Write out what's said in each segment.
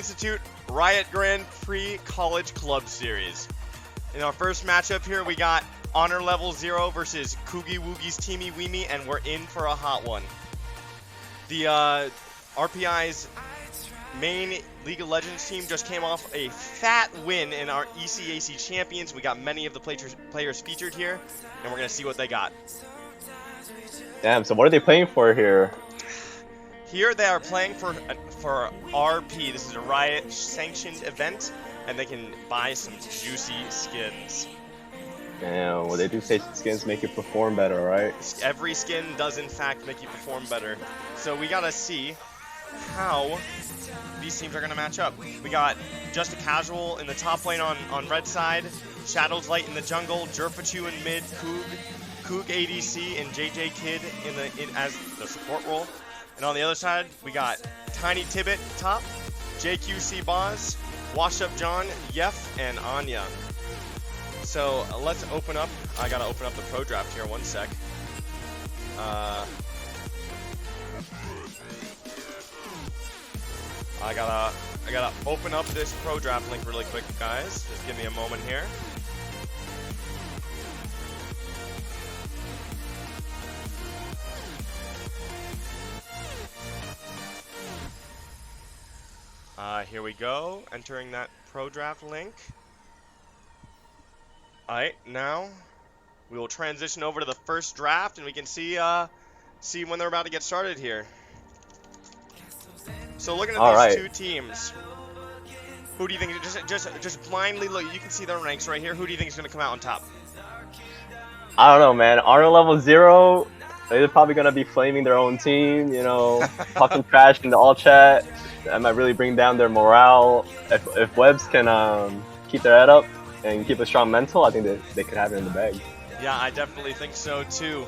Institute Riot Grand Prix College Club Series. In our first matchup here, we got Honor Level 0 versus Koogie Woogie's Teamy, Weamy, and we're in for a hot one. The RPI's main League of Legends team just came off a fat win in our ECAC Champions. We got many of the players featured here, and we're going to see what they got. Damn, so what are they playing for here? Here they are playing for RP. This is a Riot sanctioned event, and they can buy some juicy skins. Damn, well they do say skins make you perform better, right? Every skin does in fact make you perform better. So we gotta see how these teams are gonna match up. We got Just a Casual in the top lane on red side, Shadows Light in the jungle, Jhintlemen in mid, Koog ADC, and JJ Kid as the support role. And on the other side, we got Tiny Tibbet top, JQC Boz, Washed Up John, Yef, and Anya. So let's open up. I gotta open up the pro draft here. One sec. I gotta open up this pro draft link really quick, guys. Just give me a moment here. Here we go, entering that pro draft link. Alright, now we will transition over to the first draft and we can see when they're about to get started here. So looking at these two teams, who do you think, just blindly look, you can see their ranks right here, who do you think is going to come out on top? I don't know, man. Honor Level 0, they're probably going to be flaming their own team, you know, talking trash in the all chat. That might really bring down their morale. If Webs can keep their head up and keep a strong mental, I think they could have it in the bag. Yeah, I definitely think so too.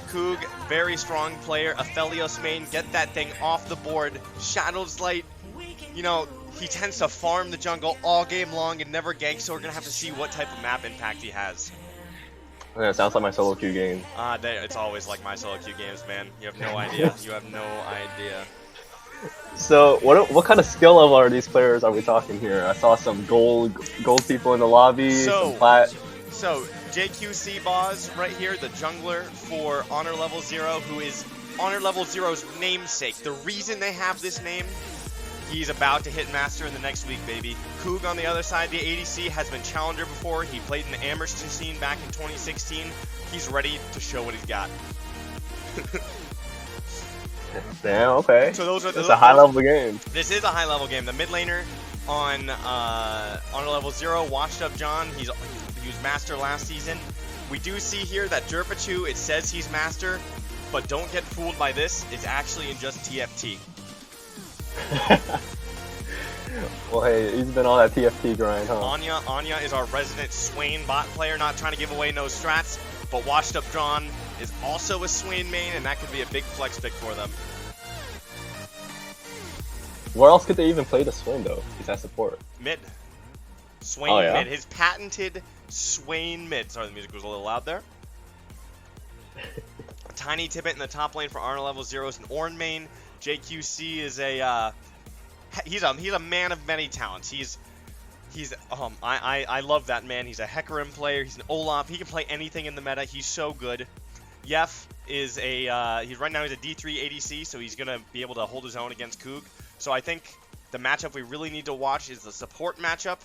Koog, very strong player. Aphelios main, get that thing off the board. Shadows Light, you know, he tends to farm the jungle all game long and never gank, so we're going to have to see what type of map impact he has. Yeah, it sounds like my solo queue game. It's always like my solo queue games, man. You have no idea. You have no idea. So what kind of skill level are these players are we talking here? I saw some gold people in the lobby, some plat. So JQC Boz right here, the jungler for Honor Level 0, who is Honor Level 0's namesake. The reason they have this name, he's about to hit Master in the next week, baby. Koog on the other side, the ADC, has been Challenger before. He played in the Amateur scene back in 2016. He's ready to show what he's got. Damn, okay. So those are a high level game. This is a high level game. The mid laner on Honor Level 0, Washed Up John. He was Master last season. We do see here that Jhintlemen, it says he's Master, but don't get fooled by this. It's actually in just TFT. Well, hey, he's been on that TFT grind, huh? Anya is our resident Swain bot player, not trying to give away no strats, but Washed Up John is also a Swain main, and that could be a big flex pick for them. Where else could they even play the Swain, though, besides support? Mid. Swain mid. His patented Swain mid. Sorry, the music was a little loud there. Tiny Tibbet in the top lane for Honor Level 0 is an Ornn main. JQC is he's a man of many talents. I love that man. He's a Hecarim player. He's an Olaf. He can play anything in the meta. He's so good. Yef is right now he's a D3 ADC, so he's gonna be able to hold his own against Koog. So I think the matchup we really need to watch is the support matchup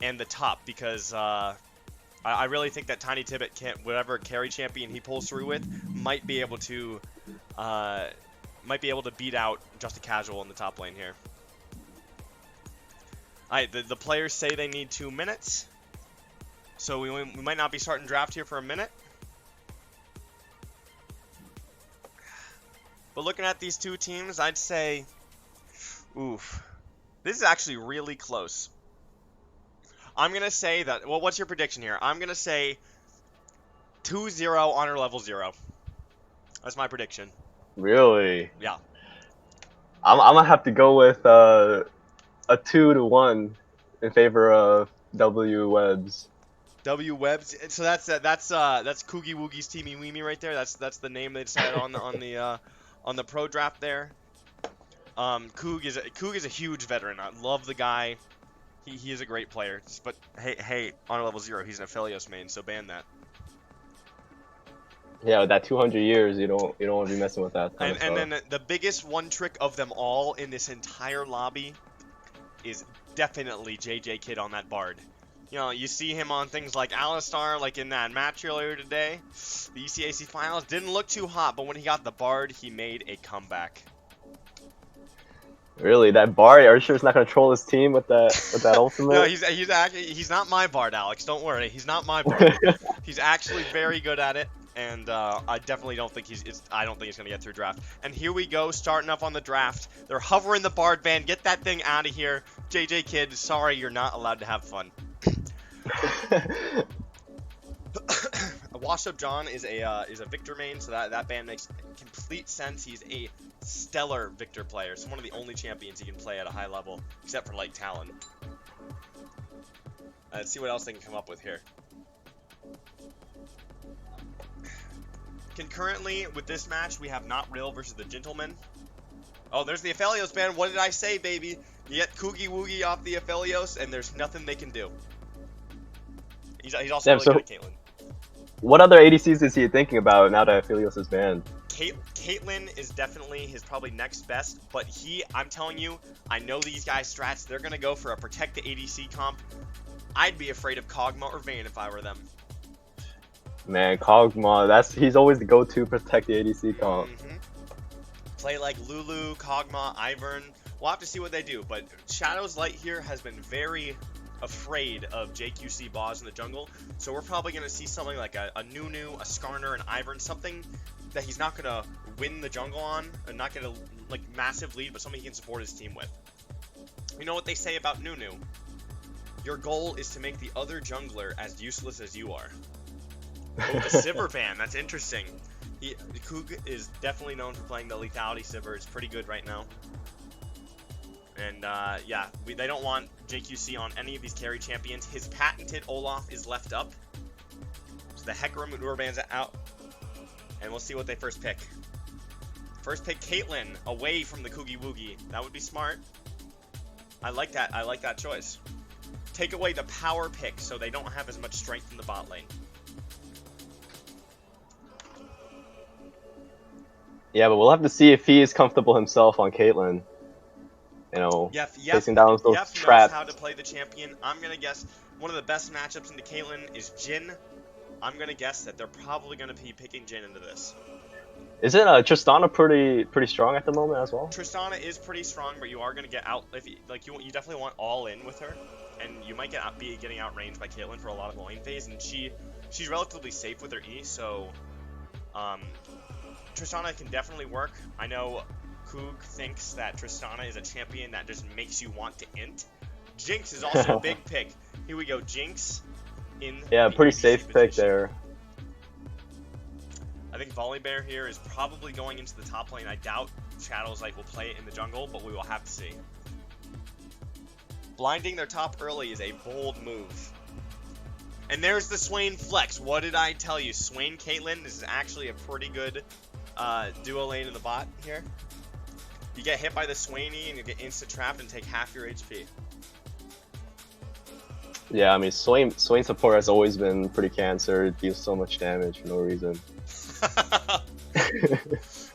and the top, because I really think that Tiny Tibbet whatever carry champion he pulls through with might be able to beat out Just a Casual in the top lane here. Alright, the players say they need 2 minutes, so we might not be starting draft here for a minute. But looking at these two teams, I'd say, oof, this is actually really close. I'm going to say that, well, what's your prediction here? I'm going to say 2-0 Honor Level 0. That's my prediction. Really? Yeah. I'm going to have to go with a 2-1 in favor of W Webs. W Webs. So that's Koogie Woogie's Teamy, Weamy right there. That's the name they decided on the pro draft there. Koogie is a huge veteran. I love the guy. He is a great player. But hey, honor level 0, he's an Aphelios main, so ban that. Yeah, with that 200 years, you don't want to be messing with that kind of And stuff. then the biggest one trick of them all in this entire lobby is definitely JJ Kid on that Bard. You know, you see him on things like Alistar, like in that match earlier today. The ECAC Finals didn't look too hot, but when he got the Bard, he made a comeback. Really, that Bard? Are you sure it's not gonna troll his team with that ultimate? No, he's not my Bard, Alex. Don't worry, he's not my Bard. He's actually very good at it, and I definitely don't think I don't think he's gonna get through draft. And here we go, starting up on the draft. They're hovering the Bard ban. Get that thing out of here, JJ Kid. Sorry, you're not allowed to have fun. Washed Up John is a Victor main, so that ban makes complete sense. He's a stellar Victor player. So one of the only champions he can play at a high level, except for like Talon. Let's see what else they can come up with here. Concurrently with this match, we have Not Real versus the Jhintlemen. Oh, there's the Aphelios ban. What did I say, baby? You get Koogie Woogie off the Aphelios, and there's nothing they can do. He's also really good at Caitlyn. What other ADCs is he thinking about now that Aphelios is banned? Caitlyn is definitely his probably next best, but I'm telling you, I know these guys' strats. They're going to go for a protect the ADC comp. I'd be afraid of Kog'Maw or Vayne if I were them. Man, Kog'Maw, he's always the go-to protect the ADC comp. Play like Lulu, Kog'Maw, Ivern. We'll have to see what they do, but Shadow's Light here has been very afraid of JQC Boz in the jungle, so we're probably going to see something like a Nunu, a Skarner, an Ivern, something that he's not going to win the jungle on, and not get a massive lead, but something he can support his team with. You know what they say about Nunu? Your goal is to make the other jungler as useless as you are. Oh, the Sivir ban, that's interesting. Koogie is definitely known for playing the lethality Sivir. It's pretty good right now. And yeah, they don't want JQC on any of these carry champions. His patented Olaf is left up. So the Hecarim Manure ban's out. And we'll see what they first pick. First pick Caitlyn away from the Koogie Woogie. That would be smart. I like that. I like that choice. Take away the power pick so they don't have as much strength in the bot lane. Yeah, but we'll have to see if he is comfortable himself on Caitlyn. You know, facing down those traps. Knows how to play the champion. I'm going to guess one of the best matchups into Caitlyn is Jhin. I'm going to guess that they're probably going to be picking Jhin into this. Isn't Tristana pretty strong at the moment as well? Tristana is pretty strong, but you are going to get out if you definitely want all in with her, and you might be getting outranged by Caitlyn for a lot of the lane phase, and she's relatively safe with her E, so Tristana can definitely work. I know Koog thinks that Tristana is a champion that just makes you want to int. Jinx is also a big pick. Here we go, Jinx in pretty safe position. pick there. I think Volibear here is probably going into the top lane. I doubt Shadow's Light will play it in the jungle, but we will have to see. Blinding their top early is a bold move. And there's the Swain flex. What did I tell you? Swain Caitlyn, this is actually a pretty good duo lane in the bot here. You get hit by the Swainy and you get insta-trapped and take half your HP. Yeah, I mean, Swain support has always been pretty cancer. It deals so much damage for no reason.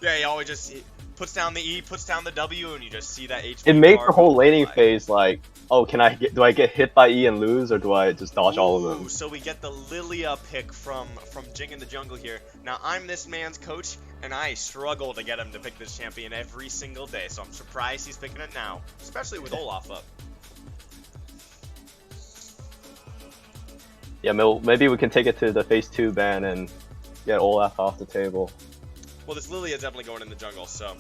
Yeah, he always just puts down the E, puts down the W, and you just see that HP. It makes the whole laning phase like, oh, do I get hit by E and lose, or do I just dodge all of them? So we get the Lilia pick from Jing in the jungle here. Now, I'm this man's coach, and I struggle to get him to pick this champion every single day, so I'm surprised he's picking it now, especially with Olaf up. Yeah, maybe we can take it to the phase 2 ban and get Olaf off the table. Well, this Lilia is definitely going in the jungle, so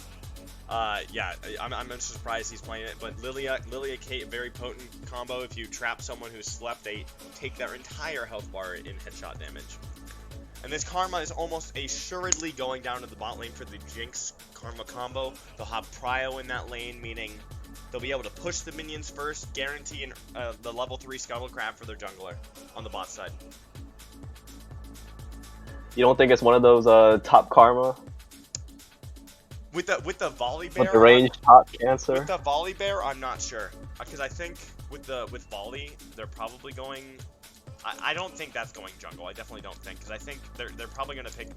yeah, I'm just surprised he's playing it. But Lilia Kate, very potent combo. If you trap someone who's slept, they take their entire health bar in headshot damage. And this Karma is almost assuredly going down to the bot lane for the Jinx Karma combo. They'll have Prio in that lane, meaning they'll be able to push the minions first, guaranteeing the level 3 Scuttle Crab for their jungler on the bot side. You don't think it's one of those top Karma? With the volley bear, With the range top cancer. with the volley bear, I'm not sure, because I think with volley, they're probably going. I don't think that's going jungle. I definitely don't think, because I think they're probably gonna pick.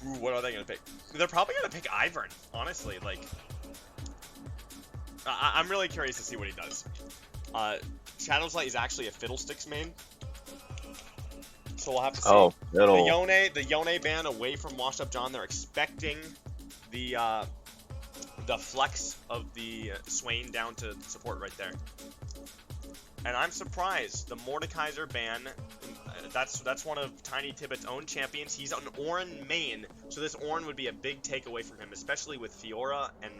Ooh, what are they gonna pick? They're probably gonna pick Ivern. Honestly, like, I'm really curious to see what he does. Shadow's Light is actually a Fiddlesticks main. So we'll have to see. Oh, the Yone ban away from Washed Up John. They're expecting the flex of the Swain down to support right there. And I'm surprised. The Mordekaiser ban, that's one of Tiny Tibbet's own champions. He's an Ornn main, so this Ornn would be a big takeaway from him, especially with Fiora and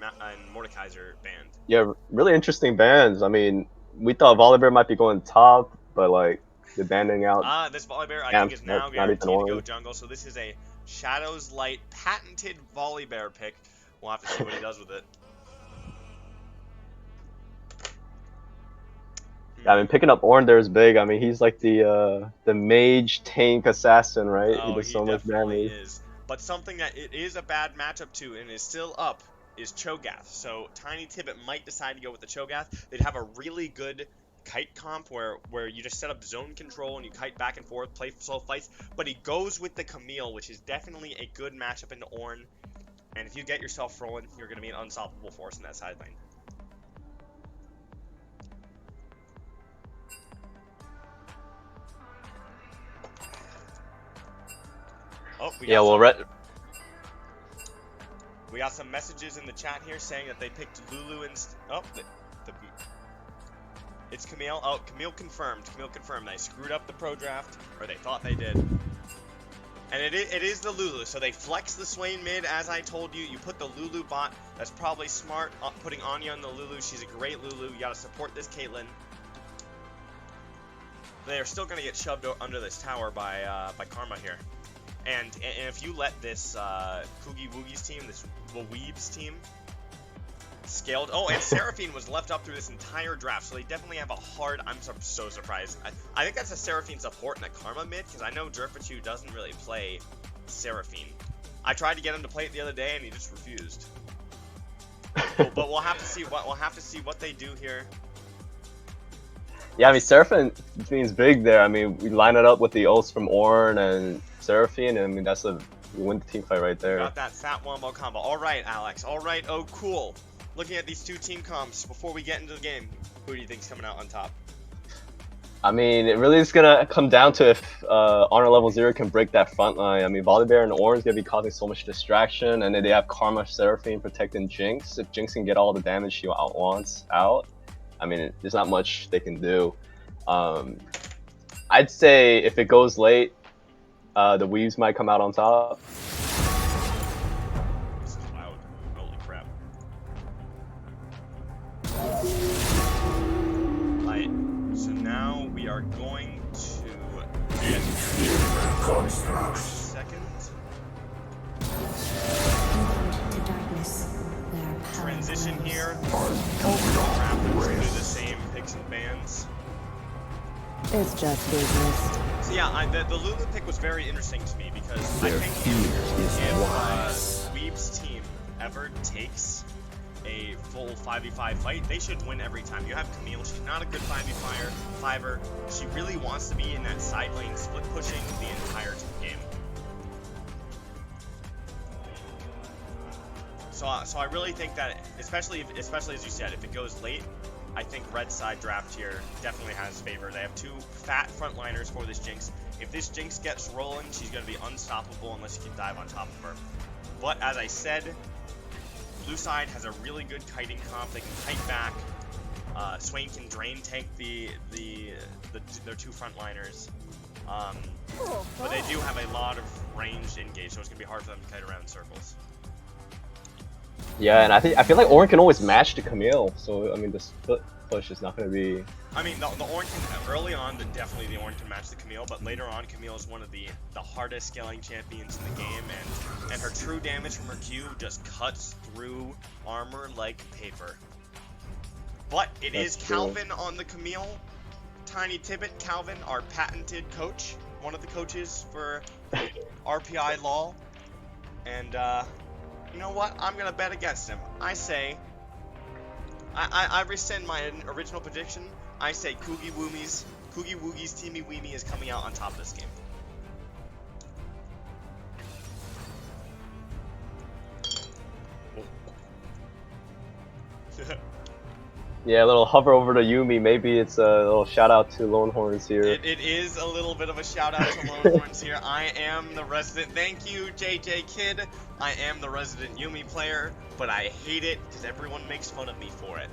Mordekaiser banned. Yeah, really interesting bans. I mean, we thought Volibear might be going top, but like the banning out. This Volibear I think is now guaranteed to go jungle. So this is a Shadow's Light patented Volibear pick. We'll have to see what he does with it. Yeah, I mean, picking up Ornn there is big. I mean, he's like the mage tank assassin, right? Oh, he does so much damage. Is. But something that it is a bad matchup too, and is still up, is Cho'Gath. So Tiny Tibbet might decide to go with the Cho'Gath. They'd have a really good kite comp where you just set up zone control and you kite back and forth, play solo fights. But he goes with the Camille, which is definitely a good matchup into Ornn. And if you get yourself rolling, you're going to be an unstoppable force in that side lane. Oh, we got some messages in the chat here saying that they picked Lulu and it's Camille. Oh, Camille confirmed. Camille confirmed. They screwed up the pro draft, or they thought they did. And it is the Lulu. So they flex the Swain mid, as I told you. You put the Lulu bot. That's probably smart. Putting Anya on the Lulu. She's a great Lulu. You gotta support this Caitlyn. They are still gonna get shoved under this tower by Karma here. And if you let this Koogie Woogie's team, this Weeb's team, scaled. Oh, and Seraphine was left up through this entire draft, so they definitely have a hard. I'm so surprised. I think that's a Seraphine support and a Karma mid, because I know Jerpachu doesn't really play Seraphine. I tried to get him to play it the other day, and he just refused. But we'll have to see what they do here. Yeah, I mean, Seraphine means big there. I mean, we line it up with the ults from Ornn and Seraphine, and I mean, we win the team fight right there. Got that fat wombo combo. All right, Alex. All right. Oh, cool. Looking at these two team comps before we get into the game, who do you think's coming out on top? I mean, it really is gonna come down to if Honor Level 0 can break that front line. I mean, Volibear and Ornn is gonna be causing so much distraction, and then they have Karma, Seraphine protecting Jinx. If Jinx can get all the damage she wants out, I mean, there's not much they can do. I'd say if it goes late, the Weaves might come out on top. This is loud. Holy crap. Right. So now we are going to get second. Transition here. Oh crap, we're gonna do the same picks and bans. It's just business. So yeah, the Lulu pick was very interesting to me because I think if Weeb's team ever takes a full 5v5 fight, they should win every time. You have Camille, she's not a good 5v5er. She really wants to be in that side lane split pushing the entire game. So I really think that, especially as you said, if it goes late, I think red side draft here definitely has favor. They have two fat frontliners for this Jinx. If this Jinx gets rolling, she's going to be unstoppable unless you can dive on top of her. But as I said, blue side has a really good kiting comp. They can kite back. Swain can drain tank their two frontliners. But they do have a lot of ranged engage, so it's going to be hard for them to kite around in circles. Yeah, and I feel like Ornn can always match the Camille, so I mean the split push is not going to be. I mean the Ornn can early on, definitely the Ornn can match the Camille, but later on Camille is one of the hardest scaling champions in the game, and her true damage from her Q just cuts through armor like paper. But it is Calvin on the Camille. Tiny Tibbet, Calvin, our patented coach, one of the coaches for RPI LOL, and You know what? I'm gonna bet against him. I say, I rescind my original prediction. I say Koogie Woogie's Teamy Weamy is coming out on top this game. Yeah, a little hover over to Yumi. Maybe it's a little shout out to Lonehorns here. It is a little bit of a shout out to Lonehorns here. I am the resident. Thank you, JJ Kid. I am the resident Yumi player, but I hate it because everyone makes fun of me for it.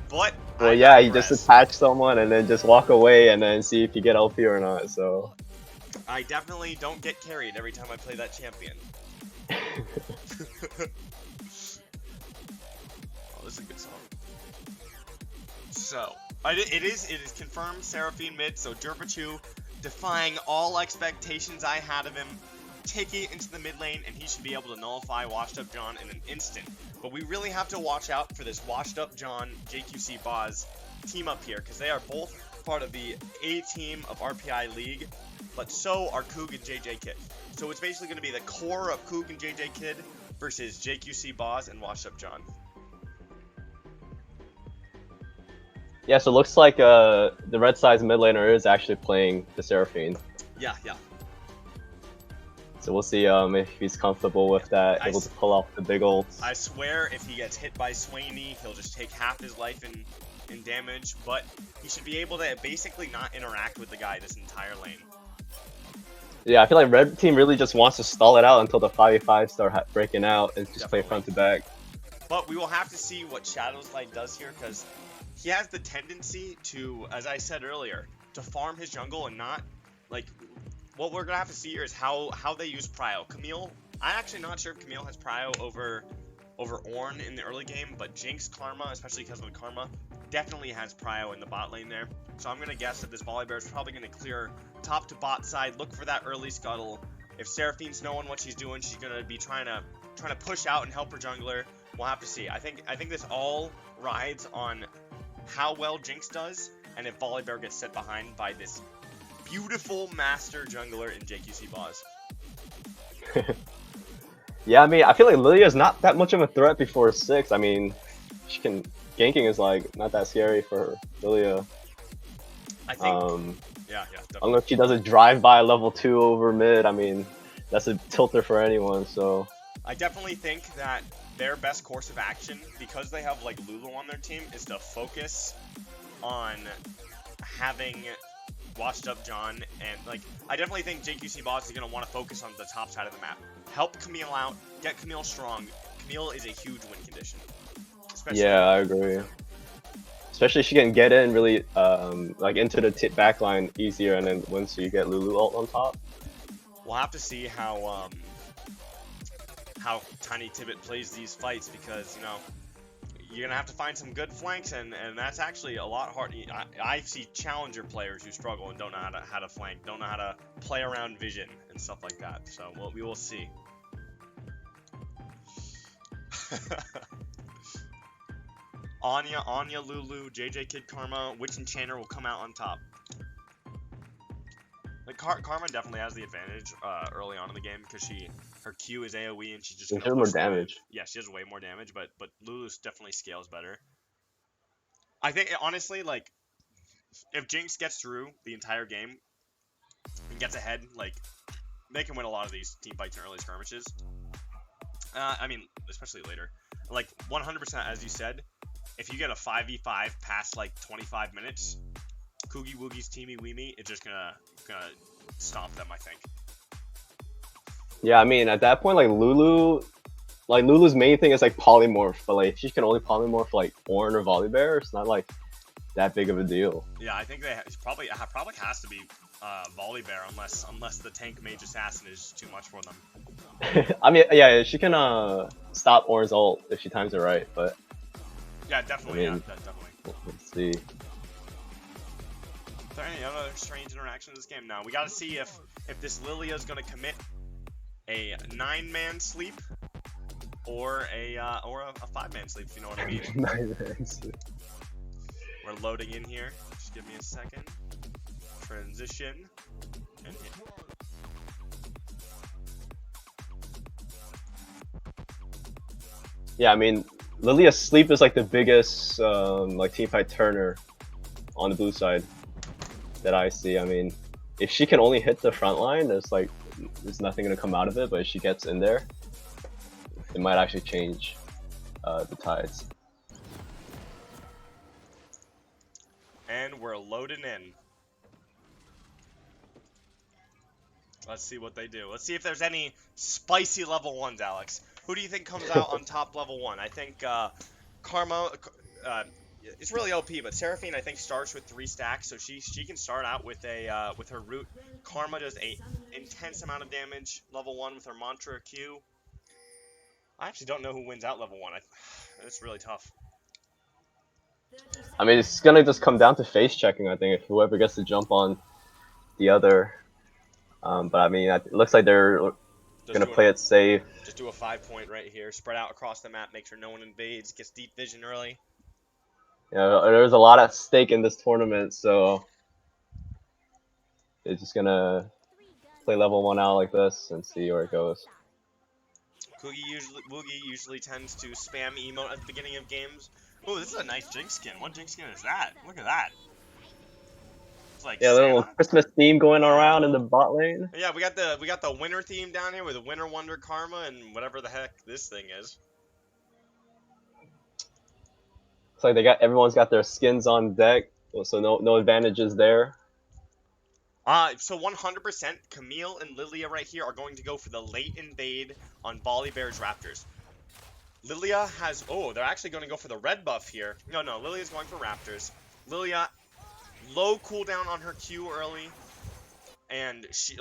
But Well, yeah, you just attach someone and then just walk away and then see if you get LP or not. So I definitely don't get carried every time I play that champion. Oh, this is a good song. So, it is confirmed Seraphine mid, so Jerpachu defying all expectations I had of him, taking it into the mid lane, and he should be able to nullify Washed Up John in an instant. But we really have to watch out for this Washed Up John JQC Boz team up here, because they are both part of the A team of RPI League, but so are Koog and JJ Kid. So it's basically going to be the core of Koog and JJ Kid versus JQC Boz and Washed Up John. yeah, so it looks like the red side's mid laner is actually playing the Seraphine. Yeah. So we'll see if he's comfortable with that, able to pull off the big ults. I swear if he gets hit by Sweeney, he'll just take half his life in damage, but he should be able to basically not interact with the guy this entire lane. Yeah, I feel like red team really just wants to stall it out until the 5v5 start breaking out and just play front to back. But we will have to see what Shadow's Light does here, because he has the tendency to, as I said earlier, to farm his jungle and not, like, what we're going to have to see here is how they use Prio. Camille, I'm actually not sure if Camille has Prio over Ornn in the early game, but Jinx Karma, especially because of the Karma, definitely has Prio in the bot lane there. So I'm going to guess that this Volibear is probably going to clear top to bot side, look for that early scuttle. If Seraphine's knowing what she's doing, she's going to be trying to push out and help her jungler. We'll have to see. I think this all rides on how well Jinx does, and if Volibear gets set behind by this beautiful master jungler in JQC Boz. Yeah, I mean, I feel like Lilia's not that much of a threat before 6. I mean, she can ganking is like not that scary for Lilia. I think. Yeah, definitely. Unless she does a drive-by level 2 over mid, I mean, that's a tilter for anyone. So I definitely think that their best course of action, because they have like Lulu on their team, is to focus on having Washed Up John, and like I definitely think JQC Boss is gonna want to focus on the top side of the map, help Camille out, get Camille strong. Camille is a huge win condition. Yeah, I agree. Especially she can get in really like into the back line easier, and then once you get Lulu ult on top. We'll have to see how Tiny Tibbet plays these fights, because you know you're gonna have to find some good flanks, and that's actually a lot hard. I see challenger players who struggle and don't know how to flank, don't know how to play around vision and stuff like that. So we will see. Anya, Lulu, JJ Kid, Karma, which enchanter will come out on top? Like Karma definitely has the advantage early on in the game, because her Q is AoE and she just has more damage. Yeah, she has way more damage, but Lulu definitely scales better. I think honestly, like if Jinx gets through the entire game and gets ahead, like they can win a lot of these team fights in early skirmishes. I mean, especially later. Like 100%, as you said, if you get a 5v5 past like 25 minutes, Koogie Woogie's Teamy Weamy, it's just gonna stomp them, I think. Yeah, I mean at that point, like Lulu's main thing is like polymorph, but like she can only polymorph like Ornn or Volibear. It's not like that big of a deal. Yeah, I think it probably has to be Volibear, unless the tank mage assassin is too much for them. I mean, yeah, she can stop Ornn's ult if she times it right, but yeah, definitely. I mean, yeah, definitely. Let's see. Is there any other strange interaction in this game? No, we gotta see if this Lilia is gonna commit a 9-man sleep or a 5-man sleep, if you know what I mean. 9-man sleep. We're loading in here. Just give me a second. Transition. And hit. Yeah, I mean, Lilia's sleep is like the biggest like teamfight turner on the blue side that I see. I mean, if she can only hit the front line, there's nothing gonna come out of it. But if she gets in there, it might actually change the tides. And we're loading in. Let's see what they do. Let's see if there's any spicy level 1s, Alex. Who do you think comes out on top level 1? I think Karma, it's really OP, but Seraphine I think starts with 3 stacks, so she can start out with a with her root. Karma does a intense amount of damage level 1 with her mantra Q. I actually don't know who wins out level 1. It's really tough. I mean, it's gonna just come down to face checking. I think if whoever gets to jump on the other. But I mean, it looks like they're gonna play it safe. Just do a 5-point right here, spread out across the map, make sure no one invades, gets deep vision early. Yeah, there's a lot at stake in this tournament, so they're just gonna play level 1 out like this and see where it goes. Woogie usually tends to spam emote at the beginning of games. Oh, this is a nice Jinx skin. What Jinx skin is that? Look at that. It's like yeah, a little Christmas theme going around in the bot lane. Yeah, we got the winter theme down here with the Winter Wonder Karma and whatever the heck this thing is. It's like everyone's got their skins on deck, so no advantages there. So 100% Camille and Lilia right here are going to go for the late invade on Volibear's Raptors. Lilia has, they're actually going to go for the red buff here. No, Lilia's going for Raptors. Lilia, low cooldown on her Q early. And she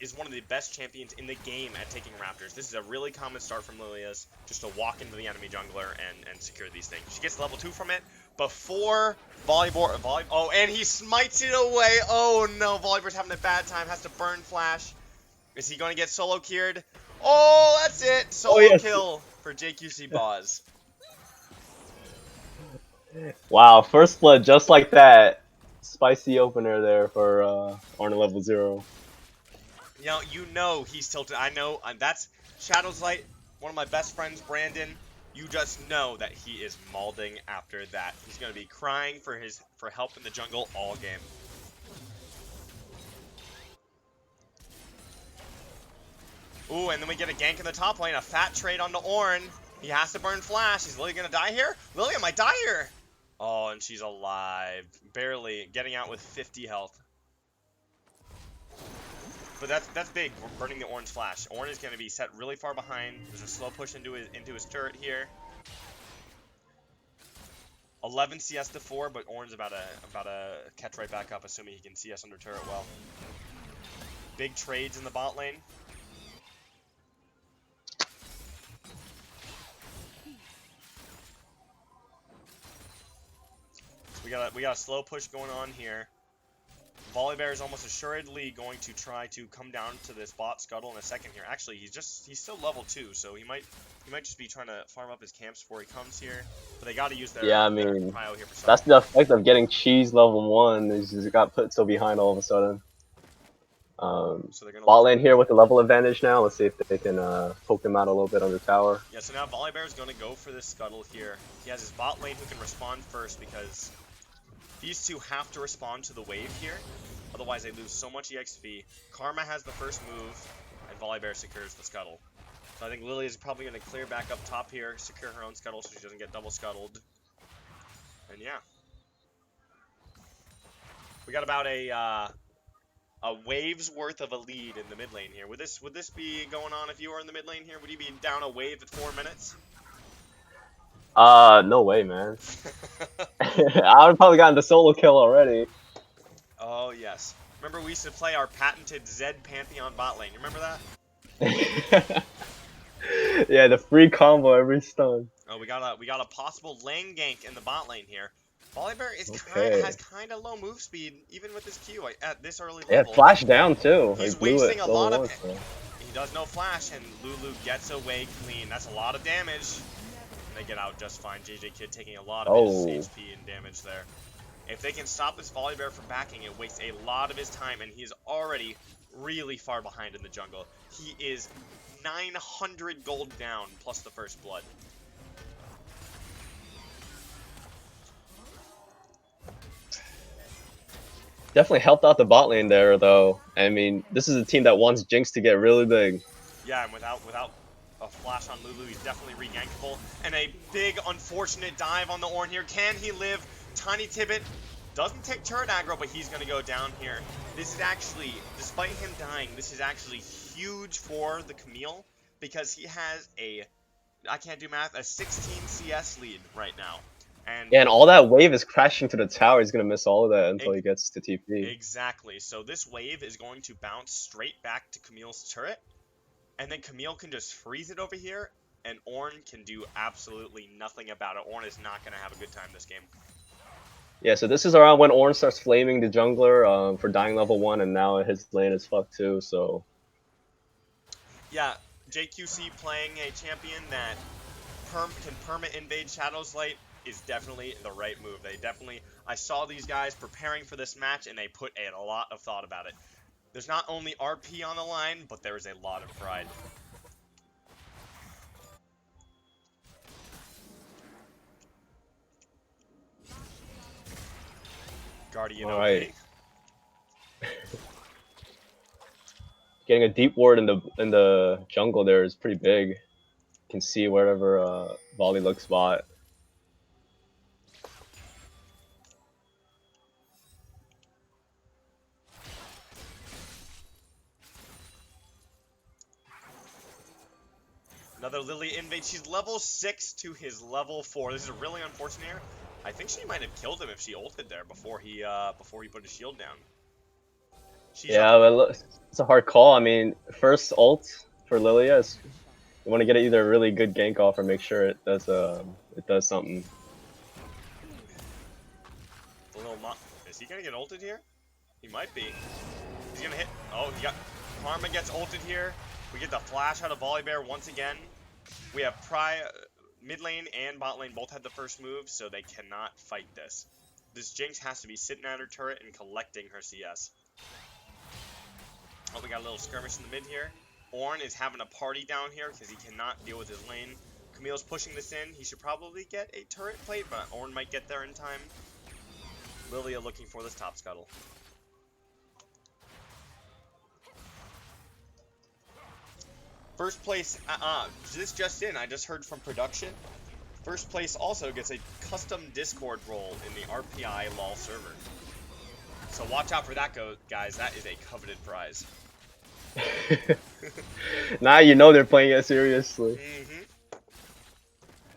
is one of the best champions in the game at taking Raptors. This is a really common start from Lilia's, just to walk into the enemy jungler and secure these things. She gets level 2 from it before Volibear. Oh, and he smites it away. Oh no, Volibear's having a bad time. Has to burn flash. Is he going to get solo killed? Oh, that's it. Solo kill for JQC Boz. Wow, first blood just like that. Spicy opener there for Arna level 0. You know he's tilted. I know that's Shadow's Light, one of my best friends, Brandon. You just know that he is mauling after that. He's gonna be crying for help in the jungle all game. Ooh, and then we get a gank in the top lane, a fat trade onto Ornn. He has to burn flash. Is Lilia gonna die here? Lilia might die here. Oh, and she's alive. Barely getting out with 50 health. But that's big. We're burning the Ornn's flash. Ornn is going to be set really far behind. There's a slow push into his turret here. 11 CS to 4, but Ornn's about to catch right back up, assuming he can CS under turret well. Big trades in the bot lane. We got a slow push going on here. Volibear is almost assuredly going to try to come down to this bot scuttle in a second here. Actually, he's still level 2, so he might just be trying to farm up his camps before he comes here. But they got to use their prio here for that's the effect of getting cheese level 1. Is just got put so behind all of a sudden. So bot lane here with the level advantage now. Let's see if they can poke them out a little bit on the tower. Yeah, so now Volibear is going to go for this scuttle here. He has his bot lane who can respond first because these two have to respond to the wave here. Otherwise, they lose so much EXP. Karma has the first move, and Volibear secures the scuttle. So I think Lilia is probably going to clear back up top here, secure her own scuttle so she doesn't get double scuttled. And yeah. We got about a wave's worth of a lead in the mid lane here. Would this be going on if you were in the mid lane here? Would you be down a wave at 4 minutes? No way, man. I would have probably gotten the solo kill already. Oh, yes. Remember we used to play our patented Zed Pantheon bot lane. You remember that? Yeah, the free combo every stun. Oh, we got a possible lane gank in the bot lane here. Volibear has kind of low move speed, even with his Q at this early level. Yeah, flash down too. He's wasting a lot of... He does no flash, and Lulu gets away clean. That's a lot of damage. They get out just fine. JJ Kid taking a lot of his HP and damage there. If they can stop this Volibear from backing, it wastes a lot of his time, and he's already really far behind in the jungle. He is 900 gold down, plus the first blood. definitely helped out the bot lane there, though. I mean, this is a team that wants Jinx to get really big. Yeah, and without a flash on Lulu, he's definitely regankable. And a big, unfortunate dive on the Ornn here. Can he live? Tiny Tibbet doesn't take turret aggro, but he's going to go down here. This is actually, despite him dying, this is actually huge for the Camille because he has a, I can't do math, a 16 CS lead right now. And yeah, and all that wave is crashing to the tower. He's going to miss all of that until he gets to TP. Exactly. So this wave is going to bounce straight back to Camille's turret. And then Camille can just freeze it over here, and Ornn can do absolutely nothing about it. Ornn is not going to have a good time this game. Yeah, so this is around when Ornn starts flaming the jungler for dying level 1, and now his lane is fucked too, so... Yeah, JQC playing a champion that can perma-invade Shadow's Light is definitely the right move. I saw these guys preparing for this match, and they put a lot of thought about it. There's not only RP on the line, but there is a lot of pride. Guardian all OP. right. Getting a deep ward in the jungle there is pretty big. You can see wherever Volley looks bot. Another Lily invade. She's level 6 to his level 4. This is really unfortunate here. I think she might have killed him if she ulted there before he put his shield down. Yeah, but it's a hard call. I mean, first ult for Lilia is you want to get either a really good gank off or make sure it does something. Is he gonna get ulted here? He might be. He's gonna hit. Oh, Karma gets ulted here. We get the flash out of Volibear once again. We have Prix, mid lane and bot lane both had the first move, so they cannot fight this. This Jinx has to be sitting at her turret and collecting her CS. Oh, we got a little skirmish in the mid here. Ornn is having a party down here because he cannot deal with his lane. Camille's pushing this in. He should probably get a turret plate, but Ornn might get there in time. Lilia looking for this top scuttle. First place, this just in, I just heard from production. First place also gets a custom Discord role in the RPI LoL server. So watch out for that, guys. That is a coveted prize. Now you know they're playing it seriously.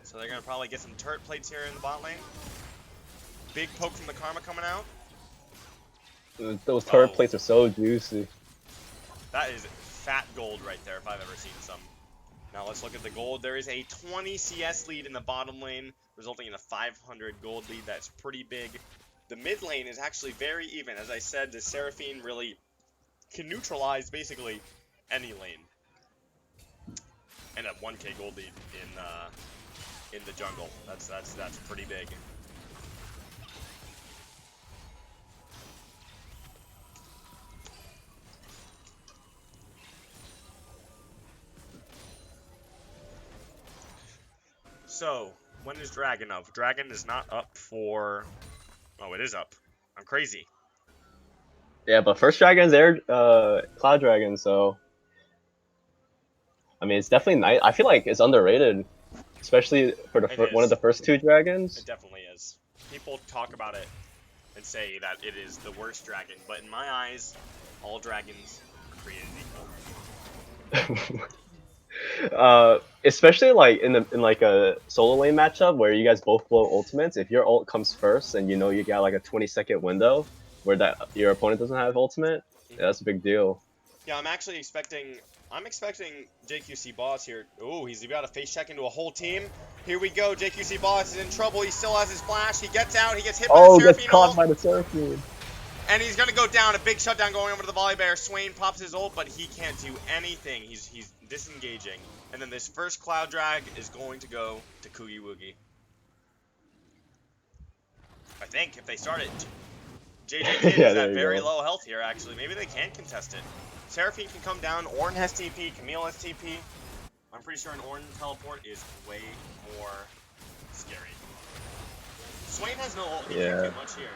So they're going to probably get some turret plates here in the bot lane. Big poke from the Karma coming out. Those turret plates are so juicy. That is fat gold right there if I've ever seen some. Now let's look at the gold. There is a 20 CS lead in the bottom lane, resulting in a 500 gold lead. That's pretty big. The mid lane is actually very even. As I said, the Seraphine really can neutralize basically any lane. And a 1k gold lead in the jungle. That's pretty big. So, when is Dragon up? Dragon is not up for... Oh, it is up. I'm crazy. Yeah, but first Dragon's Cloud Dragon, so... I mean, it's definitely nice. I feel like it's underrated. Especially for one of the first two dragons. It definitely is. People talk about it and say that it is the worst dragon, but in my eyes, all dragons are created equal. Especially like in like a solo lane matchup where you guys both blow ultimates. If your ult comes first and you know you got like a 20-second window where your opponent doesn't have ultimate, yeah, that's a big deal. Yeah, I'm expecting JQC Boss here. Oh, he's about to face check into a whole team. Here we go. JQC Boss is in trouble. He still has his flash. He gets out. He gets hit by the Seraphine. Oh, gets caught by the Seraphine. And he's going to go down. A big shutdown going over to the Volibear. Swain pops his ult, but he can't do anything. He's disengaging. And then this first Cloud Drag is going to go to Koogie Woogie. I think if they start it. JJ Kid is at very low health here, actually. Maybe they can contest it. Seraphine can come down. Ornn has TP. Camille has TP. I'm pretty sure an Ornn teleport is way more scary. Swain has no ult. He can't do much here.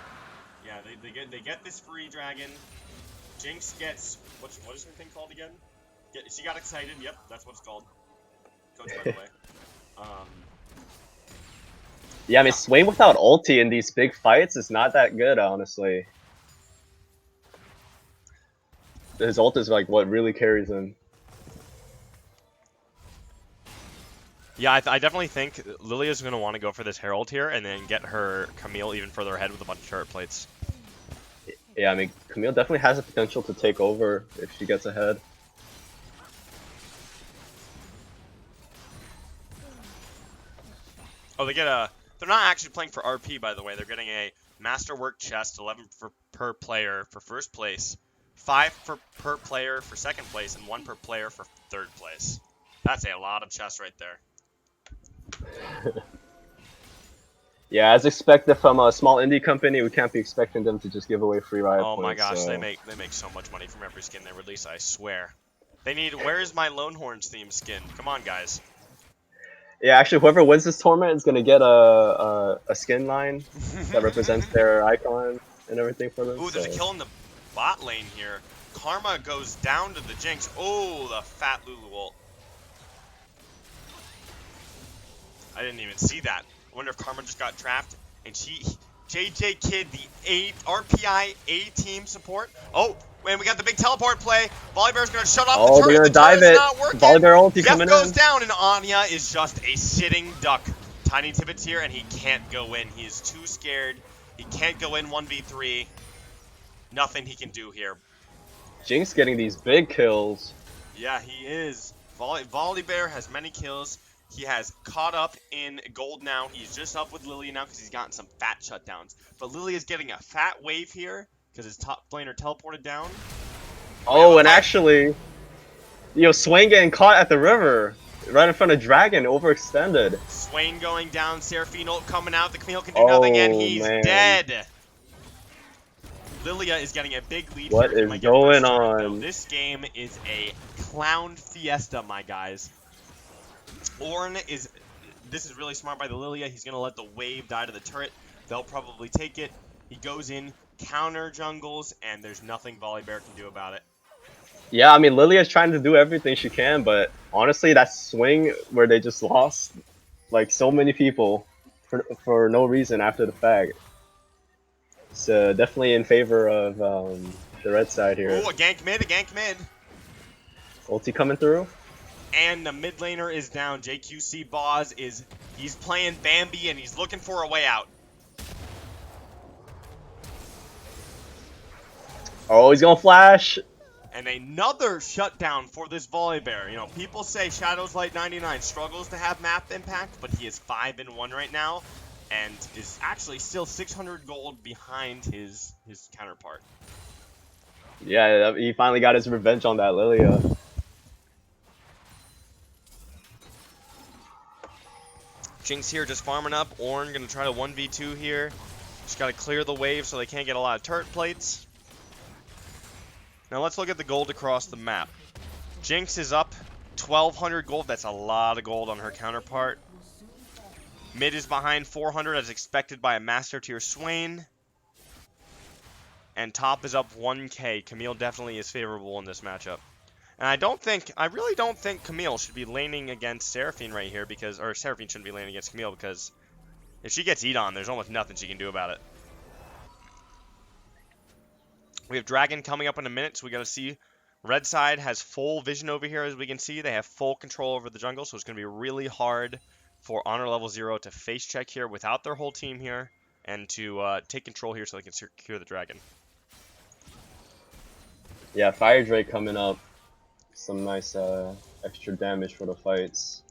Yeah, they get this free dragon. Jinx gets what is her thing called again? She got excited. Yep, that's what it's called. Coach, by the way. Yeah, I mean, Swain without ulti in these big fights is not that good, honestly. His ult is like what really carries him. Yeah, I definitely think Lilia's going to want to go for this Herald here and then get her Camille even further ahead with a bunch of turret plates. Yeah, I mean, Camille definitely has the potential to take over if she gets ahead. Oh, they get a... They're not actually playing for RP, by the way. They're getting a Masterwork chest, 11 per player for first place, 5 per player for second place, and 1 per player for third place. That's a lot of chests right there. Yeah, as expected from a small indie company, we can't be expecting them to just give away free Riot points. Oh my gosh, so. they make so much money from every skin they release, I swear. They need... Where is my Lone Horns theme skin? Come on, guys. Yeah, actually, whoever wins this tournament is gonna get a skin line that represents their icon and everything for them. Ooh, there's a kill in the bot lane here. Karma goes down to the Jinx. Oh, the fat Lulu ult. I didn't even see that. I wonder if Karma just got trapped. And JJ Kid, the RPI A-team support. Oh, and we got the big teleport play. Volibear's going to shut off the turret. They're gonna dive it. Not working. Volibear ulti Jeff coming goes in. down, and Anya is just a sitting duck. Tiny Tibbet's here, and he can't go in. He is too scared. He can't go in 1v3. Nothing he can do here. Jinx getting these big kills. Yeah, he is. Volibear has many kills. He has caught up in gold now. He's just up with Lilia now because he's gotten some fat shutdowns. But Lilia is getting a fat wave here because his top laner teleported down. Oh, and actually, Swain getting caught at the river right in front of Dragon, overextended. Swain going down, Seraphine ult coming out. The Camille can do nothing, and he's dead. Lilia is getting a big lead. What here. is going on? Though. This game is a clown fiesta, my guys. Ornn is... This is really smart by the Lilia. He's going to let the wave die to the turret. They'll probably take it. He goes in, counter jungles, and there's nothing Volibear can do about it. Yeah, I mean, Lilia's trying to do everything she can, but honestly, that swing where they just lost, like, so many people for no reason after the fact. It's definitely in favor of the red side here. Oh, a gank mid, Ulti coming through. And the mid laner is down. JQC Boz he's playing Bambi and he's looking for a way out. Oh, he's gonna flash. And another shutdown for this Volibear. You know, people say Shadows Light 99 struggles to have map impact, but he is 5-1 right now and is actually still 600 gold behind his counterpart. Yeah, he finally got his revenge on that Lilia. Jinx here just farming up. Ornn gonna try to 1v2 here. Just gotta clear the wave so they can't get a lot of turret plates. Now let's look at the gold across the map. Jinx is up 1,200 gold. That's a lot of gold on her counterpart. Mid is behind 400 as expected by a Master Tier Swain. And top is up 1k. Camille definitely is favorable in this matchup. And I really don't think Camille should be laning against Seraphine right here because, or Seraphine shouldn't be laning against Camille because if she gets eat on, there's almost nothing she can do about it. We have Dragon coming up in a minute, so we got to see. Red side has full vision over here, as we can see. They have full control over the jungle, so it's going to be really hard for Honor Level 0 to face check here without their whole team here and to take control here so they can secure the Dragon. Yeah, Fire Drake coming up. Some nice extra damage for the fights.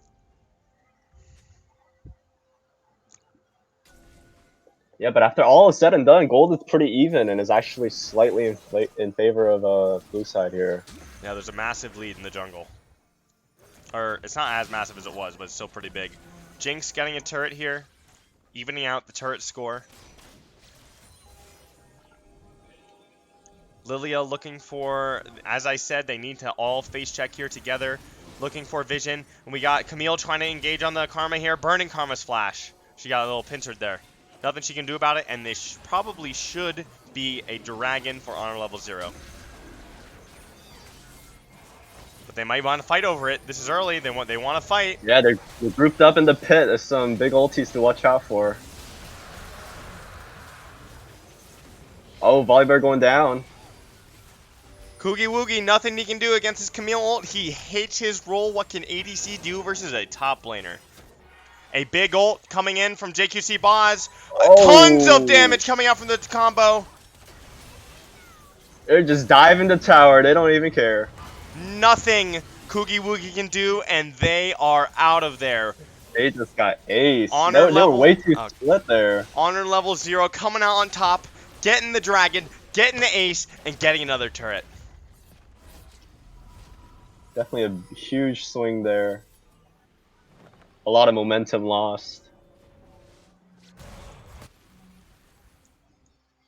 Yeah, but after all is said and done, gold is pretty even and is actually slightly in favor of blue side here. Yeah, there's a massive lead in the jungle. Or, it's not as massive as it was, but it's still pretty big. Jinx getting a turret here, evening out the turret score. Lilia looking for, as I said, they need to all face check here together, looking for vision. And we got Camille trying to engage on the Karma here, burning Karma's flash. She got a little pincered there. Nothing she can do about it, and they probably should be a dragon for honor level 0. But they might want to fight over it. This is early. They want to fight. Yeah, they're grouped up in the pit. There's some big ultis to watch out for. Oh, Volibear going down. Koogie Woogie, nothing he can do against his Camille ult. He hates his role. What can ADC do versus a top laner? A big ult coming in from JQC Boz. Tons of damage coming out from the combo. They're just diving the tower. They don't even care. Nothing Koogie Woogie can do, and they are out of there. They just got aced. Honor They were level, way too split there. Honor level 0 coming out on top, getting the dragon, getting the ace, and getting another turret. Definitely a huge swing there. A lot of momentum lost.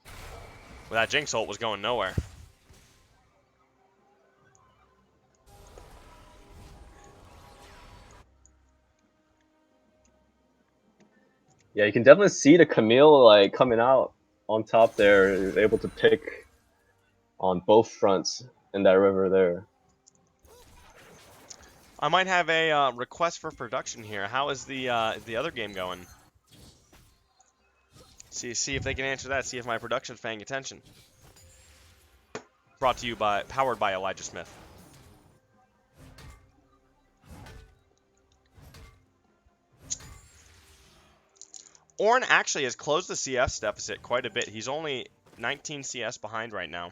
Well, that Jinx ult was going nowhere. Yeah, you can definitely see the Camille like coming out on top there, able to pick on both fronts in that river there. I might have a request for production here. How is the other game going? See if they can answer that. See if my production's paying attention. Brought to you by, powered by Elijah Smith. Ornn actually has closed the CS deficit quite a bit. He's only 19 CS behind right now.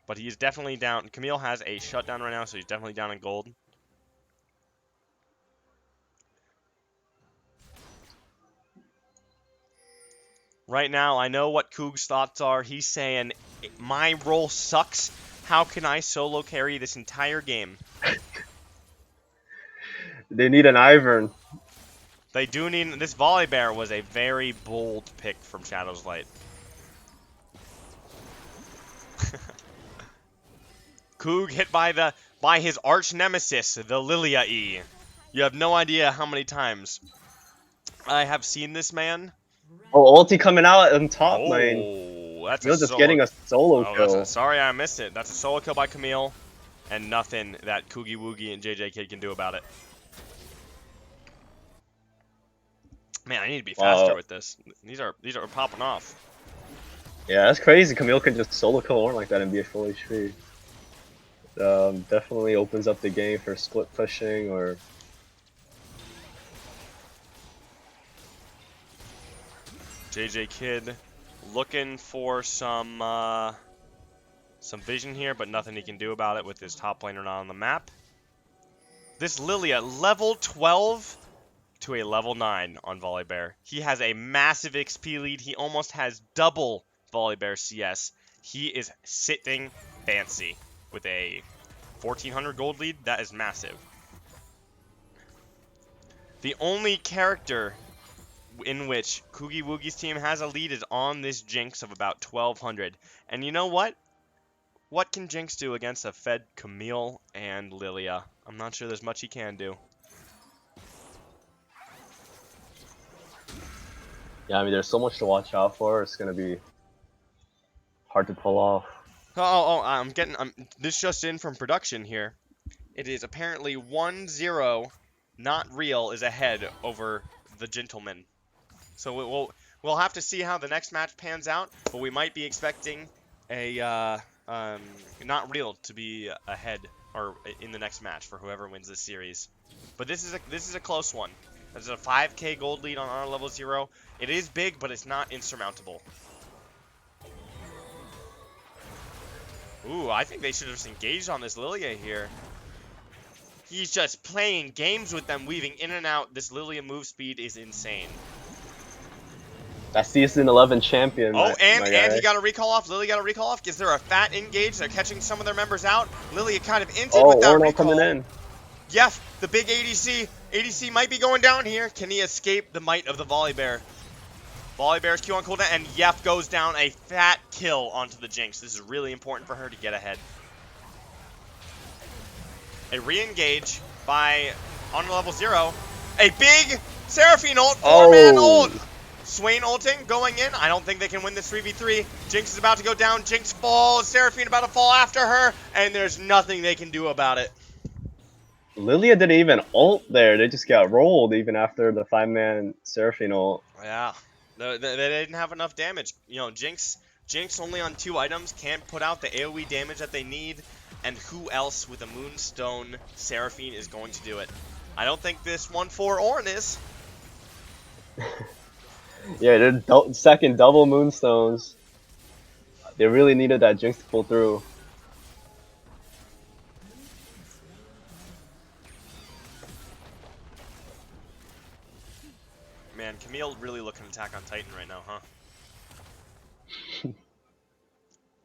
But he's definitely down. Camille has a shutdown right now, so he's definitely down in gold. Right now, I know what Koog's thoughts are. He's saying, my role sucks. How can I solo carry this entire game? They need an Ivern. They do need... This Volibear was a very bold pick from Shadow's Light. Koog hit by his arch nemesis, the Lilia E. You have no idea how many times I have seen this man. Oh, ulti coming out on top lane. Oh, that's Camille just getting a solo kill. Sorry, I missed it. That's a solo kill by Camille, and nothing that Koogie Woogie and JJ Kid can do about it. Man, I need to be faster with this. These are popping off. Yeah, that's crazy. Camille can just solo kill Ornn like that and be a full HP. Definitely opens up the game for split pushing or. JJ Kid looking for some vision here, but nothing he can do about it with his top laner not on the map. This Lilia, level 12 to a level 9 on Volibear. He has a massive XP lead. He almost has double Volibear CS. He is sitting fancy with a 1400 gold lead. That is massive. The only character in which Koogie Woogie's team has a lead is on this Jinx of about 1200. And you know what? What can Jinx do against a fed Camille and Lilia? I'm not sure there's much he can do. Yeah, I mean, there's so much to watch out for. It's gonna be hard to pull off. This just in from production here. It is apparently 1-0. Not Real is ahead over the Jhintlemen. So we'll have to see how the next match pans out, but we might be expecting a Not Real to be ahead or in the next match for whoever wins this series. But this is a close one. There's a 5k gold lead on honor level 0. It is big, but it's not insurmountable. Ooh, I think they should have just engaged on this Lilia here. He's just playing games with them, weaving in and out. This Lilia move speed is insane. That season 11 champion. Oh, and he got a recall off. Lilia got a recall off. Is there a fat engage? They're catching some of their members out. Lilia kind of inted with that recall. Coming in. Yef, the big ADC. ADC might be going down here. Can he escape the might of the Volibear? Volibear's Q on cooldown, and Yef goes down a fat kill onto the Jinx. This is really important for her to get ahead. A re-engage by honor level 0. A big Seraphine ult, 4-man ult. Swain ulting, going in. I don't think they can win this 3v3. Jinx is about to go down. Jinx falls. Seraphine about to fall after her. And there's nothing they can do about it. Lilia didn't even ult there. They just got rolled even after the 5-man Seraphine ult. Yeah. They didn't have enough damage. You know, Jinx only on 2 items can't put out the AoE damage that they need. And who else with a Moonstone Seraphine is going to do it? I don't think this 1-4 Ornn is. Yeah, they're second double Moonstones. They really needed that Jinx to pull through. Man, Camille really looking Attack on Titan right now, huh?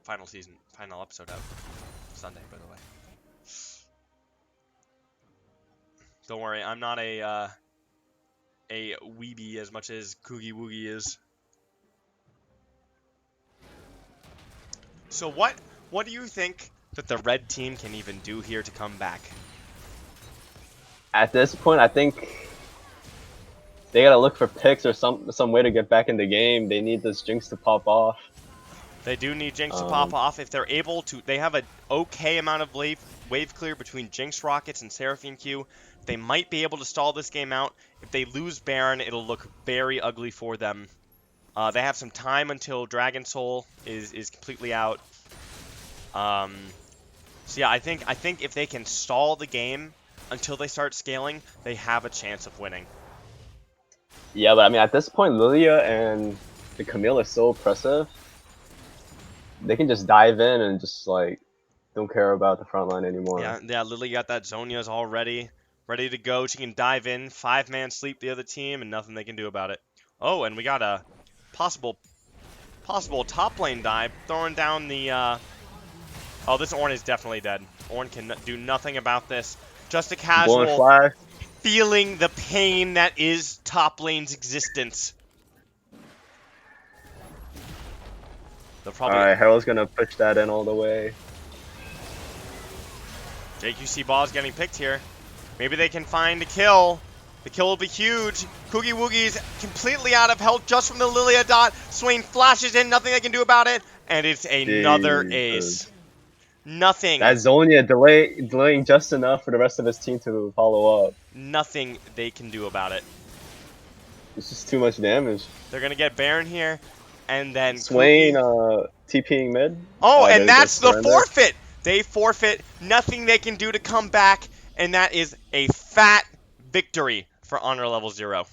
Final episode out Sunday, by the way. Don't worry, I'm not a Weeby as much as Koogie Woogie is. So what do you think that the red team can even do here to come back? At this point, I think they gotta look for picks or some way to get back in the game. They need this Jinx to pop off. They do need Jinx to pop off. If they're able to, they have an okay amount of wave clear between Jinx Rockets and Seraphine Q. They might be able to stall this game out. If they lose Baron, it'll look very ugly for them. They have some time until Dragon Soul is completely out. So yeah, I think if they can stall the game until they start scaling, they have a chance of winning. Yeah, but I mean, at this point, Lilia and the Camille is so oppressive. They can just dive in and just like don't care about the front line anymore. Yeah, Lily got that Zhonya's all ready to go. She can dive in, 5-man sleep the other team, and nothing they can do about it. Oh, and we got a possible top lane dive, throwing down the. Oh, this Ornn is definitely dead. Ornn can do nothing about this. Just a casual feeling the pain that is top lane's existence. Alright, Herald's gonna push that in all the way. JQC ball is getting picked here. Maybe they can find a kill. The kill will be huge. Koogie Woogie's completely out of health just from the Lilia dot. Swain flashes in, nothing they can do about it. And it's another ace. Nothing. That Zhonya delaying just enough for the rest of his team to follow up. Nothing they can do about it. It's just too much damage. They're going to get Baron here. And then Swain TPing mid. Oh, and that's the forfeit. They forfeit. Nothing they can do to come back. And that is a fat victory for Honor Level 0.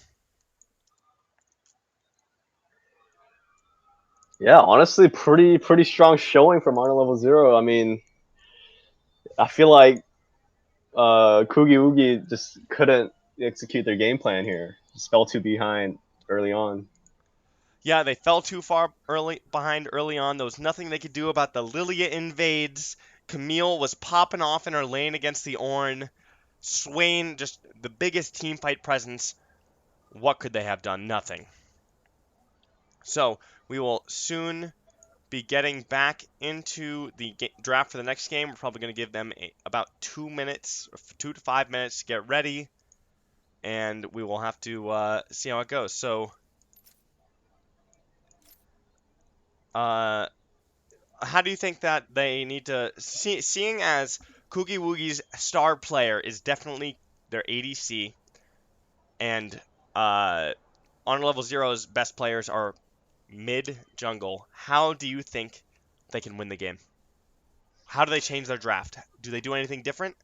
Yeah, honestly, pretty strong showing from Honor Level 0. I mean, I feel like Koogie Woogie just couldn't execute their game plan here. Just fell too behind early on. Yeah, they fell too far behind early on. There was nothing they could do about the Lilia invades. Camille was popping off in her lane against the Ornn. Swain, just the biggest team fight presence. What could they have done? Nothing. So, we will soon be getting back into the draft for the next game. We're probably going to give them about 2 minutes, 2 to 5 minutes to get ready. And we will have to see how it goes. So, how do you think that they need to... Seeing as Koogie Woogie's star player is definitely their ADC, and Honor Level 0's best players are mid-jungle, how do you think they can win the game? How do they change their draft? Do they do anything different?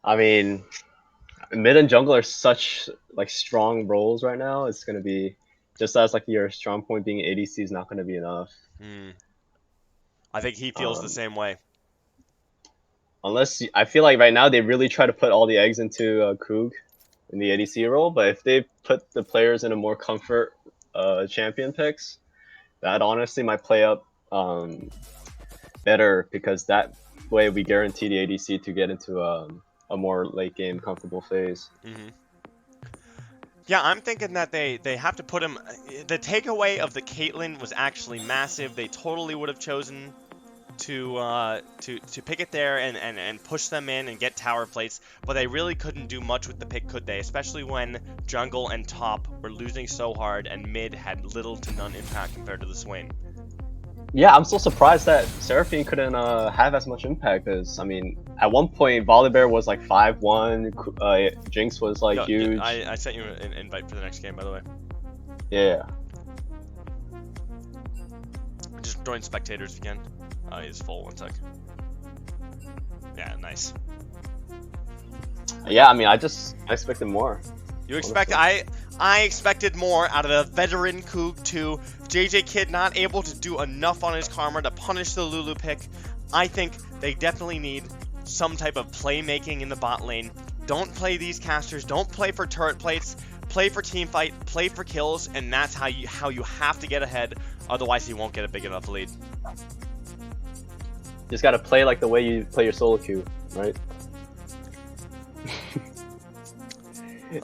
I mean, mid and jungle are such like strong roles right now. It's gonna be just as like your strong point being ADC is not gonna be enough. I think he feels the same way. Unless I feel like right now they really try to put all the eggs into Koog in the ADC role, but if they put the players in a more comfort champion picks, that honestly might play up better, because that way we guarantee the ADC to get into a more late game comfortable phase. Yeah, I'm thinking that they have to put him... The takeaway of the Caitlyn was actually massive. They totally would have chosen to pick it there and push them in and get tower plates, but they really couldn't do much with the pick, could they? Especially when jungle and top were losing so hard and mid had little to none impact compared to the Swain. Yeah, I'm so surprised that Seraphine couldn't have as much impact as, I mean, at one point Volibear was like 5-1, Jinx was like huge. I sent you an invite for the next game, by the way. Yeah. Just join spectators if you can. He's full, 1 sec. Yeah, nice. Yeah, I mean, I expected more. You expect I expected more out of the veteran Koog 2. JJ Kidd not able to do enough on his Karma to punish the Lulu pick. I think they definitely need some type of playmaking in the bot lane. Don't play these casters. Don't play for turret plates. Play for team fight. Play for kills, and that's how you have to get ahead. Otherwise, you won't get a big enough lead. Just gotta play like the way you play your solo queue, right?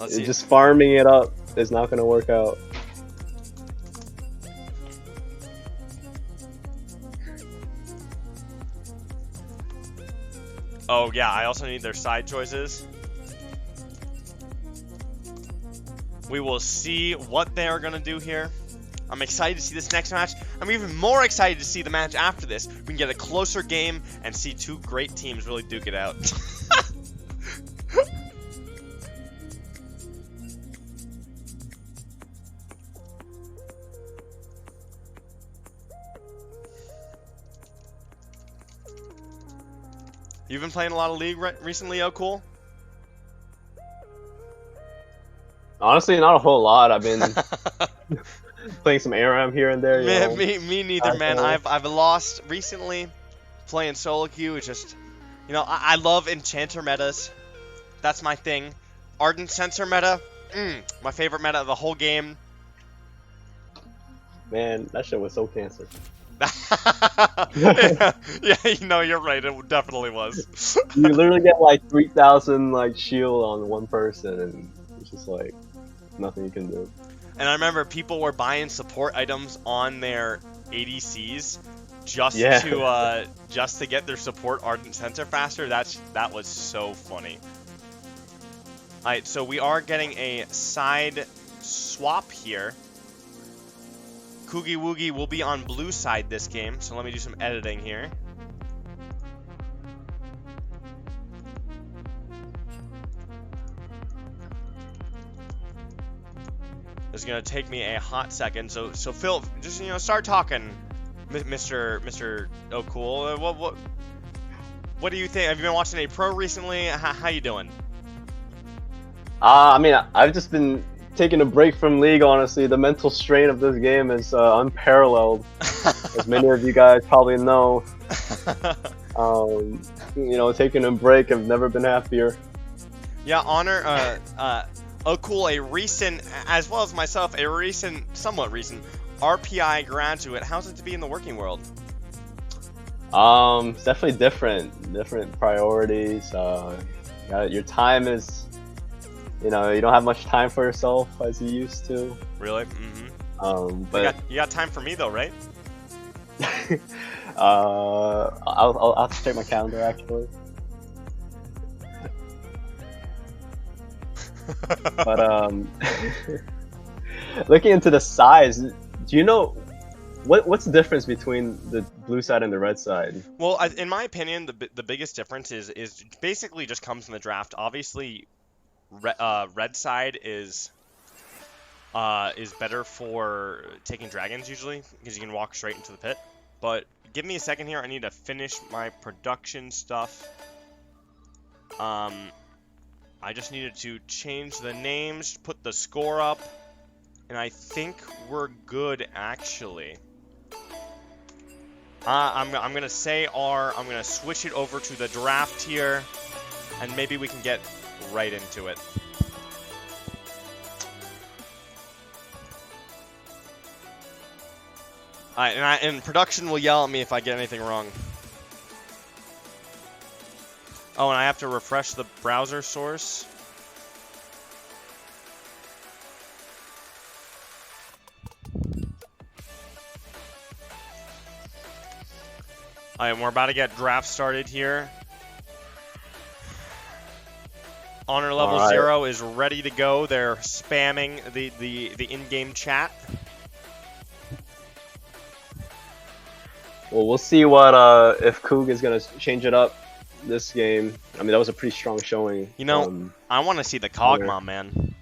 Just farming it up is not gonna work out. Oh yeah, I also need their side choices. We will see what they are gonna do here. I'm excited to see this next match. I'm even more excited to see the match after this. We can get a closer game and see two great teams really duke it out. You've been playing a lot of League recently, oh cool? Honestly, not a whole lot. I've been playing some ARAM here and there. Me neither, man. I've lost recently playing solo queue. It's just, you know, I love enchanter metas. That's my thing. Ardent Sensor meta, my favorite meta of the whole game. Man, that shit was so cancer. Yeah, you know, you're right. It definitely was. You literally get like 3,000 like shield on one person, and it's just like nothing you can do. And I remember people were buying support items on their ADCs just to get their support Ardent Sensor faster. That was so funny. Alright, so we are getting a side swap here. Koogie Woogie will be on blue side this game, so let me do some editing here. It's gonna take me a hot second, so Phil, just start talking, Mr. O'Cool. What do you think? Have you been watching a pro recently? How you doing? I mean, I've just been taking a break from League, honestly. The mental strain of this game is unparalleled, as many of you guys probably know. Taking a break, I've never been happier. Yeah, Honor, O'Cool, a recent, as well as myself, somewhat recent RPI graduate. How's it to be in the working world? It's definitely different priorities. Your time is, you don't have much time for yourself as you used to. Really? Mm-hmm. But you got time for me though, right? I'll have to check my calendar actually. But looking into the size, do you know what's the difference between the blue side and the red side? Well, in my opinion, the biggest difference is basically just comes from the draft. Obviously, red side is better for taking dragons usually because you can walk straight into the pit. But give me a second here. I need to finish my production stuff. I just needed to change the names, put the score up, and I think we're good actually. I'm gonna say R. I'm gonna switch it over to the draft here, and maybe we can get right into it. Alright, and production will yell at me if I get anything wrong. Oh, and I have to refresh the browser source. Alright, we're about to get draft started here. Honor level 0 is ready to go. They're spamming the in-game chat. Well, we'll see what if Koogie is gonna change it up this game. I mean, that was a pretty strong showing. You know, I want to see the Kog'Maw, man.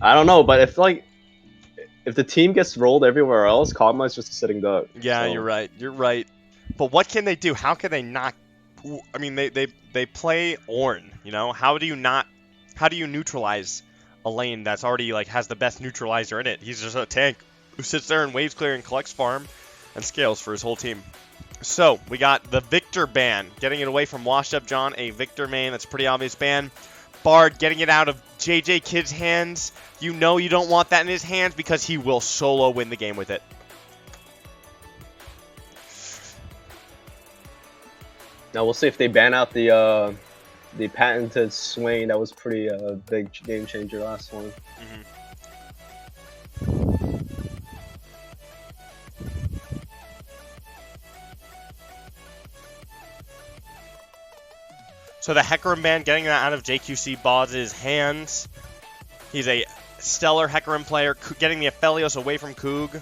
I don't know, but if the team gets rolled everywhere else, Kog'Maw is just a sitting duck. Yeah, so. You're right. You're right. But what can they do? How can they not? I mean, they play Ornn. You know, how do you neutralize a lane that's already like has the best neutralizer in it? He's just a tank who sits there and waves clear and collects farm and scales for his whole team. So we got the Victor ban, getting it away from Washed Up John, a Victor main. That's a pretty obvious ban. Bard getting it out of JJ Kidd's hands. You know you don't want that in his hands because he will solo win the game with it. Now we'll see if they ban out the patented Swain. That was pretty big game changer last one. So the Hecarim ban, getting that out of JQC Boz' hands. He's a stellar Hecarim player, getting the Aphelios away from Koog.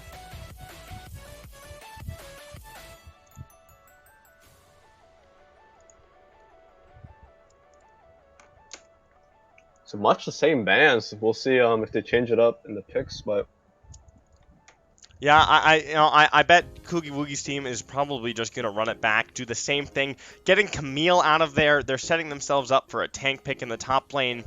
So much the same bans. We'll see if they change it up in the picks, but yeah, I bet Koogie Woogie's team is probably just gonna run it back, do the same thing, getting Camille out of there. They're setting themselves up for a tank pick in the top lane.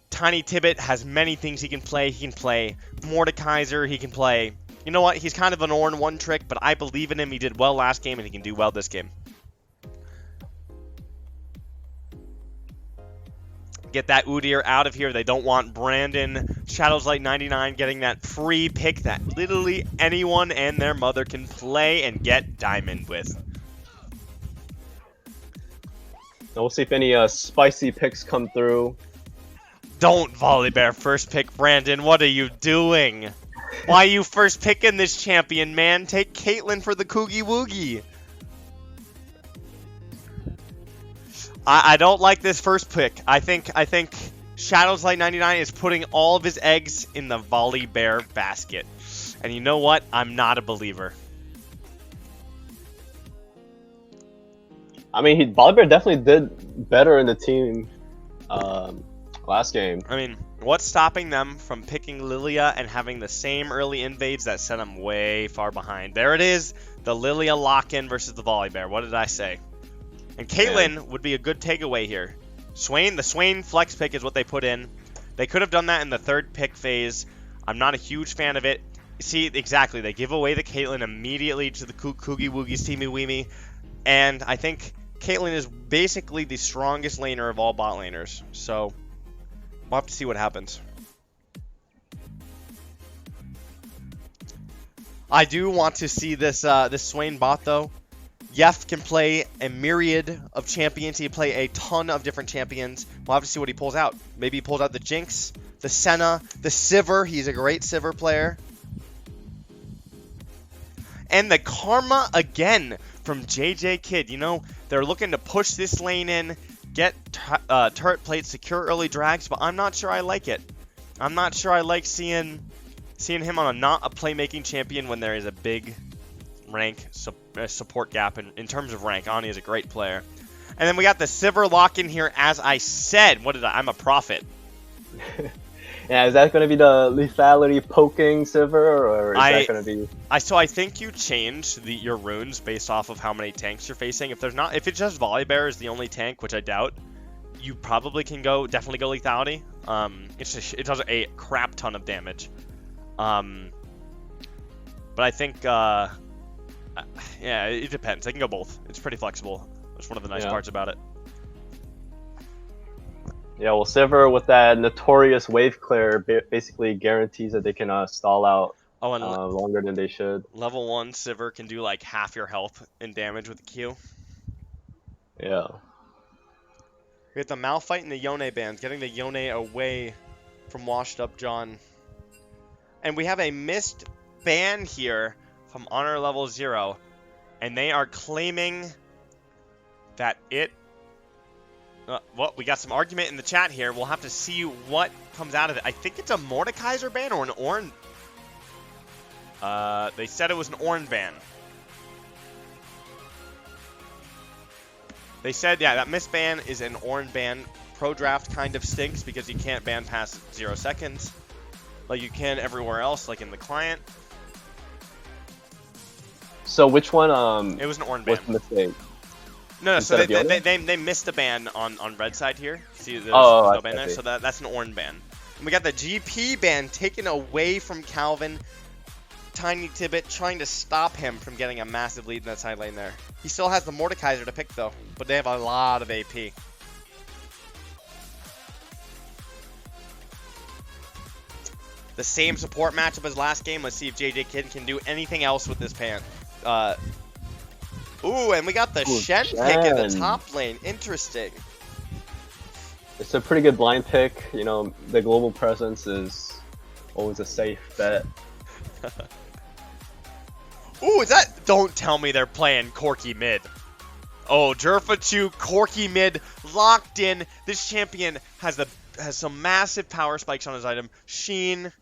Tiny Tibbet has many things he can play. He can play Mordekaiser. He can play. You know what? He's kind of an Ornn one trick, but I believe in him. He did well last game, and he can do well this game. Get that Udyr out of here. They don't want Brandon. Shadows Light 99 getting that free pick that literally anyone and their mother can play and get diamond with. now we'll see if any spicy picks come through. Don't Volibear first pick Brandon. What are you doing? Why are you first picking this champion, man? Take Caitlyn for the Koogie Woogie. I don't like this first pick. I think Shadows Light 99 is putting all of his eggs in the Volibear basket. And you know what? I'm not a believer. I mean, Volibear definitely did better in the team last game. I mean, what's stopping them from picking Lilia and having the same early invades that sent them way far behind? There it is, the Lilia lock-in versus the Volibear. What did I say? And Caitlyn would be a good takeaway here. The Swain flex pick is what they put in. They could have done that in the third pick phase. I'm not a huge fan of it. See, exactly, they give away the Caitlyn immediately to the Koogie Woogie's Teamy Weamy. And I think Caitlyn is basically the strongest laner of all bot laners. So, we'll have to see what happens. I do want to see this Swain bot, though. Yef can play a myriad of champions. He can play a ton of different champions. We'll have to see what he pulls out. Maybe he pulls out the Jinx, the Senna, the Sivir. He's a great Sivir player. And the Karma again from JJ Kidd. You know, they're looking to push this lane in, get turret plates, secure early drags, but I'm not sure I like it. I'm not sure I like seeing him on not a playmaking champion when there is a big rank support gap in terms of rank. Ani is a great player. And then we got the Sivir lock-in here, as I said. I'm a prophet. Yeah, is that going to be the lethality poking Sivir, or is that going to be... So I think you change your runes based off of how many tanks you're facing. If it's just Volibear is the only tank, which I doubt, you probably can definitely go lethality. It does a crap ton of damage. But I think... yeah, it depends. They can go both. It's pretty flexible. That's one of the nice parts about it. Yeah, well, Sivir with that notorious wave clear basically guarantees that they can stall out longer than they should. Level 1 Sivir can do like half your health in damage with the Q. Yeah. We have the Malphite and the Yone bans, getting the Yone away from Washed Up John. And we have a missed ban here from Honor Level 0, and they are claiming that it... well, we got some argument in the chat here. We'll have to see what comes out of it. I think it's a Mordekaiser ban or an Ornn... they said it was an Ornn ban. They said, yeah, that miss ban is an Ornn ban. Pro Draft kind of stinks because you can't ban past 0 seconds like you can everywhere else, like in the client. So which one? It was an Ornn ban. What's the mistake? No, so they missed a ban on red side here. See, there's no ban there, so that's an Ornn ban. And we got the GP ban taken away from Calvin. Tiny Tibbet trying to stop him from getting a massive lead in that side lane there. He still has the Mordekaiser to pick though, but they have a lot of AP. The same support matchup as last game. Let's see if JJ Kidd can do anything else with this pan. Ooh, and we got the Shen pick in the top lane. Interesting. It's a pretty good blind pick. You know, the global presence is always a safe bet. Ooh, is that... Don't tell me they're playing Corki mid. Oh, Jerfa2, Corki mid, locked in. This champion has some massive power spikes on his item. Sheen...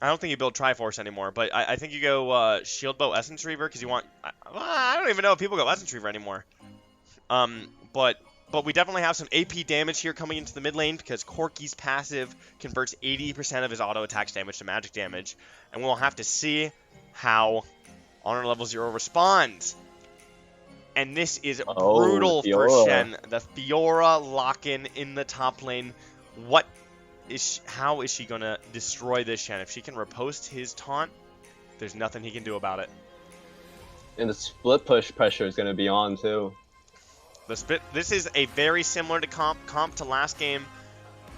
I don't think you build Triforce anymore, but I think you go Shield Bow Essence Reaver because you want... I don't even know if people go Essence Reaver anymore. But we definitely have some AP damage here coming into the mid lane because Corki's passive converts 80% of his auto attacks damage to magic damage. And we'll have to see how Honor Level 0 responds. And this is brutal for Shen. The Fiora lock-in in the top lane. How is she going to destroy this Shen? If she can riposte his taunt, there's nothing he can do about it. And the split push pressure is going to be on too. This is a very similar to comp to last game.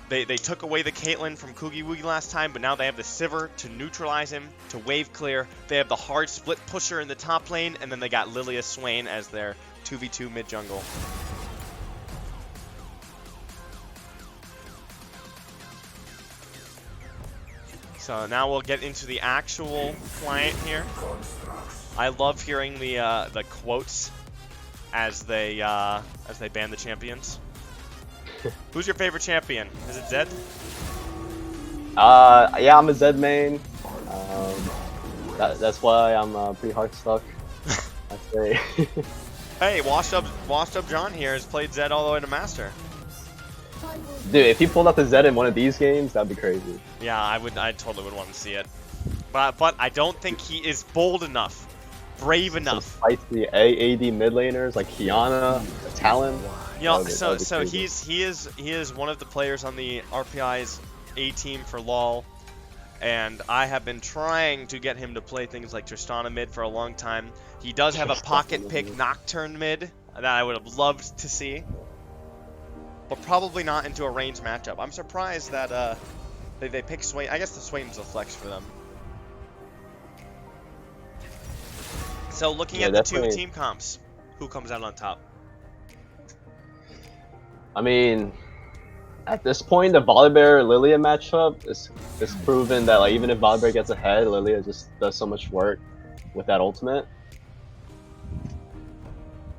They took away the Caitlyn from Koogie Woogie last time, but now they have the Sivir to neutralize him, to wave clear. They have the hard split pusher in the top lane, and then they got Lilia Swain as their 2v2 mid jungle. So now we'll get into the actual client here. I love hearing the quotes as they ban the champions. Who's your favorite champion? Is it Zed? Yeah, I'm a Zed main. That's why I'm pretty hard stuck. I'd say. Hey, Washed Up John here has played Zed all the way to Master. Dude, if he pulled out the Zed in one of these games, that'd be crazy. Yeah, I totally would want to see it. But I don't think he is bold enough, brave enough. Some spicy AD mid laners like Kiana, Talon. You know, so he is one of the players on the RPI's A team for LoL, and I have been trying to get him to play things like Tristana mid for a long time. He does have a pocket pick Nocturne mid that I would have loved to see, but probably not into a range matchup. I'm surprised that they pick Swain. I guess the Swain's a flex for them. So looking at the two team comps, who comes out on top? I mean, at this point, the Volibear-Lilia matchup is proven that like even if Volibear gets ahead, Lilia just does so much work with that ultimate.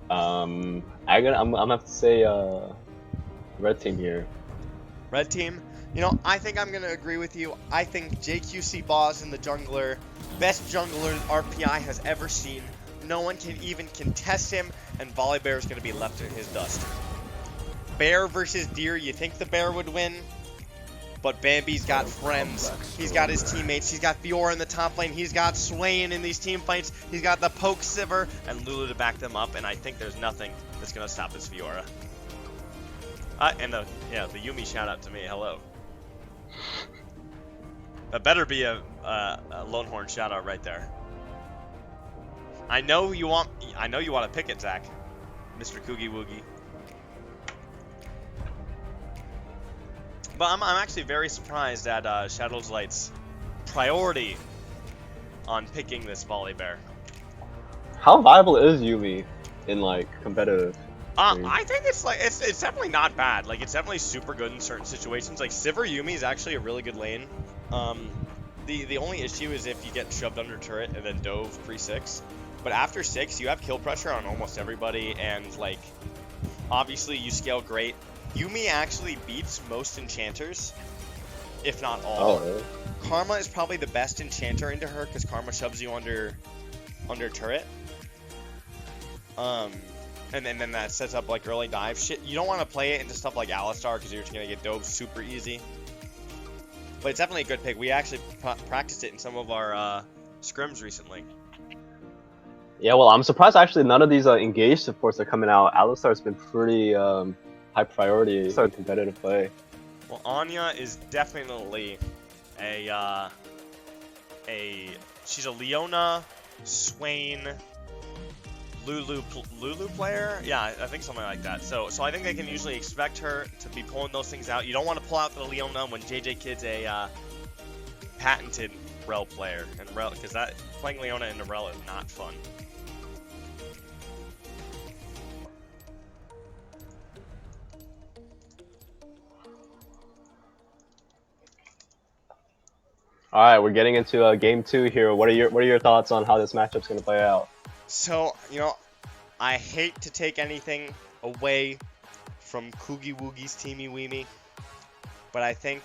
I'm gonna have to say red team here. Red team? You know, I think I'm gonna agree with you. I think JQC Boss in the jungler, best jungler RPI has ever seen. No one can even contest him, and Volibear is gonna be left in his dust. Bear versus Deer, you think the Bear would win? But Bambi's got friends. He's got his teammates. He's got Fiora in the top lane. He's got Swain in these team fights. He's got the Poke Sivir and Lulu to back them up. And I think there's nothing that's going to stop this Fiora. And the Yumi shout out to me. Hello. That better be a Lonehorn shout out right there. I know you want to pick it, Zach. Mr. Koogie Woogie. But I'm actually very surprised at Shadow's Light's priority on picking this Volibear. How viable is Yumi in like competitive? I think it's definitely not bad. Like it's definitely super good in certain situations. Like Sivir Yumi is actually a really good lane. The only issue is if you get shoved under turret and then dove pre-6. But after 6, you have kill pressure on almost everybody, and like, obviously you scale great. Weamy actually beats most enchanters, if not all. Oh, really? Karma is probably the best enchanter into her because Karma shoves you under turret. And then that sets up like early dive shit. You don't want to play it into stuff like Alistar because you're just gonna get dove super easy. But it's definitely a good pick. We actually practiced it in some of our scrims recently. Yeah, well, I'm surprised actually none of these engaged supports are coming out. Alistar's been pretty high priority in competitive play. Well, Anya is definitely she's a Leona, Swain, Lulu player. Yeah, I think something like that. So I think they can usually expect her to be pulling those things out. You don't want to pull out the Leona when JJ Kid's a patented Rel player, and Rel, because that playing Leona in the Rel is not fun. All right, we're getting into game 2 here. What are your thoughts on how this matchup's gonna play out? So, you know, I hate to take anything away from Koogie Woogie's Teamy Weamy, but I think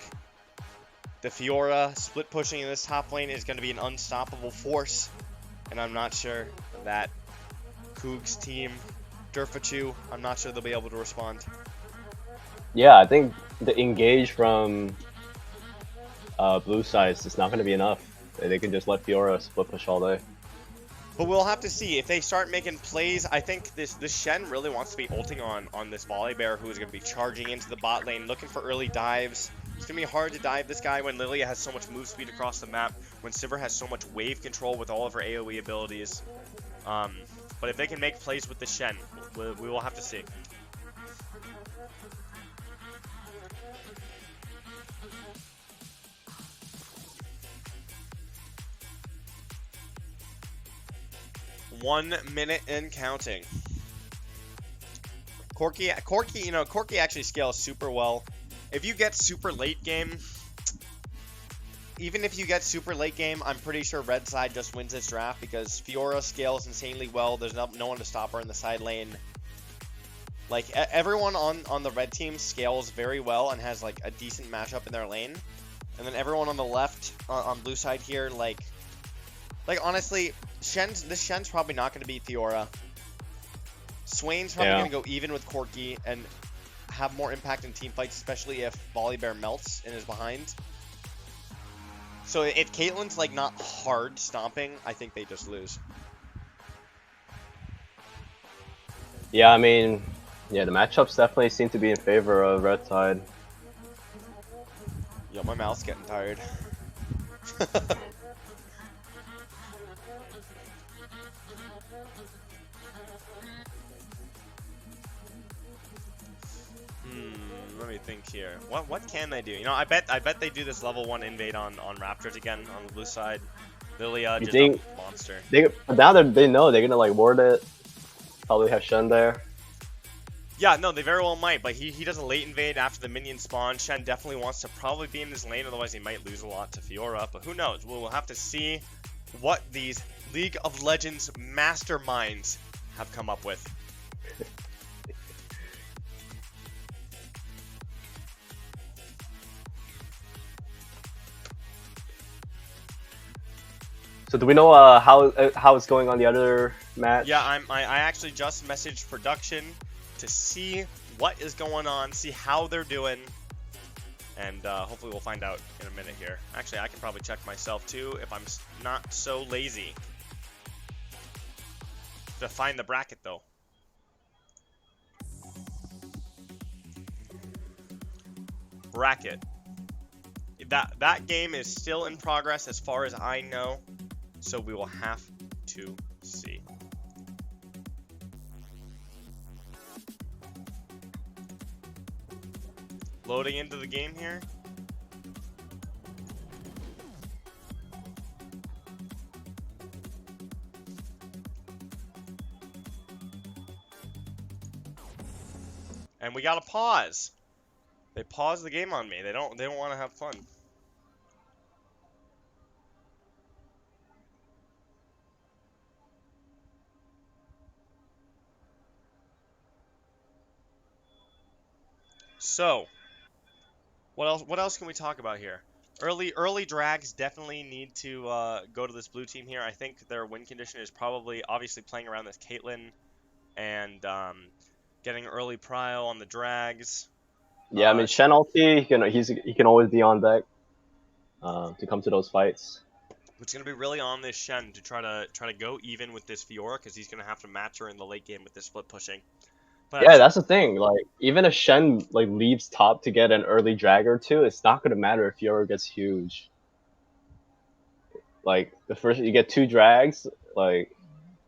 the Fiora split pushing in this top lane is going to be an unstoppable force, and I'm not sure that Koog's team, Durfachu, I'm not sure they'll be able to respond. Yeah, I think the engage from blue side is not going to be enough. They can just let Fiora split push all day. But we'll have to see. If they start making plays, I think this Shen really wants to be ulting on this Volibear, who is going to be charging into the bot lane, looking for early dives. It's going to be hard to dive this guy when Lilia has so much move speed across the map, when Sivir has so much wave control with all of her AoE abilities. But if they can make plays with the Shen, we will have to see. One minute and counting. Corki, you know, Corki actually scales super well. If you get super late game, even if you get super late game, I'm pretty sure red side just wins this draft because Fiora scales insanely well. There's no one to stop her in the side lane. Like, everyone on the red team scales very well and has like a decent matchup in their lane. And then everyone on the left, on blue side here, like honestly, this Shen's probably not going to beat Fiora. Swain's probably going to go even with Corki and have more impact in team fights, especially if Volibear melts and is behind. So if Caitlyn's like not hard stomping, I think they just lose. Yeah, I mean, yeah, the matchups definitely seem to be in favor of red side. Yo, my mouth's getting tired. Let me think here. What can they do? You know, I bet they do this level 1 invade on Raptors again on the blue side. Lilia just a monster. Now they know they're gonna like ward it. Probably have Shen there. Yeah, no, they very well might, but he does a late invade after the minion spawn. Shen definitely wants to probably be in his lane, otherwise he might lose a lot to Fiora, but who knows? We'll have to see what these League of Legends masterminds have come up with. So do we know how it's going on the other match? Yeah, I actually just messaged production to see what is going on, see how they're doing, and hopefully we'll find out in a minute here. Actually, I can probably check myself too if I'm not so lazy to find the bracket though. Bracket. That game is still in progress as far as I know, so we will have to see. Loading into the game here. And we got a pause. They paused the game on me. They don't want to have fun. So, what else can we talk about here? Early drags definitely need to go to this blue team here. I think their win condition is probably obviously playing around this Caitlyn and getting early prio on the drags. Yeah, I mean Shen ulti, he can always be on deck to come to those fights. It's gonna be really on this Shen to try to go even with this Fiora because he's gonna have to match her in the late game with this split pushing. But Yeah, that's the thing. Like, even if Shen like leaves top to get an early drag or two, it's not gonna matter if Fiora gets huge. Like the first you get 2 drags, like,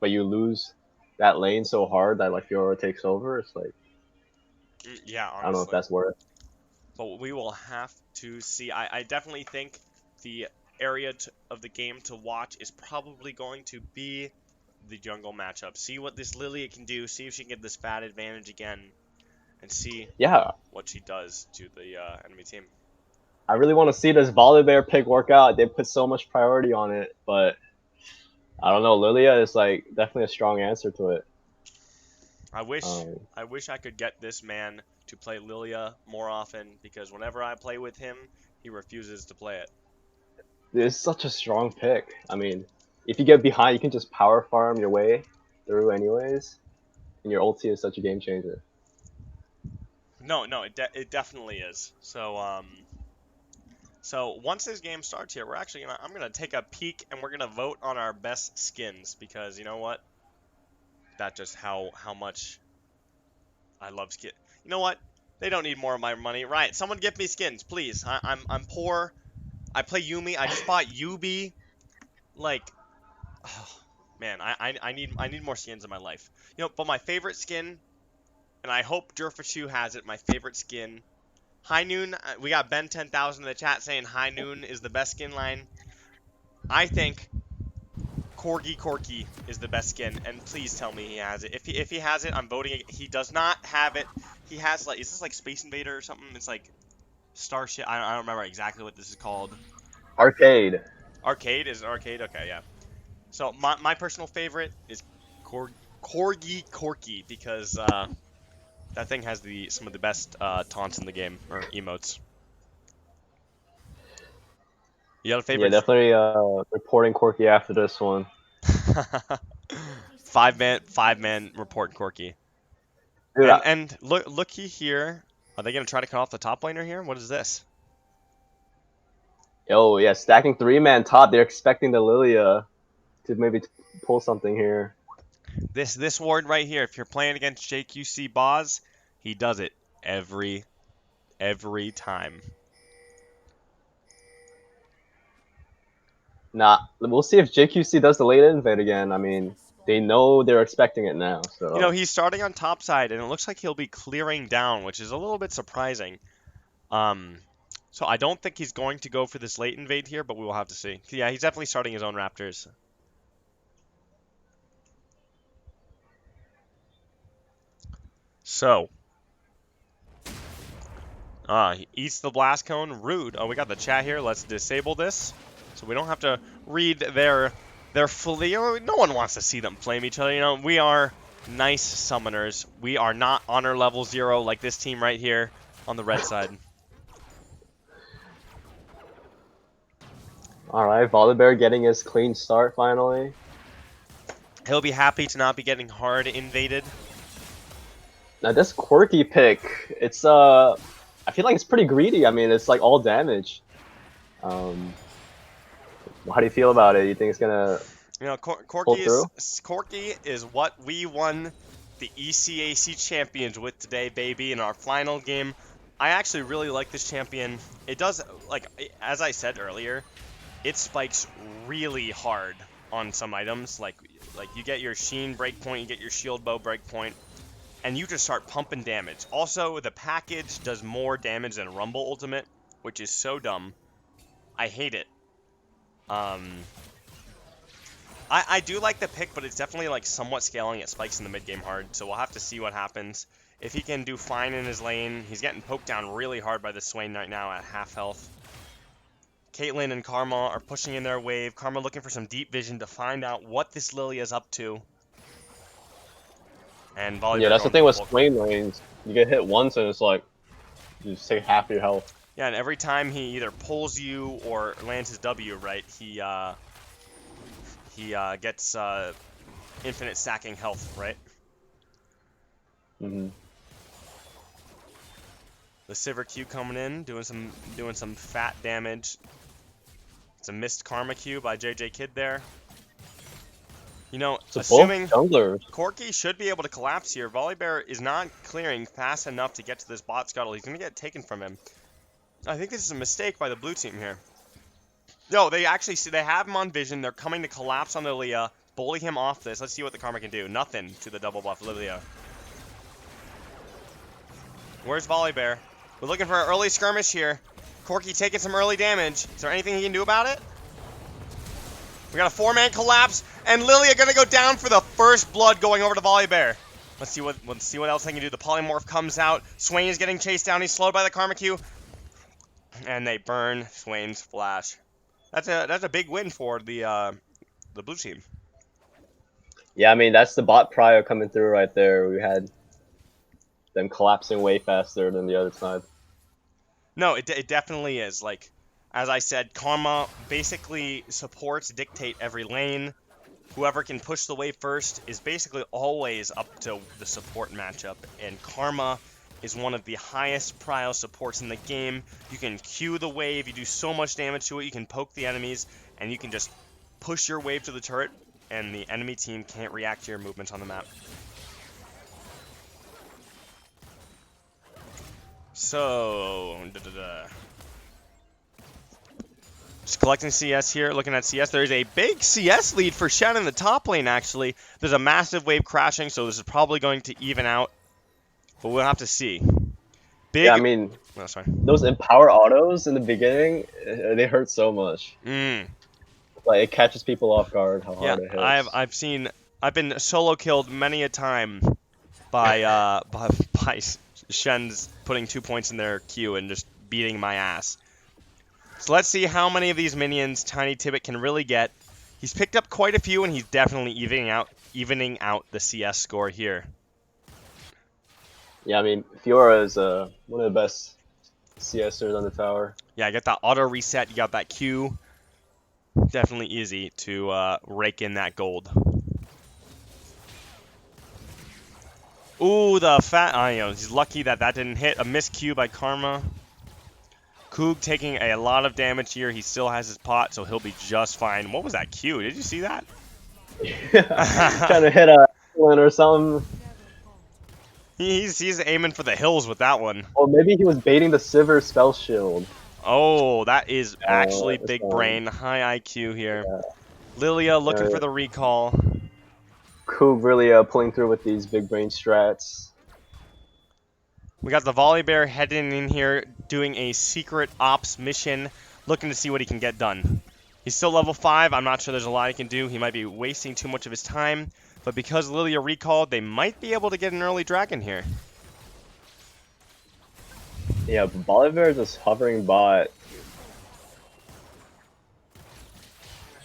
but you lose that lane so hard that like Fiora takes over. It's like yeah, I don't know if honestly. that's worth. But we will have to see. I definitely think the area of the game to watch is probably going to be the jungle matchup. See what this Lilia can do. See if she can get this bad advantage again, and see Yeah, what she does to the enemy team. I really want to see this Volibear pick work out. They put so much priority on it, but I don't know. Lilia is like definitely a strong answer to it. I wish I could get this man to play Lilia more often because whenever I play with him, he refuses to play it. It's such a strong pick. I mean, if you get behind, you can just power farm your way through anyways, and your ulti is such a game changer. No, it definitely is. So once this game starts here, I'm gonna take a peek and we're gonna vote on our best skins because you know what? That's just how much I love skin. You know what? They don't need more of my money. Right? Someone get me skins, please. I'm poor. I play Weamy. I just bought Yubi. Like, oh, man, I need more skins in my life. You know, but my favorite skin, and I hope Jerfachu has it. My favorite skin. High Noon, we got Ben 10,000 in the chat saying High Noon is the best skin line. I think Koogie is the best skin, and please tell me he has it. If he has it, I'm voting. He does not have it. He has like, is this like Space Invader or something? It's like Starship. I don't remember exactly what this is called. Arcade. Arcade is arcade. Okay, yeah. So my personal favorite is Koogie because that thing has some of the best taunts in the game or emotes. You got a Yeah, favorite? definitely reporting Corky after this one. five man report Corky. Dude, And looky here. Are they gonna try to cut off the top laner here? What is this? oh yeah, stacking 3-man top. They're expecting the Lilia to maybe pull something here. This ward right here. If you're playing against JQC Boz, he does it every time. Nah, we'll see if JQC does the late invade again. I mean, they know they're expecting it now. So You know, he's starting on top side, and it looks like he'll be clearing down, which is a little bit surprising. So I don't think he's going to go for this late invade here, but we will have to see. Yeah, he's definitely starting his own Raptors. So, he eats the blast cone. Rude. Oh, we got the chat here. Let's disable this, so we don't have to read their fully. No one wants to see them flame each other. You know, we are nice summoners. We are not honor level 0 like this team right here on the red side. all right, Volibear getting his clean start finally. He'll be happy to not be getting hard invaded. Now this quirky pick, it's I feel like it's pretty greedy. I mean, it's like all damage. How do you feel about it? You think it's gonna You know, pull through? Corky is what we won the ECAC champions with today, baby, in our final game. I actually really like this champion. It does, like, as I said earlier, it spikes really hard on some items. Like you get your Sheen breakpoint, you get your Shield Bow breakpoint, and you just start pumping damage. Also, the package does more damage than Rumble Ultimate, which is so dumb. I hate it. I do like the pick, but it's definitely like somewhat scaling at spikes in the mid game hard, so we'll have to see what happens. If he can do fine in his lane, he's getting poked down really hard by the Swain right now at half health. Caitlyn and Karma are pushing in their wave. Karma looking for some deep vision to find out what this Lilia is up to. And Volibear Yeah, that's the thing with Swain lanes. You get hit once and it's like, You just take half your health. Yeah, and every time he either pulls you or lands his W, right, he gets infinite stacking health, right? Mm-hmm. The Sivir Q coming in, doing some fat damage. It's a missed Karma Q by JJ Kidd there. You know, So assuming both junglers. Corki should be able to collapse here, Volibear is not clearing fast enough to get to this bot scuttle. He's going to get taken from him. I think this is a mistake by the blue team here. No, they actually see they have him on vision. They're coming to collapse on Lilia, bully him off this. Let's see what the Karma can do. Nothing to the double buff Lilia. Where's Volibear? We're looking for an early skirmish here. Corki taking some early damage. Is there anything he can do about it? We got a 4-man collapse, and Lilia gonna go down for the first blood going over to Volibear. Let's see what else they can do. The polymorph comes out. Swain is getting chased down. He's slowed by the Karma Q. And they burn Swain's flash. That's a big win for the blue team. Yeah, I mean that's the bot Prix coming through right there. We had them collapsing way faster than the other side. No, it definitely is. Like, as I said, Karma basically supports dictate every lane. Whoever can push the wave first is basically always up to the support matchup. And Karma is one of the highest prio supports in the game. You can Q the wave, you do so much damage to it, you can poke the enemies, and you can just push your wave to the turret, and the enemy team can't react to your movements on the map. So, just collecting CS here, looking at CS. There's a big CS lead for Shen in the top lane, actually. There's a massive wave crashing, so this is probably going to even out. But we'll have to see. Big... Yeah, I mean, oh, sorry. those empower autos in the beginning, they hurt so much. Like, it catches people off guard how hard it hits. I've been solo killed many a time by by Shen's putting 2 points in their Q and just beating my ass. So let's see how many of these minions Tiny Tibbet can really get. He's picked up quite a few, and he's definitely evening out the CS score here. Yeah, I mean, Fiora is one of the best CSers on the tower. Yeah, you got that auto reset, you got that Q. Definitely easy to rake in that gold. Ooh, the fat... he's lucky that didn't hit. A missed Q by Karma. Koogie taking a lot of damage here. He still has his pot, so he'll be just fine. What was that Q? Did you see that? Trying to hit a one or something. He's aiming for the hills with that one. Or maybe he was baiting the Sivir spell shield. Oh, that is actually big brain. High IQ here. Yeah. Lilia looking for the recall. Koogie really pulling through with these big brain strats. We got the Volibear heading in here, doing a secret ops mission, looking to see what he can get done. He's still level 5. I'm not sure there's a lot he can do. He might be wasting too much of his time. But because Lilia recalled, they might be able to get an early dragon here. Yeah, Volibear is just hovering bot.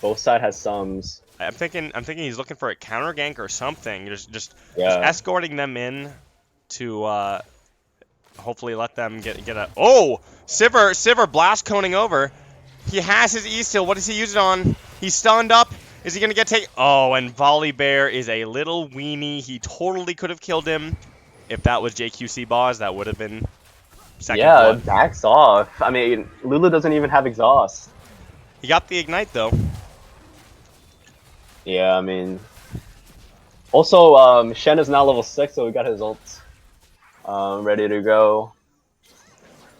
Both sides has sums. I'm thinking he's looking for a counter gank or something. Just escorting them in to hopefully let them get a... Oh! Sivir blast coning over. He has his E-Still. What does he use it on? He's stunned up. Is he going to get taken? Oh, and Volibear is a little weenie. He totally could have killed him. If that was JQC Boss, that would have been second blood. Backs off. I mean, Lulu doesn't even have exhaust. He got the Ignite, though. Yeah, I mean... Also, Shen is now level 6, so we got his ult ready to go.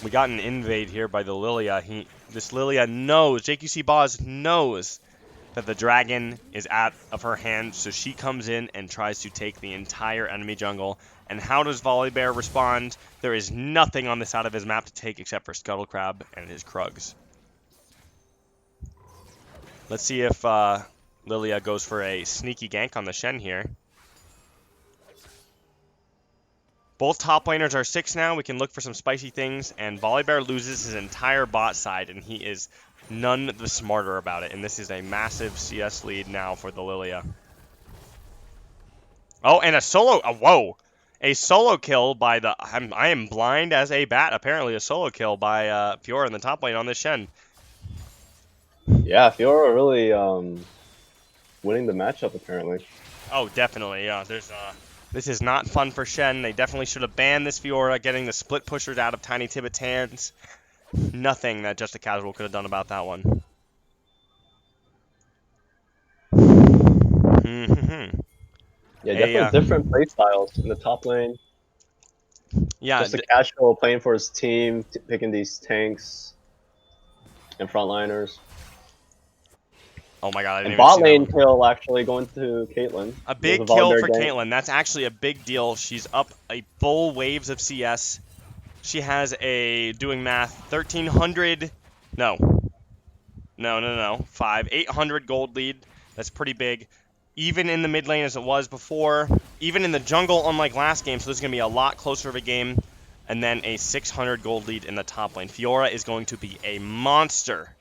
We got an invade here by the Lilia. This Lilia knows, JQC Boss knows that the dragon is out of her hand, so she comes in and tries to take the entire enemy jungle. And how does Volibear respond? There is nothing on this side of his map to take except for Scuttle Crab and his Krugs. Let's see if Lilia goes for a sneaky gank on the Shen here. Both top laners are 6 now. We can look for some spicy things. And Volibear loses his entire bot side, and he is none the smarter about it. And this is a massive CS lead now for the Lilia. Oh, and a solo... whoa! A solo kill by the... I am blind as a bat. Apparently a solo kill by Fiora in the top lane on this Shen. Yeah, Fiora really winning the matchup apparently. Oh, definitely. Yeah, there's this is not fun for Shen. They definitely should have banned this Fiora, getting the split pushers out of Tiny Tibbet's hands. Nothing that Just a Casual could have done about that one. Yeah, definitely different play styles in the top lane. Yeah, Just a Casual playing for his team, picking these tanks and frontliners. Oh my god, I didn't and even see bot lane that kill actually going to Caitlyn. A big kill for Caitlyn. That's actually a big deal. She's up a full waves of CS. She has a, doing math, 1,300, no, 800 gold lead. That's pretty big. Even in the mid lane as it was before. Even in the jungle, unlike last game, so this is going to be a lot closer of a game. And then a 600 gold lead in the top lane. Fiora is going to be a monster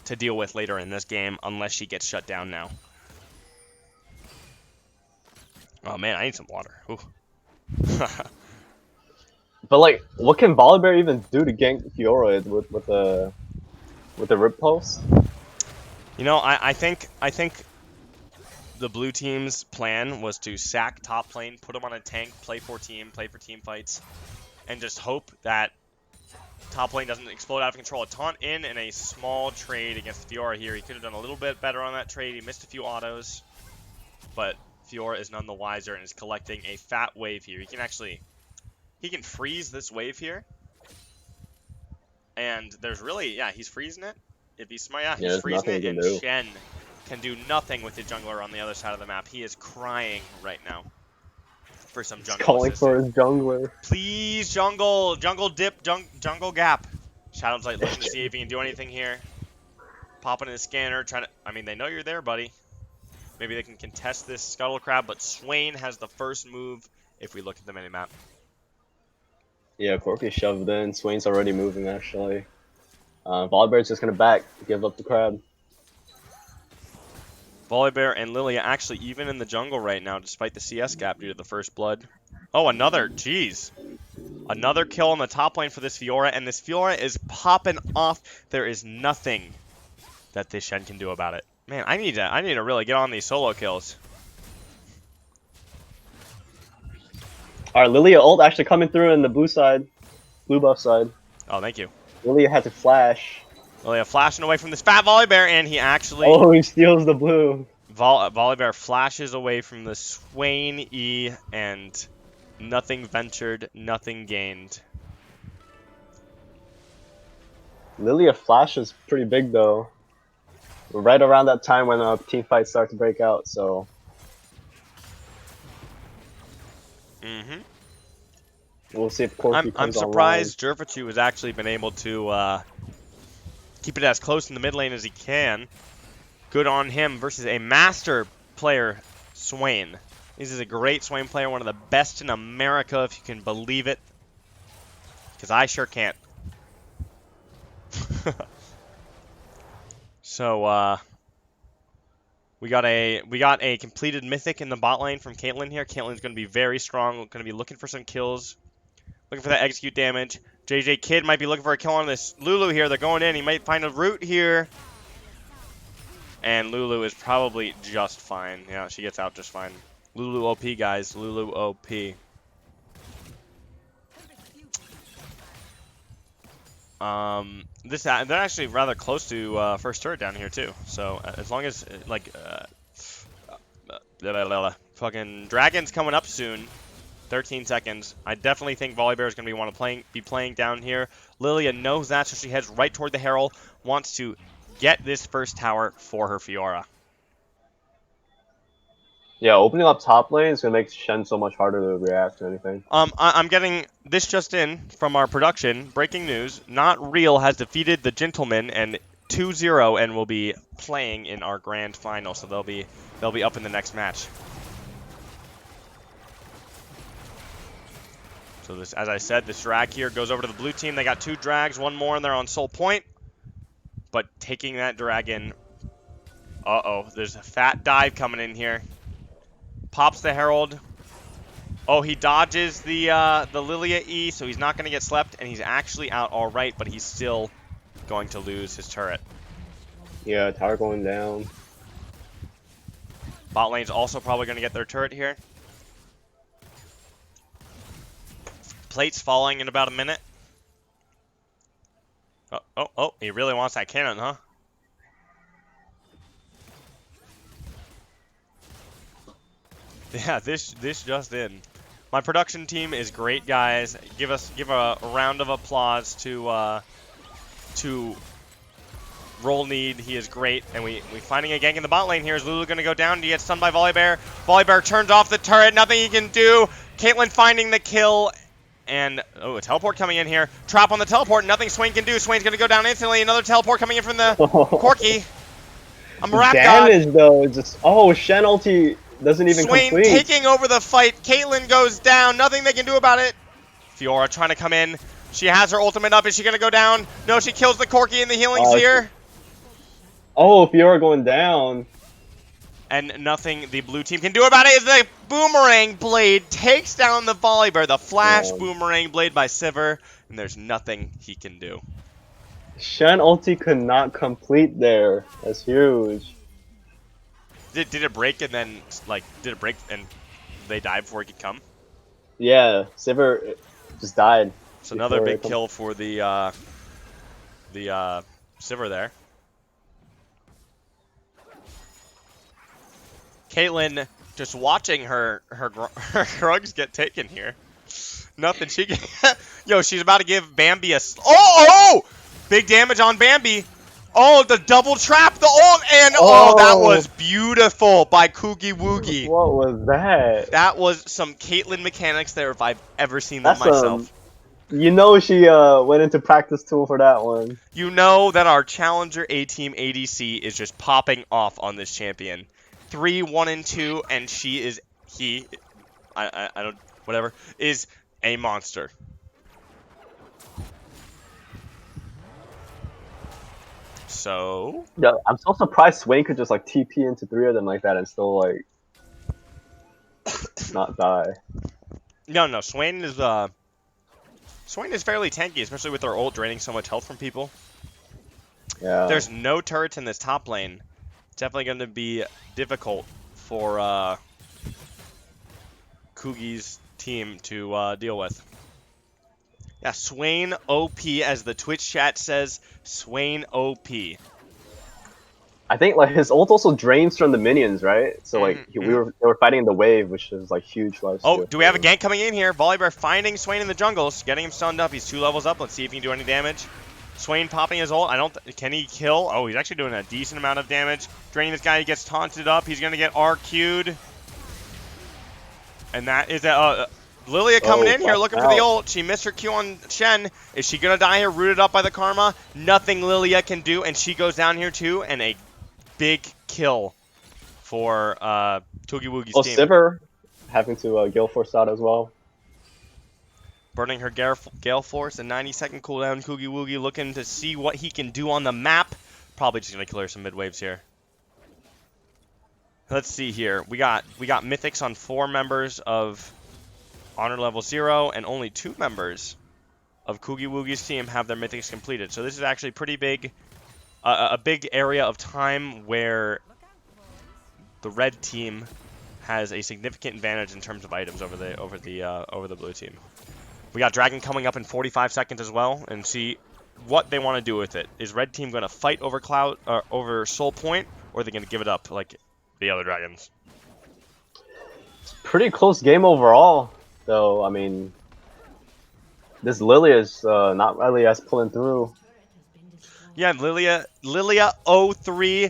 to deal with later in this game, unless she gets shut down now. Oh man, I need some water. But like, what can Volibear even do to gank Fiora with the rip post? You know, I think the blue team's plan was to sack top lane, put him on a tank, play for team fights, and just hope that top lane doesn't explode out of control. A taunt in and a small trade against Fiora here. He could have done a little bit better on that trade. He missed a few autos, but Fiora is none the wiser and is collecting a fat wave here. He can freeze this wave here. And there's really, yeah, he's freezing it. If he's smart, yeah, he's freezing it, and Shen can do nothing with the jungler on the other side of the map. He is crying right now for some jungle calling assistance. for his jungler. Please, jungle dip, jungle gap. Shadow's like looking to see if he can do anything here. Popping in the scanner, trying to, I mean, they know you're there, buddy. Maybe they can contest this Scuttle Crab, but Swain has the first move if we look at the minimap. Yeah, Corki shoved in. Swain's already moving, actually. Volibear's just gonna give up the crab. Volibear and Lilia actually even in the jungle right now, despite the CS gap due to the first blood. Oh, jeez. Another kill on the top lane for this Fiora, and this Fiora is popping off. There is nothing that this Shen can do about it. Man, I need to really get on these solo kills. Alright, Lilia ult actually coming through in the blue buff side. Oh, thank you. Lilia had to flash. Lilia flashing away from this fat Volibear, and he actually... Oh, he steals the blue. Volibear flashes away from the Swain E, and nothing ventured, nothing gained. Lilia flash is pretty big, though. Right around that time when team fights start to break out, so... We'll see if Corki I'm surprised Jervichu has actually been able to keep it as close in the mid lane as he can. Good on him versus a master player, Swain. This is a great Swain player, one of the best in America, if you can believe it. Because I sure can't. So, we got a completed mythic in the bot lane from Caitlyn here. Caitlyn's going to be very strong, going to be looking for some kills. Looking for that execute damage. JJ Kidd might be looking for a kill on this Lulu here. They're going in. He might find a root here. And Lulu is probably just fine. Yeah, she gets out just fine. Lulu OP, guys. Lulu OP. They're actually rather close to first turret down here too. So as long as fucking Dragon's coming up soon. 13 seconds. I definitely think Volibear is going to be playing down here. Lilia knows that, so she heads right toward the Herald. Wants to get this first tower for her Fiora. Yeah, opening up top lane is going to make Shen so much harder to react to anything. I'm getting this just in from our production. Breaking news. Not Real has defeated the Jhintlemen and 2-0 and will be playing in our grand final. So they'll be up in the next match. So this, as I said, this drag here goes over to the blue team. They got 2 drags, 1 more, and they're on Soul Point. But taking that dragon... Uh-oh, there's a fat dive coming in here. Pops the Herald. Oh, he dodges the Lilia E, so he's not going to get slept, and he's actually out all right, but he's still going to lose his turret. Yeah, tower going down. Bot lane's also probably going to get their turret here. Plate's falling in about a minute. Oh, he really wants that cannon, huh? Yeah, this just in. My production team is great, guys. Give a round of applause to Roll Need. He is great, and we finding a gank in the bot lane here. Is Lulu gonna go down? He gets stunned by Volibear. Volibear turns off the turret. Nothing he can do. Caitlyn finding the kill, and oh, a teleport coming in here. Trap on the teleport. Nothing Swain can do. Swain's gonna go down instantly. Another teleport coming in from the Corki. I'm a rap god. Damage though, just Shen ulti doesn't even Swain complete. taking over the fight. Caitlyn goes down. Nothing they can do about it. Fiora trying to come in. She has her ultimate up. Is she going to go down? No, she kills the Corki and the healing's here. Oh, Fiora going down. And nothing the blue team can do about it is the Boomerang Blade takes down the Volibear. The Flash Boomerang Blade by Sivir. And there's nothing he can do. Shen ulti could not complete there. That's huge. Did it break and then, like, did it break and they died before it could come? Yeah, Sivir just died. It's another big kill for the Sivir there. Caitlyn just watching her drugs get taken here. Nothing she can. Yo, she's about to give Bambi a. Oh! Big damage on Bambi. Oh, the double trap, the ult, and oh, that was beautiful by Koogie Woogie. What was that? That was some Caitlyn mechanics there if I've ever seen them myself. You know she went into practice tool for that one. You know that our challenger A-team ADC is just popping off on this champion. 3, 1, and 2, and I don't, whatever, is a monster. So yeah, I'm so surprised Swain could just like TP into 3 of them like that and still like not die. No, Swain is fairly tanky, especially with their ult draining so much health from people. Yeah. There's no turrets in this top lane. It's definitely going to be difficult for Koogie's team to deal with. Yeah, Swain OP, as the Twitch chat says, Swain OP. I think like his ult also drains from the minions, right? So like they were fighting in the wave, which is like huge lifesteal. Oh, do we have a gank coming in here? Volibear finding Swain in the jungles, getting him stunned up. He's 2 levels up. Let's see if he can do any damage. Swain popping his ult. Can he kill? Oh, he's actually doing a decent amount of damage. Draining this guy. He gets taunted up. He's gonna get RQ'd. And that is Lilia coming in here looking for the ult. She missed her Q on Shen. Is she going to die here? Rooted up by the Karma. Nothing Lilia can do. And she goes down here too. And a big kill for Koogie Woogie's team. Sivir having to Gale Force out as well. Burning her Gale Force. A 90-second cooldown. Koogie Woogie looking to see what he can do on the map. Probably just going to clear some mid waves here. Let's see here. We got mythics on 4 members of Honor level 0, and only 2 members of Koogie Woogie's team have their mythics completed. So this is actually pretty big, a big area of time where the red team has a significant advantage in terms of items over the blue team. We got Dragon coming up in 45 seconds as well, and see what they want to do with it. Is red team going to fight over over Soul Point, or are they going to give it up like the other dragons? It's a pretty close game overall. So, I mean, this Lilia is not really as pulling through. Yeah, Lilia 03.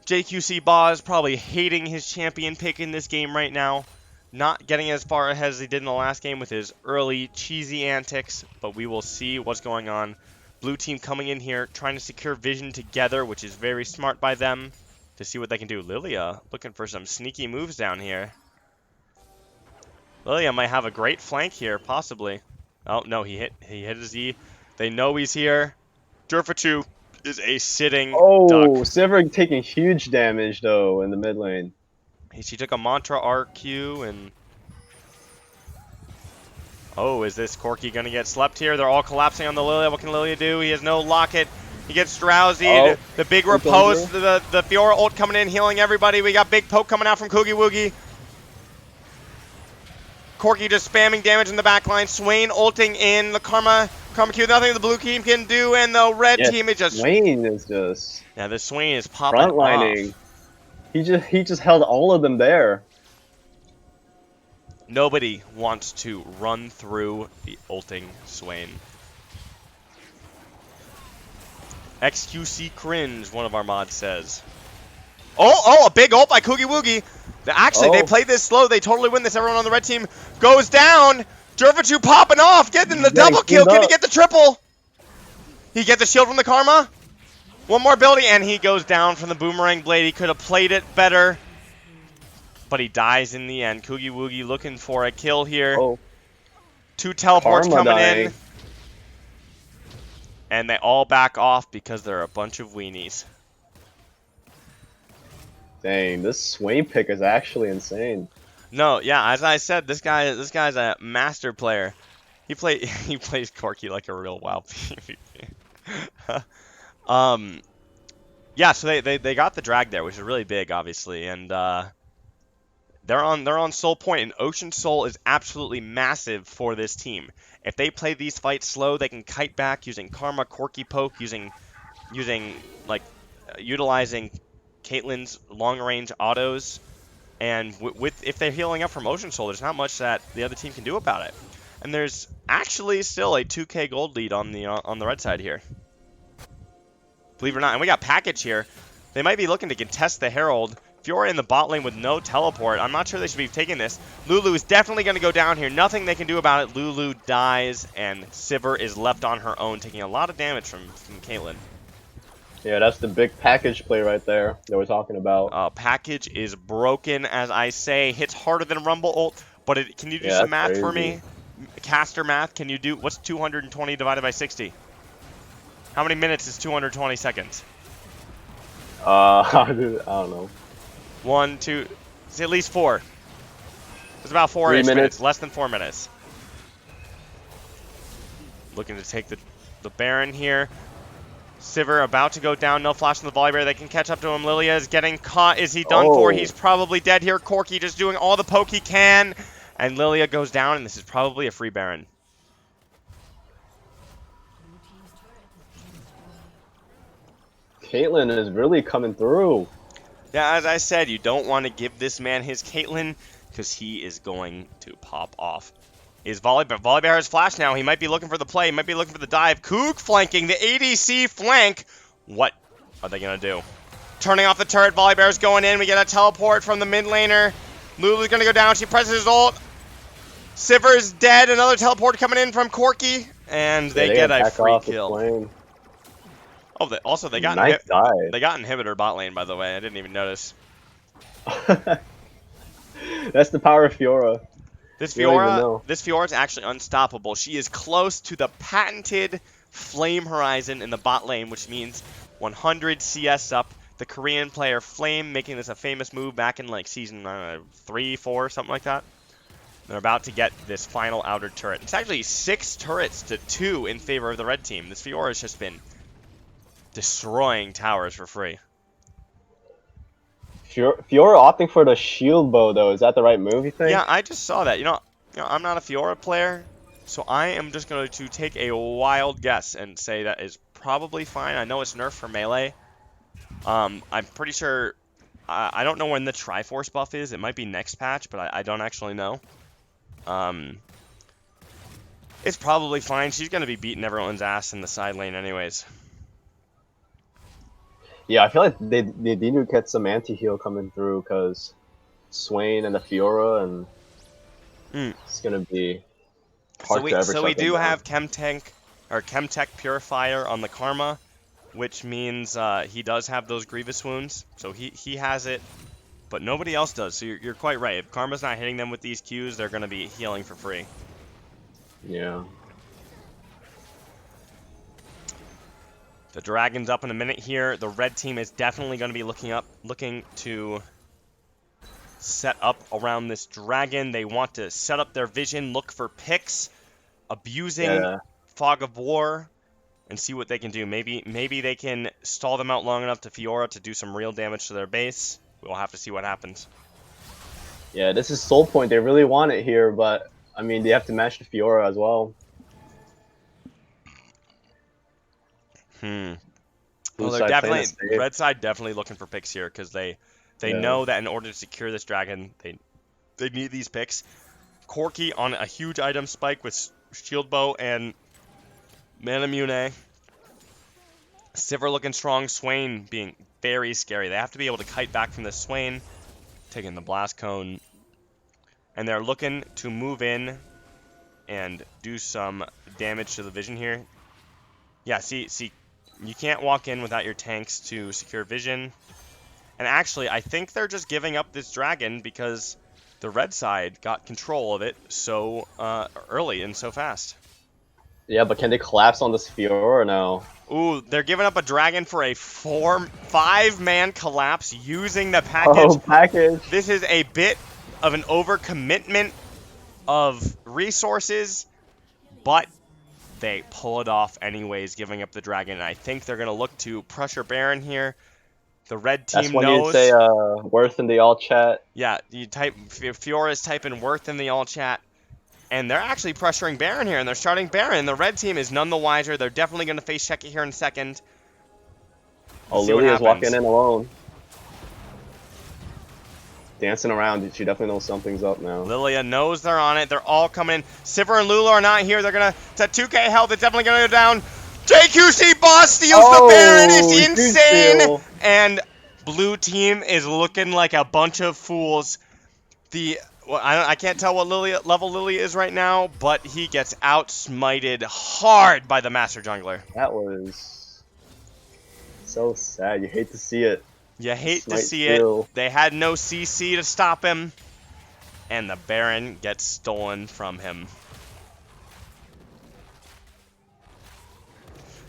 JQC Boz probably hating his champion pick in this game right now. Not getting as far ahead as he did in the last game with his early cheesy antics. But we will see what's going on. Blue team coming in here, trying to secure vision together, which is very smart by them to see what they can do. Lilia looking for some sneaky moves down here. Lilia might have a great flank here, possibly. Oh, no, he hit his E. They know he's here. Durfa2 is a sitting duck. Sivir taking huge damage, though, in the mid lane. She took a Mantra RQ, and Oh, is this Corky going to get slept here? They're all collapsing on the Lilia. What can Lilia do? He has no locket. He gets drowsy. Oh, The big repose. The Fiora ult coming in, healing everybody. We got big poke coming out from Koogie Woogie. Corky just spamming damage in the backline. Swain ulting in. The Karma Q. Nothing the blue team can do, and the red team is just. Swain is just. Yeah, the Swain is popping frontlining. off. He just held all of them there. Nobody wants to run through the ulting Swain. XQC cringe, one of our mods says. Oh, a big ult by Koogie Woogie. Actually, they played this slow. They totally win this. Everyone on the red team goes down. Jervichu popping off, getting the double kill. Can he get the triple? He gets the shield from the Karma. One more ability, and he goes down from the Boomerang Blade. He could have played it better, but he dies in the end. Koogie Woogie looking for a kill here. Oh. 2 teleports Karma coming dying. in. And they all back off because they're a bunch of weenies. Dang, this Swain pick is actually insane. No, yeah, as I said, this guy's a master player. He plays Corky like a real WoW PvP. Yeah, so they got the drag there, which is really big, obviously, and they're on Soul Point, and Ocean Soul is absolutely massive for this team. If they play these fights slow, they can kite back using Karma, Corky Poke, utilizing Caitlyn's long-range autos, and if they're healing up from Ocean Soul, there's not much that the other team can do about it. And there's actually still a 2K gold lead on the red side here. Believe it or not, and we got Package here. They might be looking to contest the Herald. Fiora in the bot lane with no teleport. I'm not sure they should be taking this. Lulu is definitely going to go down here. Nothing they can do about it. Lulu dies, and Sivir is left on her own, taking a lot of damage from Caitlyn. Yeah, that's the big Package play right there that we're talking about. Package is broken, as I say. Hits harder than Rumble ult, but can you do some math for me? Caster math, can you do, what's 220 divided by 60? How many minutes is 220 seconds? I don't know. 1, 2, it's at least 4. It's about 4-ish minutes, less than 4 minutes. Looking to take the Baron here. Sivir about to go down, no flash from the Volibear. They can catch up to him. Lilia is getting caught. Is he done for? He's probably dead here. Corky just doing all the poke he can. And Lilia goes down, and this is probably a free Baron. Caitlyn is really coming through. Yeah, as I said, you don't want to give this man his Caitlyn because he is going to pop off. Is Volibear has flash now. He might be looking for the play. He might be looking for the dive. Koog flanking the ADC flank. What are they going to do? Turning off the turret. Volibear's going in. We get a teleport from the mid laner. Lulu's going to go down. She presses his ult. Sivir's dead. Another teleport coming in from Corky. And they get a free kill. Oh, they got inhibitor bot lane, by the way. I didn't even notice. That's the power of Fiora. This Fiora is actually unstoppable. She is close to the patented Flame Horizon in the bot lane, which means 100 CS up. The Korean player Flame making this a famous move back in like season 3, 4, something like that. They're about to get this final outer turret. It's actually 6 turrets to 2 in favor of the red team. This Fiora has just been destroying towers for free. Fiora opting for the shield bow, though. Is that the right move, you think? Yeah, I just saw that. You know, I'm not a Fiora player, so I am just going to take a wild guess and say that is probably fine. I know it's nerfed for melee. I'm pretty sure. I don't know when the Triforce buff is. It might be next patch, but I don't actually know. It's probably fine. She's going to be beating everyone's ass in the side lane anyways. Yeah, I feel like they need to get some anti-heal coming through because Swain and the Fiora, and it's going to be hard to ever So we do have Chemtech Purifier on the Karma, which means he does have those Grievous wounds. So he has it, but nobody else does. So you're quite right. If Karma's not hitting them with these Qs, they're going to be healing for free. Yeah. The Dragon's up in a minute here. The red team is definitely going to be looking to set up around this Dragon. They want to set up their vision, look for picks. abusing Fog of War and see what they can do. Maybe they can stall them out long enough to Fiora to do some real damage to their base. We'll have to see what happens. Yeah, this is Soul Point. They really want it here, but I mean, they have to match the Fiora as well. Well, they're definitely red side definitely looking for picks here because they know that in order to secure this dragon, they need these picks. Corki on a huge item spike with Shield Bow and Manamune. Sivir looking strong. Swain being very scary. They have to be able to kite back from this Swain, taking the Blast Cone. And they're looking to move in and do some damage to the vision here. Yeah, see, you can't walk in without your tanks to secure vision. And actually, I think they're just giving up this dragon because the red side got control of it so early and so fast. Yeah, but can they collapse on this Fiora or no? Ooh, they're giving up a dragon for a 5-man collapse using the package. Oh, package. This is a bit of an overcommitment of resources, but they pull it off anyways, giving up the dragon. And I think they're going to look to pressure Baron here. The red team That's when knows. you say worth in the all chat. Yeah, you type Fiora's typing worth in the all chat. And they're actually pressuring Baron here, and they're starting Baron. The red team is none the wiser. They're definitely going to face Sheki here in a second. Oh, Lilia's walking in alone. Dancing around. She definitely knows something's up now. Lilia knows they're on it. They're all coming in. Sivir and Lulu are not here. They're going to... It's at 2k health. It's definitely going to go down. JQC boss steals the Baron. It's insane. And blue team is looking like a bunch of fools. Well, I can't tell what level Lilia is right now, but he gets outsmited hard by the Master Jungler. That was so sad. You hate to see it. You hate to see it. They had no CC to stop him, and the Baron gets stolen from him.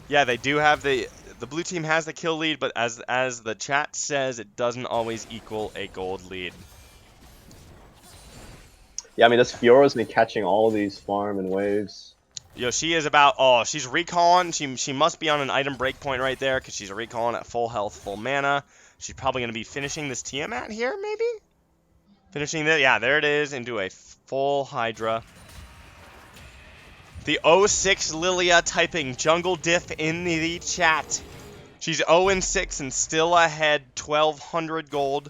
Yeah, they do have the blue team has the kill lead, but as the chat says, it doesn't always equal a gold lead. Yeah, I mean, this Fiora's been catching all of these farm and waves. Yo, she is about... Oh, she's recalling. She must be on an item breakpoint right there because she's recalling at full health, full mana. She's probably going to be finishing this Tiamat here, maybe? Finishing the... Yeah, there it is, into a full Hydra. The 06 Lilia typing jungle diff in the chat. She's 0-6 and still ahead, 1,200 gold.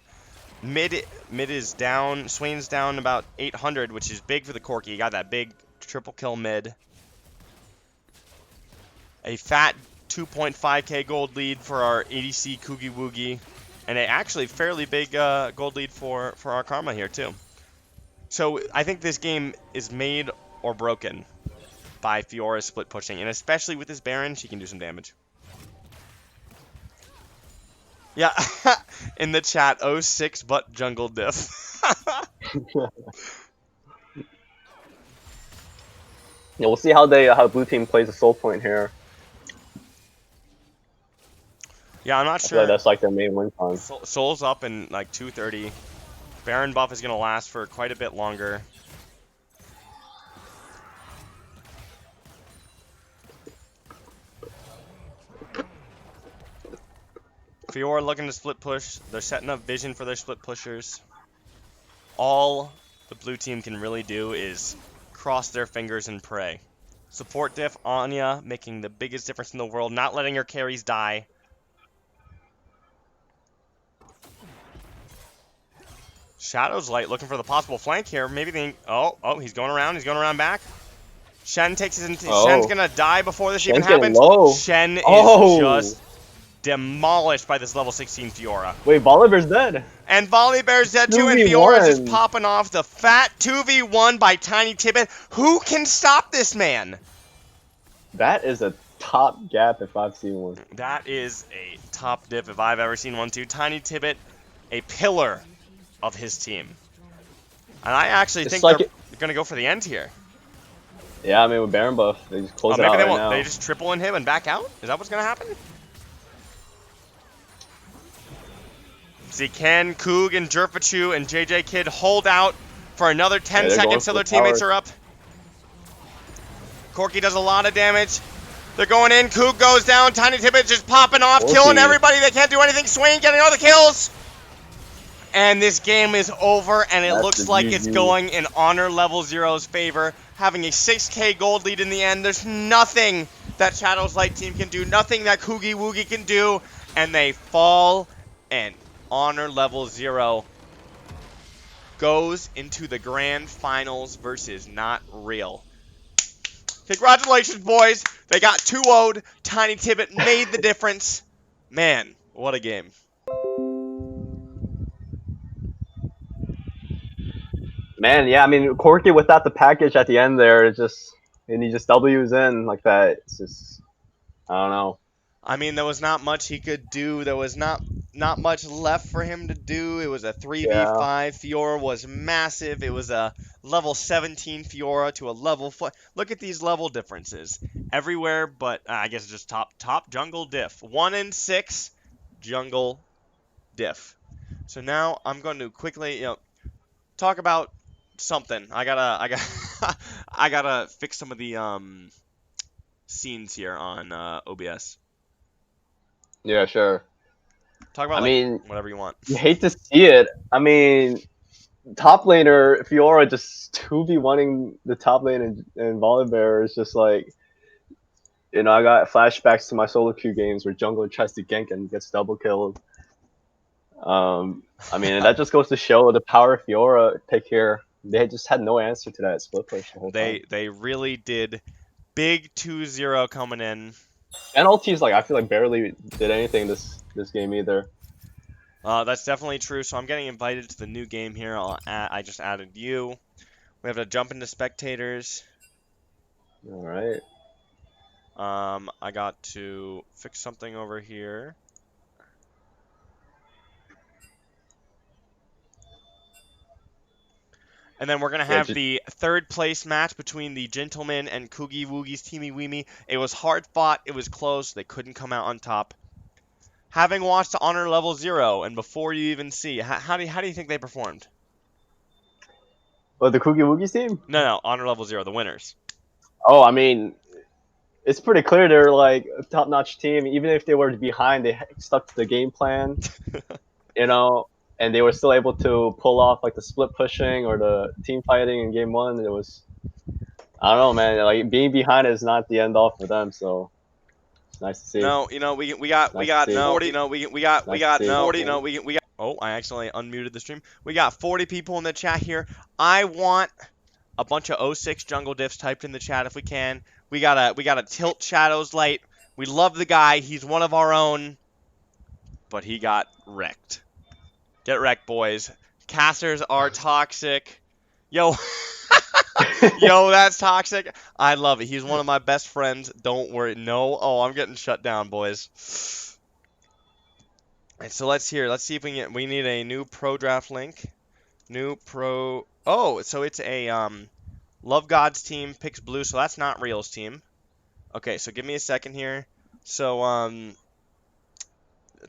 Mid is down. Swain's down about 800, which is big for the Corki. You got that big triple kill mid. A fat 2.5k gold lead for our ADC Koogie Woogie. And a actually fairly big gold lead for our Karma here, too. So I think this game is made or broken by Fiora split pushing. And especially with this Baron, she can do some damage. Yeah, in the chat, 06 but jungle diff. Yeah, we'll see how blue team plays the soul point here. Yeah, I'm not sure. Like that's like their main win time. Soul's up in like 230. Baron buff is going to last for quite a bit longer. Fiora looking to split push. They're setting up vision for their split pushers. All the blue team can really do is cross their fingers and pray. Support diff, Anya making the biggest difference in the world, not letting her carries die. Shadow's Light looking for the possible flank here. Maybe they... Oh, he's going around. He's going around back. Shen takes his... Shen's going to die before this even happens. Low. Shen is just... demolished by this level 16 Fiora. Wait, Volibear's dead. And Volibear's dead too, and Fiora's just popping off the fat 2v1 by Tiny Tibbet. Who can stop this man? That is a top gap if I've seen one. That is a top diff if I've ever seen one too. Tiny Tibbet, a pillar of his team. And I actually think they're going to go for the end here. Yeah, I mean, with Baron buff, they just close it out right now. They just triple in him and back out? Is that what's going to happen? See, can Koog and Jerfachu and JJ Kid hold out for another 10 seconds till their teammates are up? Corky does a lot of damage. They're going in. Koog goes down. Tiny Tippet just popping off, killing everybody. They can't do anything. Swain getting all the kills. And this game is over, and it looks like it's going in Honor Level Zero's favor, having a 6K gold lead in the end. There's nothing that Shadow's Light team can do, nothing that Koogie Woogie can do, and they fall, and Honor Level Zero goes into the grand finals versus Not Real. Congratulations, boys. They got 2-0'd. Tiny Tippet made the difference. Man, what a game. Man, yeah, I mean, Corky without the package at the end there, and he just W's in like that. It's just, I don't know. I mean, there was not much he could do. There was not much left for him to do. It was a 3v5. Yeah. Fiora was massive. It was a level 17 Fiora to a level 4. Look at these level differences. Everywhere but, I guess just top jungle diff. 1 and 6 jungle diff. So now I'm going to quickly, talk about something. I gotta fix some of the scenes here on OBS. Yeah, sure. Talk about whatever you want. You hate to see it. I mean, top laner Fiora just 2v1ing the top lane in Volibear is just like, I got flashbacks to my solo queue games where jungler tries to gank and gets double killed. I mean, that just goes to show the power of Fiora pick here. They just had no answer to that split push the whole time. They really did. Big 2-0 coming in. And ulti's I feel like barely did anything this game either. That's definitely true. So I'm getting invited to the new game here. I just added you. We have to jump into spectators. All right. I got to fix something over here. And then we're going to have the third place match between the Jhintlemen and Koogie Woogie's Teamy Weamy. It was hard fought. It was close. They couldn't come out on top. Having watched Honor Level 0, and before you even see, how do you think they performed? Oh, the Koogie Woogie's team? No, Honor Level 0, the winners. Oh, I mean, it's pretty clear they're a top-notch team. Even if they were behind, they stuck to the game plan. And they were still able to pull off the split pushing or the team fighting in game 1. It was, I don't know, man. Being behind is not the end all for them. So it's nice to see. No, we got 40. Oh, I accidentally unmuted the stream. We got 40 people in the chat here. I want a bunch of 06 jungle diffs typed in the chat if we can. We gotta tilt Shadow's Light. We love the guy. He's one of our own, but he got wrecked. Get wrecked, boys. Casters are toxic. Yo. Yo, that's toxic. I love it. He's one of my best friends. Don't worry. No. Oh, I'm getting shut down, boys. All right, so let's see if we need a new pro draft link. New pro. Oh, so it's a Love God's team picks blue, so that's not Real's team. Okay, so give me a second here. So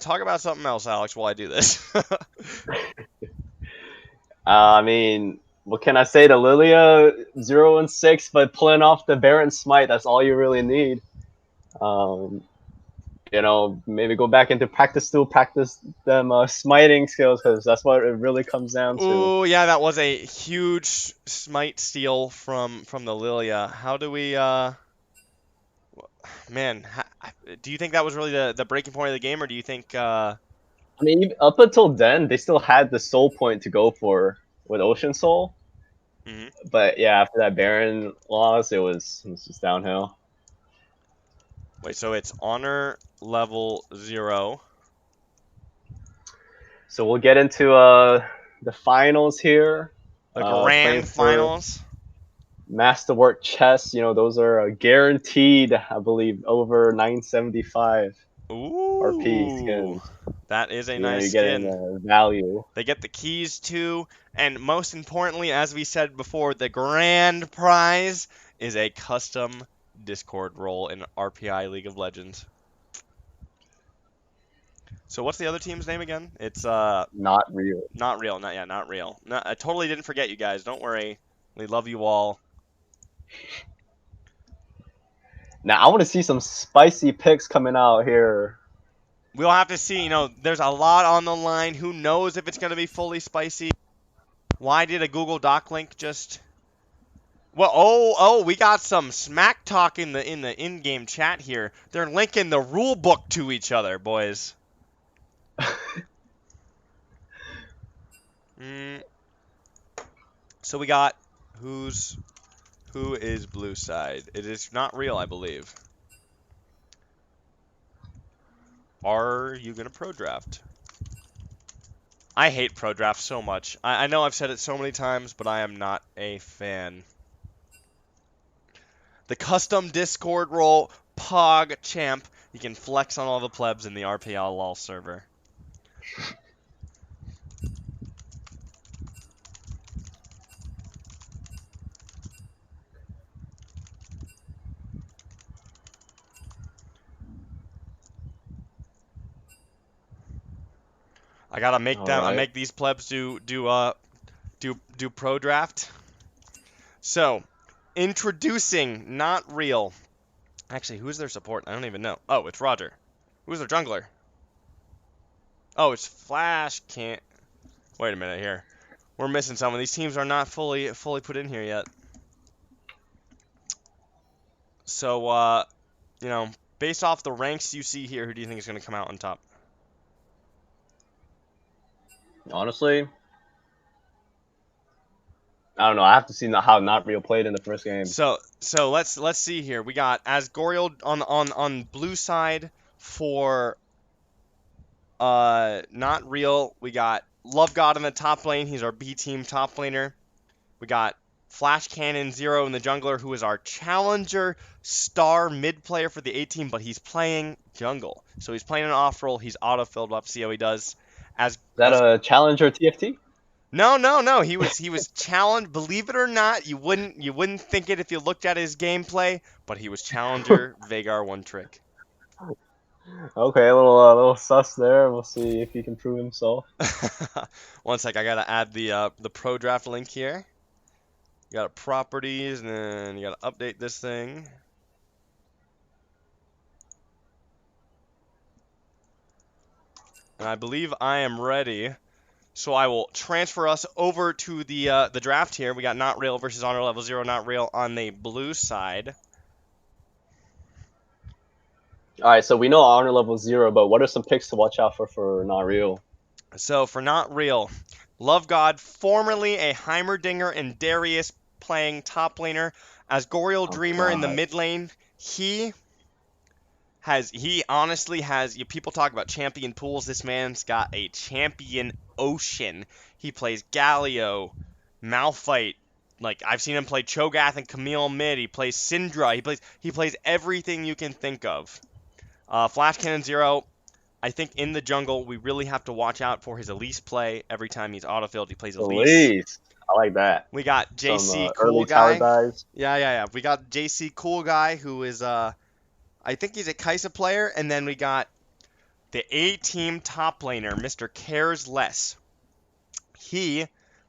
talk about something else, Alex, while I do this. I mean, what can I say to Lilia? 0 and 6, but pulling off the Baron Smite, that's all you really need. Maybe go back into practice them smiting skills, because that's what it really comes down to. Ooh, yeah, that was a huge smite steal from the Lilia. How do we, man, do you think that was really the breaking point of the game, or do you think, I mean, up until then, they still had the soul point to go for with Ocean Soul. Mm-hmm. But yeah, after that Baron loss, it was just downhill. Wait, so it's Honor Level 0. So we'll get into the finals here. The grand finals. Masterwork chests, those are guaranteed, I believe, over 975 RP skins. That is a nice you're skin. Getting value. They get the keys too, and most importantly, as we said before, the grand prize is a custom Discord role in RPI League of Legends. So what's the other team's name again? It's Not Real. Not Real. Not Real. No, I totally didn't forget you guys. Don't worry. We love you all. Now I want to see some spicy picks coming out here. We'll have to see. You know, there's a lot on the line. Who knows if it's going to be fully spicy? Why did a Google Doc link just... Well, we got some smack talk in the in-game chat here. They're linking the rule book to each other, boys. So we got who is blue side? It is not real, I believe. Are you gonna pro draft? I hate pro draft so much. I know I've said it so many times, but I am not a fan. The custom Discord role, Pog Champ. You can flex on all the plebs in the RPI LOL server. I gotta make them. Right. I make these plebs do pro draft. So, introducing not real. Actually, who's their support? I don't even know. Oh, it's Roger. Who's their jungler? Oh, it's Flash. Can't. Wait a minute here. We're missing someone. These teams are not fully put in here yet. So, you know, based off the ranks you see here, who do you think is going to come out on top? Honestly, I don't know. I have to see how Not Real played in the first game. So let's see here. We got Asgoriel on blue side for Not Real. We got Love God in the top lane. He's our B team top laner. We got Flash Cannon Zero in the jungler, who is our challenger star mid player for the A team, but he's playing jungle. So he's playing an off role. He's auto filled up. See how he does. Is that a challenger TFT? No. He was challenged. Believe it or not, you wouldn't think it if you looked at his gameplay, but he was challenger Veigar one trick. Okay, a little sus there. We'll see if he can prove himself. One sec, I gotta add the pro draft link here. You got properties, and then you gotta update this thing. And I believe I am ready. So I will transfer us over to the draft here. We got Not Real versus Honor Level 0 Not Real on the blue side. All right, so we know Honor Level 0, but what are some picks to watch out for Not Real? So for Not Real, Love God, formerly a Heimerdinger and Darius playing top laner, as Goriel Dreamer in the mid lane. He honestly has, people talk about champion pools. This man's got a champion ocean. He plays Galio, Malphite. Like, I've seen him play Cho'Gath and Camille mid. He plays Syndra. He plays everything you can think of. Flash Cannon Zero, I think in the jungle, we really have to watch out for his Elise play. Every time he's autofilled, he plays Elise. I like that. We got JC Cool Guy. Yeah. We got JC Cool Guy, who is, I think he's a Kai'Sa player. And then we got the A-team top laner, Mr. Cares Less.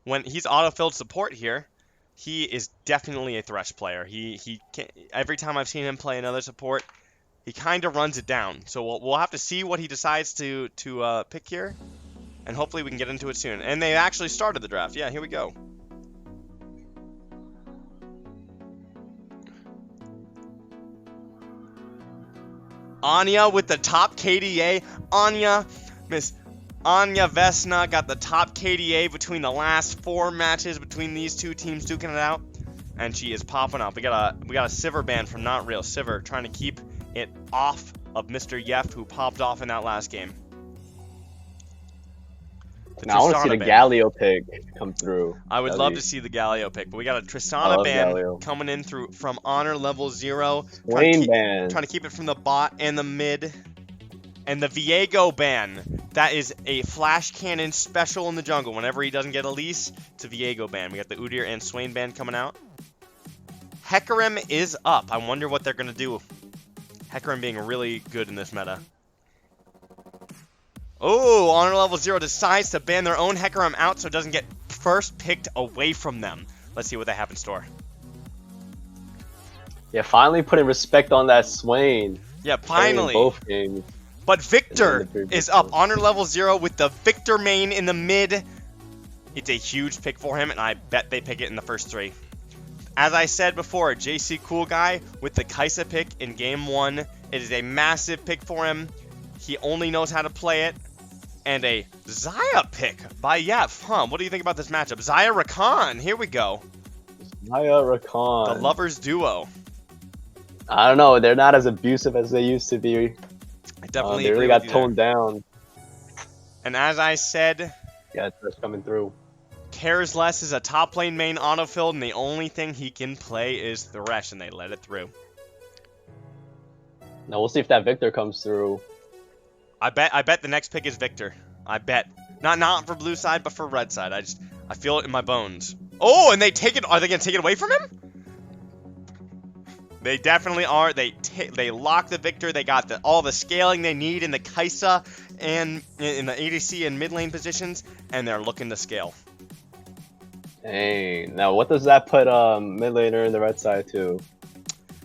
When he's autofilled support here, he is definitely a Thresh player. He can, every time I've seen him play another support, he kind of runs it down. So we'll have to see what he decides to pick here, and hopefully we can get into it soon. And they actually started the draft. Yeah, here we go. Anya with the top KDA. Miss Anya Vesna got the top KDA between the last 4 matches between these two teams duking it out, and she is popping up. We got a Sivir ban from Not Real. Sivir trying to keep it off of Mr. Yeft, who popped off in that last game. Now I want to see the Galio pick come through. I would love to see the Galio pick, but we got a Tristana ban coming in from Honor Level 0. Swain ban. Trying to keep it from the bot and the mid. And the Viego ban. That is a Flash Cannon special in the jungle. Whenever he doesn't get Elise, it's a Viego ban. We got the Udyr and Swain ban coming out. Hecarim is up. I wonder what they're going to do. Hecarim being really good in this meta. Oh, Honor Level 0 decides to ban their own Hecarim out so it doesn't get first picked away from them. Let's see what they have in store. Yeah, finally putting respect on that Swain. Yeah, Playing finally. both games. But Victor And then the is previous up honor level 0 with the Victor main in the mid. It's a huge pick for him, and I bet they pick it in the first 3. As I said before, JC Cool Guy with the Kaisa pick in game 1. It is a massive pick for him. He only knows how to play it. And a Xayah pick by Yef. Huh, what do you think about this matchup? Xayah Rakan, here we go. Xayah Rakan. The lovers duo. I don't know, they're not as abusive as they used to be. I definitely They really agree got with you toned down. And as I said, Yeah, it's just coming through. Cares Less is a top lane main autofilled, and the only thing he can play is Thresh, and they let it through. Now we'll see if that Victor comes through. I bet the next pick is Victor. I bet. Not for blue side, but for red side. I feel it in my bones. Oh, and they take it. Are they gonna take it away from him? They definitely are. They lock the Victor. They got all the scaling they need in the Kaisa and in the ADC and mid lane positions, and they're looking to scale. Dang. Now what does that put mid laner in the red side to?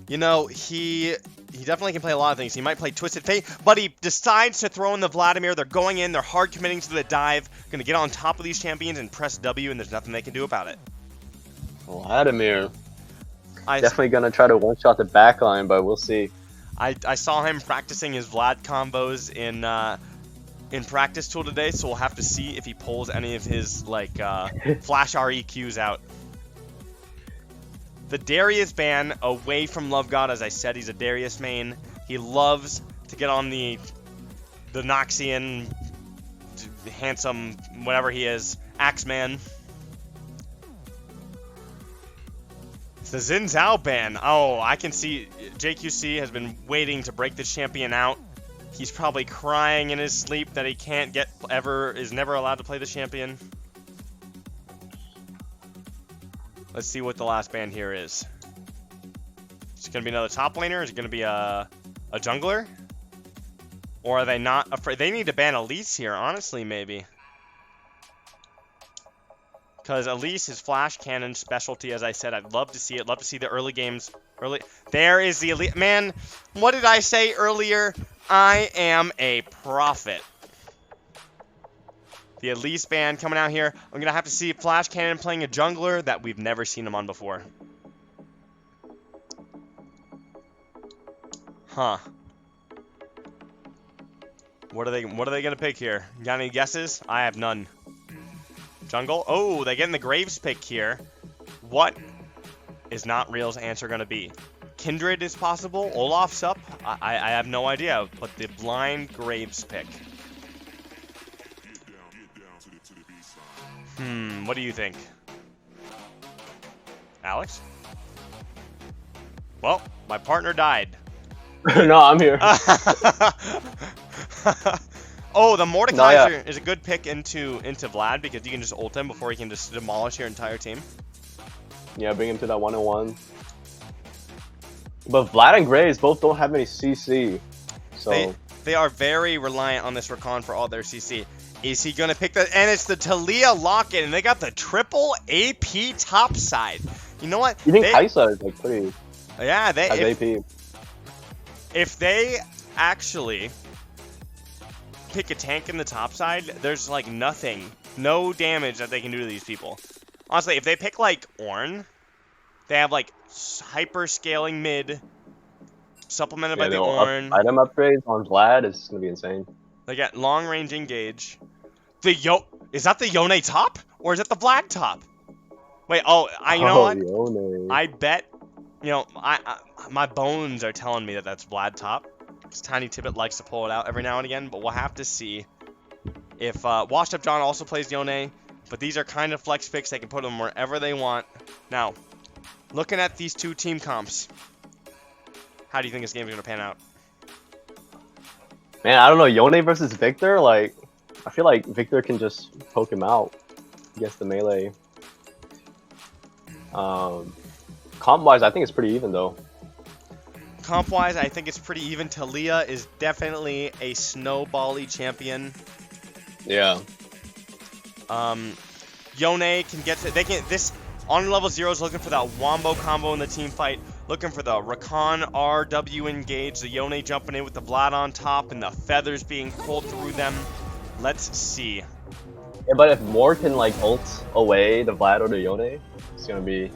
You know, he definitely can play a lot of things. He might play Twisted Fate, but he decides to throw in the Vladimir. They're going in. They're hard committing to the dive. Going to get on top of these champions and press W, and there's nothing they can do about it. Vladimir. I Definitely going to try to one-shot the backline, but we'll see. I saw him practicing his Vlad combos in practice tool today, so we'll have to see if he pulls any of his like flash REQs out. The Darius ban away from Love God, as I said, he's a Darius main. He loves to get on the Noxian, handsome, whatever he is, Axeman. It's the Xin Zhao ban. Oh, I can see JQC has been waiting to break this champion out. He's probably crying in his sleep that he can't is never allowed to play the champion. Let's see what the last ban here is. Is it going to be another top laner? Is it going to be a jungler? Or are they not afraid? They need to ban Elise here, honestly, maybe. Because Elise is flash cannon specialty, as I said. I'd love to see it. Love to see the early games. There is the Elise. Man, what did I say earlier? I am a prophet. The Elise band coming out here. I'm going to have to see Flash Cannon playing a jungler that we've never seen him on before. Huh. What are they going to pick here? Got any guesses? I have none. Jungle? Oh, they get in the Graves pick here. What is not Real's answer going to be? Kindred is possible. Olaf's up. I have no idea. But the blind Graves pick. What do you think? Alex? Well, my partner died. No, I'm here. Oh, the Mordekaiser is a good pick into Vlad because you can just ult him before he can just demolish your entire team. Yeah, bring him to that 1-on-1. But Vlad and Graves both don't have any CC. So they are very reliant on this Rakan for all their CC. Is he going to pick that? And it's the Talia Locket, and they got the triple AP top side. You know what? You think Kaisa is like pretty... Yeah, has AP. If they actually pick a tank in the top side, there's like no damage that they can do to these people. Honestly, if they pick like Ornn, they have like hyper scaling mid, supplemented by the Ornn. Item upgrades on Vlad is going to be insane. They got long range engage. Is that the Yone top? Or is that the Vlad top? Wait, you know what? Yone. I bet, my bones are telling me that that's Vlad top. Because Tiny Tibbet likes to pull it out every now and again, but we'll have to see. If Washed Up John also plays Yone, but these are kind of flex picks. They can put them wherever they want. Now, looking at these two team comps, how do you think this game is going to pan out? Man, I don't know. Yone versus Victor, like, I feel like Victor can just poke him out against the melee. Comp-wise, I think it's pretty even, though. Comp-wise, I think it's pretty even. Talia is definitely a snowbally champion. Yeah. Yone can get to... this on level 0 is looking for that wombo combo in the team fight. Looking for the Rakan RW engage, the Yone jumping in with the Vlad on top, and the feathers being pulled through them. Let's see. Yeah, but if Moore can like ult away the Vlad or the Yone, it's gonna be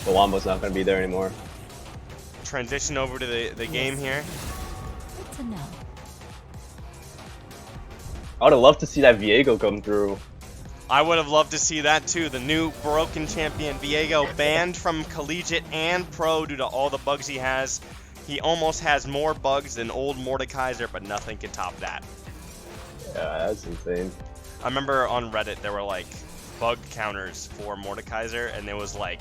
the Wombo's not gonna be there anymore. Transition over to the game here. Good to know. I would have loved to see that Viego come through. I would have loved to see that too. The new broken champion, Viego, banned from collegiate and pro due to all the bugs he has. He almost has more bugs than old Mordekaiser, but nothing can top that. Yeah, that's insane. I remember on Reddit there were like bug counters for Mordekaiser, and it was like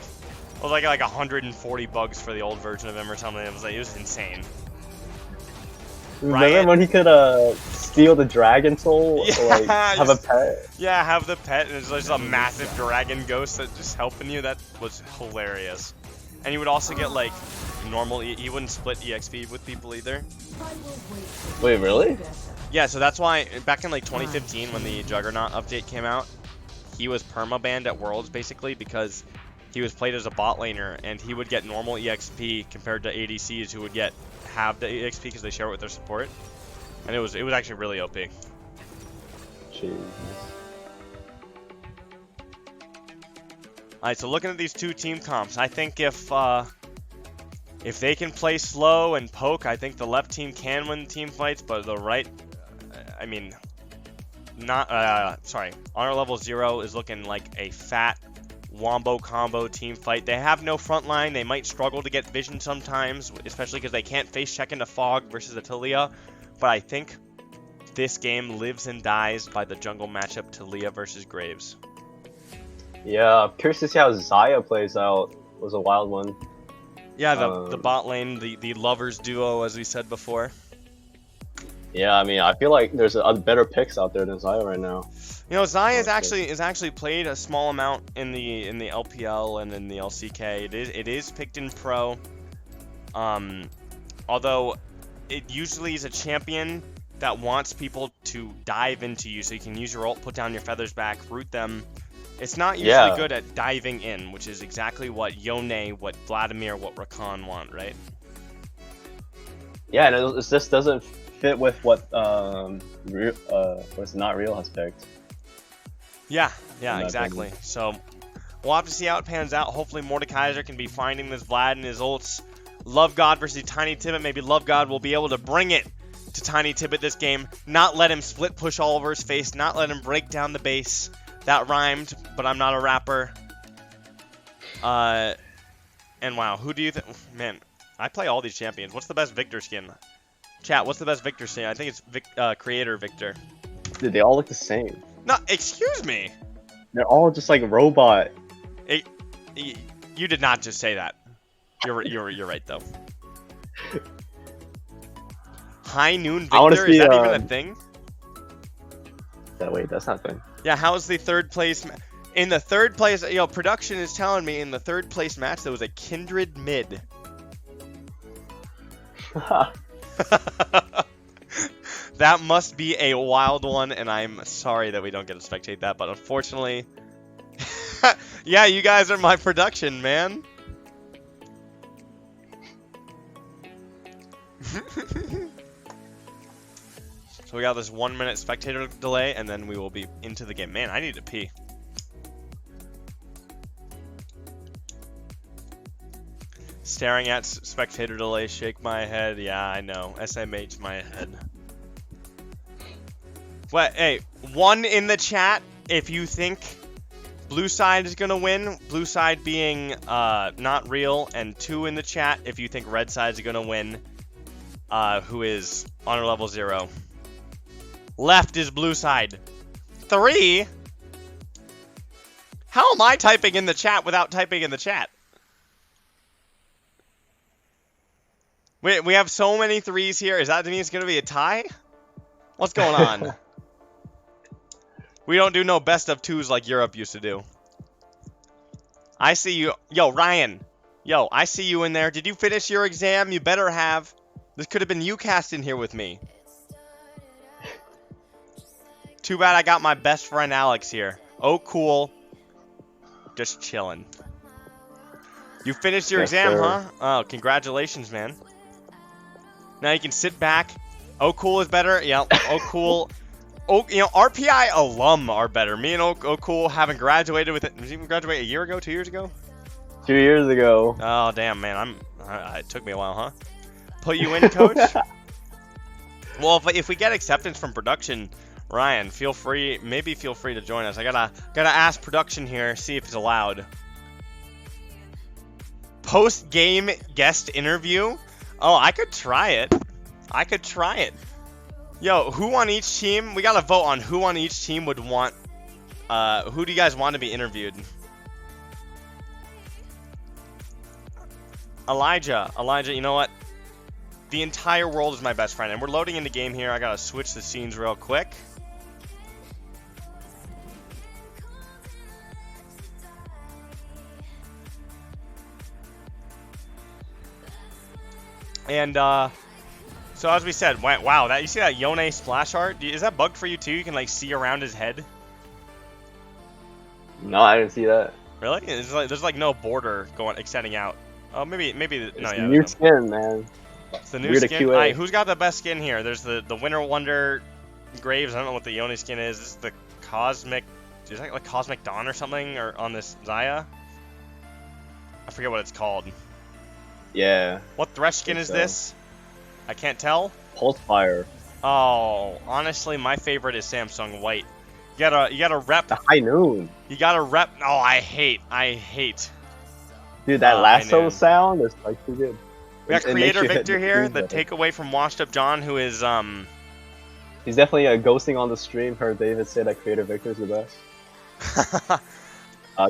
140 bugs for the old version of him or something. It was insane. Remember Riot. when he could steal the dragon soul Yeah, or like have a pet? Yeah, have the pet, and it's just a massive dragon ghost that's just helping you. That was hilarious. And you would also get like normal. He wouldn't split EXP with people either. Wait, really? Yeah, so that's why back in like 2015 when the Juggernaut update came out, he was perma-banned at Worlds basically because he was played as a bot laner and he would get normal EXP compared to ADCs who would get half the EXP because they share it with their support. And it was actually really OP. Jeez. Alright, so looking at these two team comps, I think if they can play slow and poke, I think the left team can win team fights, but the right, I mean, Honor Level 0 is looking like a fat Wombo combo team fight. They have no front line. They might struggle to get vision sometimes, especially because they can't face check into Fog versus a Talia. But I think this game lives and dies by the jungle matchup Talia versus Graves. Yeah, I'm curious to see how Xayah plays out. It was a wild one. Yeah, the bot lane, the lovers duo, as we said before. Yeah, I mean, I feel like there's better picks out there than Xayah right now. You know, Xayah is actually played a small amount in the LPL and in the LCK. It is picked in pro. Although it usually is a champion that wants people to dive into you, so you can use your ult, put down your feathers back, root them. It's not usually good at diving in, which is exactly what Yone, what Vladimir, what Rakan want, right? Yeah, and it just doesn't fit with what what's not real has picked. Yeah, exactly. So we'll have to see how it pans out. Hopefully Mordekaiser can be finding this Vlad and his ults. Love God versus Tiny Tibbet. Maybe Love God will be able to bring it to Tiny Tibbet this game. Not let him split push all over his face. Not let him break down the base. That rhymed, but I'm not a rapper. And wow, who do you think? Man, I play all these champions. What's the best Victor skin? Chat, what's the best Victor skin? I think it's Creator Victor. Dude, they all look the same. No, excuse me. They're all just like robot. You did not just say that. You're right though. High Noon Victor, is that even a thing? Wait, that's not a thing. Yeah, how's the third place? In the third place, production is telling me in the third place match there was a Kindred mid. That must be a wild one, and I'm sorry that we don't get to spectate that, but unfortunately, yeah, you guys are my production, man. So we got this 1 minute spectator delay, and then we will be into the game. Man, I need to pee. Staring at spectator delay, shake my head. Yeah, I know. SMH my head. But hey, 1 in the chat if you think blue side is gonna win. Blue side being not real, and 2 in the chat if you think red side is gonna win. Who is Honor Level 0. Left is blue side. 3? How am I typing in the chat without typing in the chat? We have so many 3s here. Is that to mean it's going to be a tie? What's going on? We don't do no best of 2s like Europe used to do. I see you. Yo, Ryan. Yo, I see you in there. Did you finish your exam? You better have. This could have been UCast in here with me. Too bad I got my best friend Alex here. Oh, cool. Just chilling. You finished your Yes, exam, sir. huh? Oh, congratulations, man. Now you can sit back. Oh, cool is better. Yeah. Oh, cool. Oh, you know, RPI alum are better. Me and Oh Cool haven't graduated with it. Did you even graduate a year ago, 2 years ago? 2 years ago. Oh, damn, man. It took me a while, huh? Put you in, coach? Well, if we get acceptance from production, Ryan, feel free to join us. I gotta ask production here, see if it's allowed. Post-game guest interview? Oh, I could try it. Yo, who on each team? We gotta vote on who on each team would want. Who do you guys want to be interviewed? Elijah, you know what? The entire world is my best friend, and we're loading into game here. I gotta switch the scenes real quick. And so as we said, wow, you see that Yone splash art? Is that bugged for you too? You can like see around his head. No, I didn't see that. Really? There's like no border extending out. Oh, maybe no, yeah. New skin, man. It's the new Weird skin. QA. Alright, who's got the best skin here? There's the Winter Wonder Graves. I don't know what the Yone skin is. This is the Cosmic. Is that like Cosmic Dawn or something? Or on this Zaya? I forget what it's called. Yeah. What Thresh skin is this? I can't tell. Pulse Fire. Oh, honestly, my favorite is Samsung White. You gotta rep. The High Noon. You gotta rep. Oh, I hate. Dude, that lasso Noon. sound is like too good. We got It makes Creator you hit Victor the here, screen the better. takeaway from Washed Up John, who is He's definitely ghosting on the stream. Heard David say that Creator Victor's the best.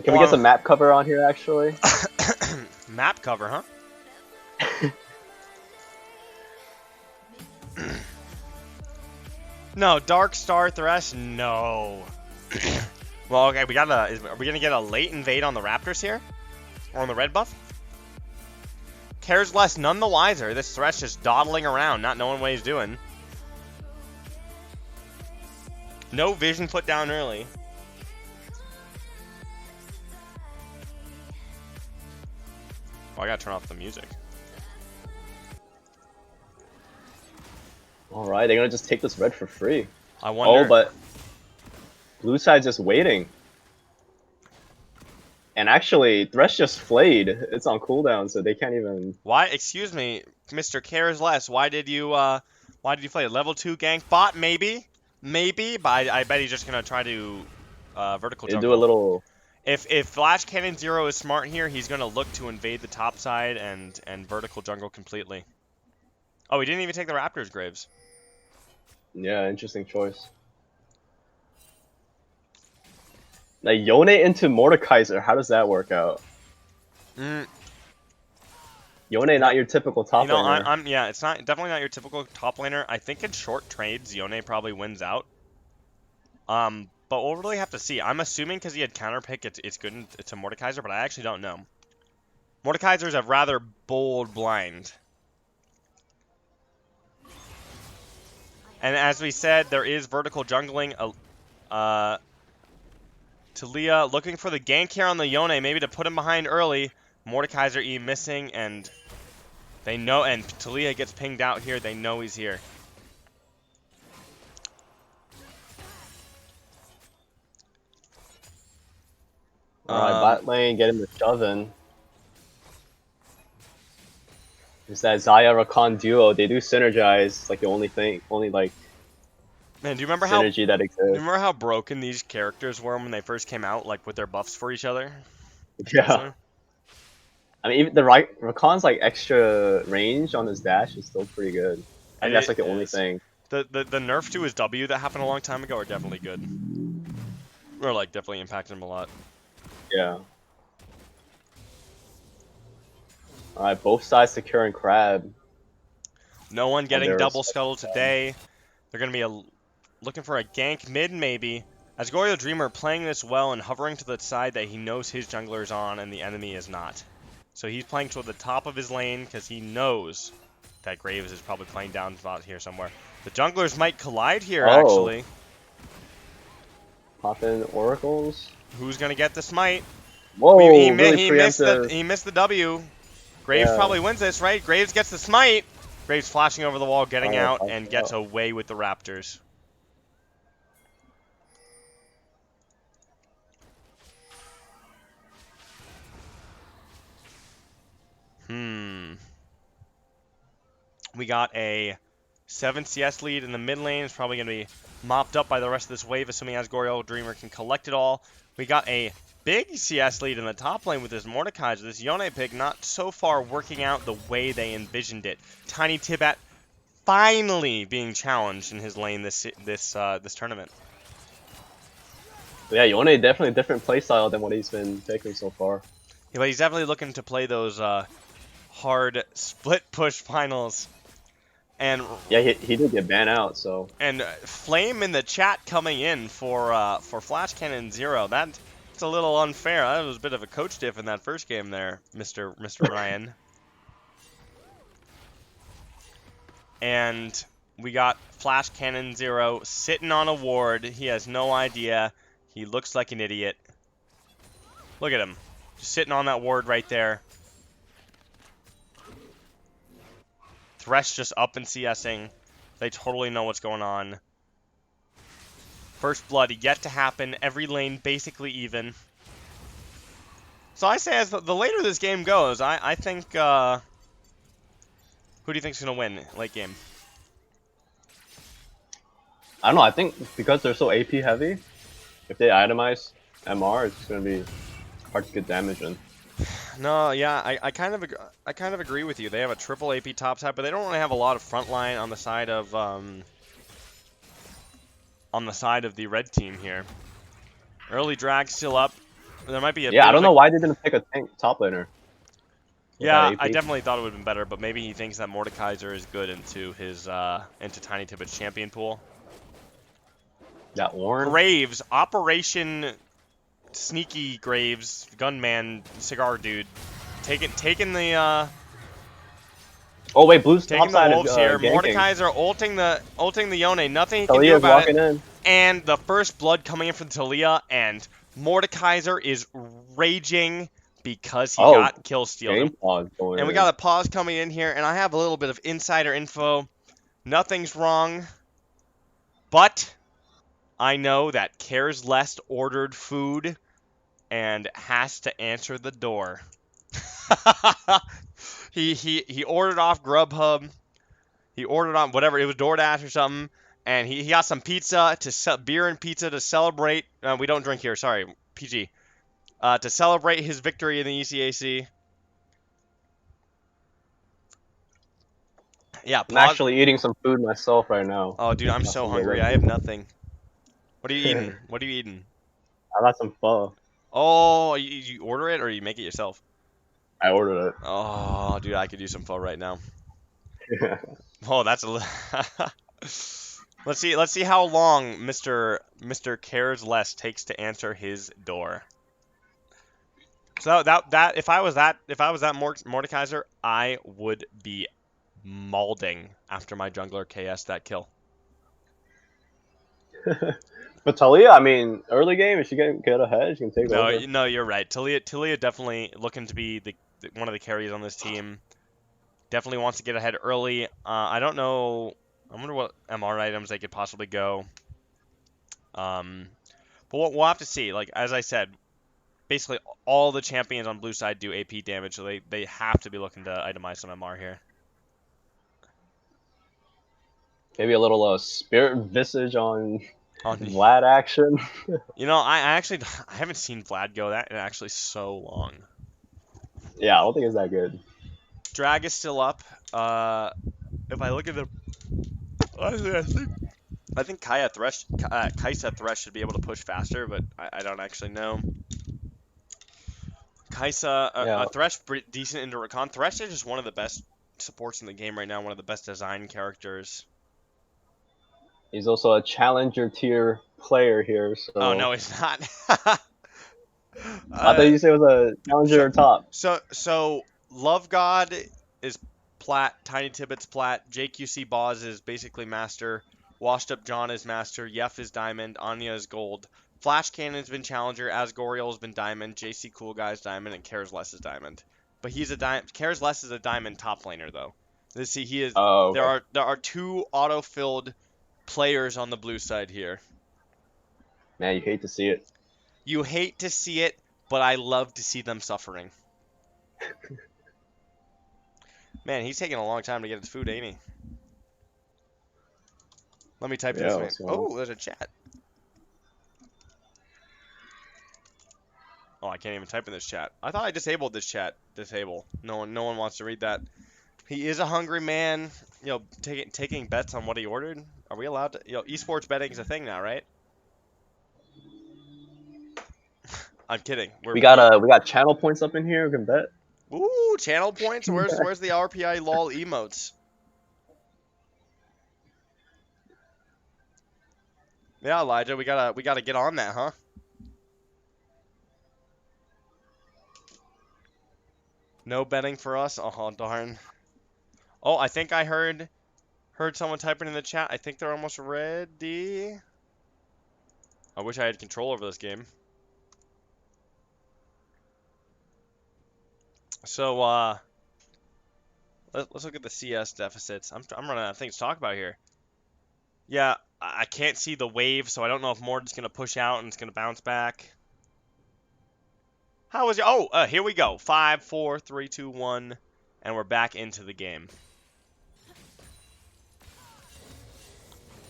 Can we get some map cover on here, actually? map cover, huh? No, Dark Star Thresh, no. Well, okay, are we gonna get a late invade on the Raptors here? Or on the red buff? Cares less, none the wiser. This Thresh just dawdling around, not knowing what he's doing. No vision put down early. Oh, I gotta turn off the music. Alright, they're gonna just take this red for free. I wonder. Oh, but blue side's just waiting. And actually, Thresh just flayed. It's on cooldown, so they can't even. Why? Excuse me, Mr. Cares Less. Why did you play level 2 gank bot? Maybe, but I bet he's just gonna try to vertical They jungle. do a little. If Flash Cannon Zero is smart here, he's gonna look to invade the top side and vertical jungle completely. Oh, he didn't even take the Raptors graves. Yeah, interesting choice. Now, Yone into Mordekaiser, how does that work out? Yone, not your typical top You know, laner. yeah, it's definitely not your typical top laner. I think in short trades, Yone probably wins out. But we'll really have to see. I'm assuming because he had counter pick, it's good to Mordekaiser, but I actually don't know. Mordekaiser's a rather bold blind. And as we said, there is vertical jungling. Talia looking for the gank here on the Yone, maybe to put him behind early. Mordekaiser E missing, and they know, and Talia gets pinged out here. They know he's here. Alright, bot lane, get him to shoving. It's that Zaya Rakan duo. They do synergize. Like the only like Man, do you remember synergy that exists. how broken these characters were when they first came out, like with their buffs for each other? Yeah. I mean, even the Rakan's like extra range on his dash is still pretty good. I think that's like the only thing. The nerf to his W that happened a long time ago are definitely good. Or like definitely impacted him a lot. Yeah. Alright, both sides securing Crab. No one getting there's- double scuttle today. They're gonna be looking for a gank mid maybe. As Gorio Dreamer playing this well and hovering to the side that he knows his jungler is on and the enemy is not. So he's playing toward the top of his lane because he knows that Graves is probably playing down spot here somewhere. The junglers might collide here actually. Pop in Oracles. Who's gonna get the smite? Whoa, really preemptive. He missed the W. Graves Yeah. probably wins this, right? Graves gets the smite. Graves flashing over the wall, getting Oh, out, fuck and it gets out. away with the Raptors. We got a 7 CS lead in the mid lane. It's probably going to be mopped up by the rest of this wave, assuming Asgoriel Dreamer can collect it all. We got a big CS lead in the top lane with this Mordekaiser. This Yone pick not so far working out the way they envisioned it. Tiny Tibet finally being challenged in his lane this tournament. Yeah, Yone definitely a different playstyle than what he's been taking so far. Yeah, but he's definitely looking to play those hard split push finals. And Yeah, he did get banned out, so. And Flame in the chat coming in for Flash Cannon 0. That's a little unfair. That was a bit of a coach diff in that first game there, Mr. Ryan. And we got Flash Cannon 0 sitting on a ward. He has no idea. He looks like an idiot. Look at him. Just sitting on that ward right there. Thresh just up and CSing. They totally know what's going on. First blood yet to happen. Every lane basically even. So I say as the later this game goes, I think, who do you think's going to win late game? I don't know, I think because they're so AP heavy, if they itemize MR, it's going to be hard to get damage in. No, yeah, I kind of agree with you. They have a triple AP top side, but they don't really have a lot of front line on the side of the red team here. Early drag still up. There might be a Yeah, I don't know why they didn't pick a tank top laner. Yeah, I definitely thought it would have been better, but maybe he thinks that Mordekaiser is good into his into Tiny Tibbet's champion pool. That Warren. Graves, Operation Sneaky Graves, gunman, cigar dude, taking the Oh wait, blue's top taking the side wolves is here. ganking. Mordekaiser ulting the Yone, nothing he can do Talia's about walking it. in. And the first blood coming in from Talia, and Mordekaiser is raging because he got kill stealed. Game pause going And we in. got a pause coming in here, and I have a little bit of insider info. Nothing's wrong, but I know that Cares Less ordered food and has to answer the door. he ordered off Grubhub. He ordered on whatever, it was DoorDash or something, and he got some pizza beer and pizza to celebrate. We don't drink here, sorry, PG. To celebrate his victory in the ECAC. Yeah, I'm actually eating some food myself right now. Oh, dude, I'm so hungry. I have nothing. What are you eating? What are you eating? I got some pho. Oh, you order it or you make it yourself? I ordered it. Oh, dude, I could use some pho right now. Oh, that's a. Let's see how long Mr. Cares Less takes to answer his door. So that if I was that Mordekaiser, I would be mauling after my jungler KS that kill. But Talia, I mean, early game, if she can get ahead, she can take over. No, you're right. Talia definitely looking to be one of the carries on this team. Definitely wants to get ahead early. I don't know. I wonder what MR items they could possibly go. But we'll have to see. Like, as I said, basically all the champions on blue side do AP damage, so they have to be looking to itemize some MR here. Maybe a little Spirit Visage on Vlad action. You know, I haven't seen Vlad go that in actually so long. Yeah, I don't think it's that good. Drag is still up. If I look at the, I think Kaisa Thresh should be able to push faster, but I don't actually know. Kaisa, Thresh, decent into recon. Thresh is just one of the best supports in the game right now. One of the best design characters. He's also a challenger tier player here. So. Oh no, he's not. I thought you said it was a challenger top. So Love God is plat. Tiny Tibbet's plat. JQC Boz is basically master. Washed Up John is master. Yef is diamond. Anya is gold. Flash Cannon's been Challenger, Asgoriel's been Diamond, JC Cool Guy's Diamond, and Cares Less is Diamond. But he's a Cares Less is a Diamond top laner though. Let's see, he is. Oh, okay. There are 2 auto-filled players on the blue side here. Man, you hate to see it. You hate to see it, but I love to see them suffering. Man, he's taking a long time to get his food, ain't he? Let me type Yeah, this. Man. Oh, there's a chat. Oh, I can't even type in this chat. I thought I disabled this chat. Disable. No one wants to read that. He is a hungry man. You know, taking bets on what he ordered. Are we allowed to? You know, esports betting is a thing now, right? I'm kidding. We got channel points up in here. We can bet. Ooh, channel points. Where's the RPI lol emotes? Yeah, Elijah, we gotta get on that, huh? No betting for us. Oh darn. Oh, I think I heard someone typing in the chat. I think they're almost ready. I wish I had control over this game. So let's look at the CS deficits. I'm running out of things to talk about here. Yeah, I can't see the wave, so I don't know if Mord's gonna push out and it's gonna bounce back. How was your? Oh, here we go. 5, 4, 3, 2, 1, and we're back into the game.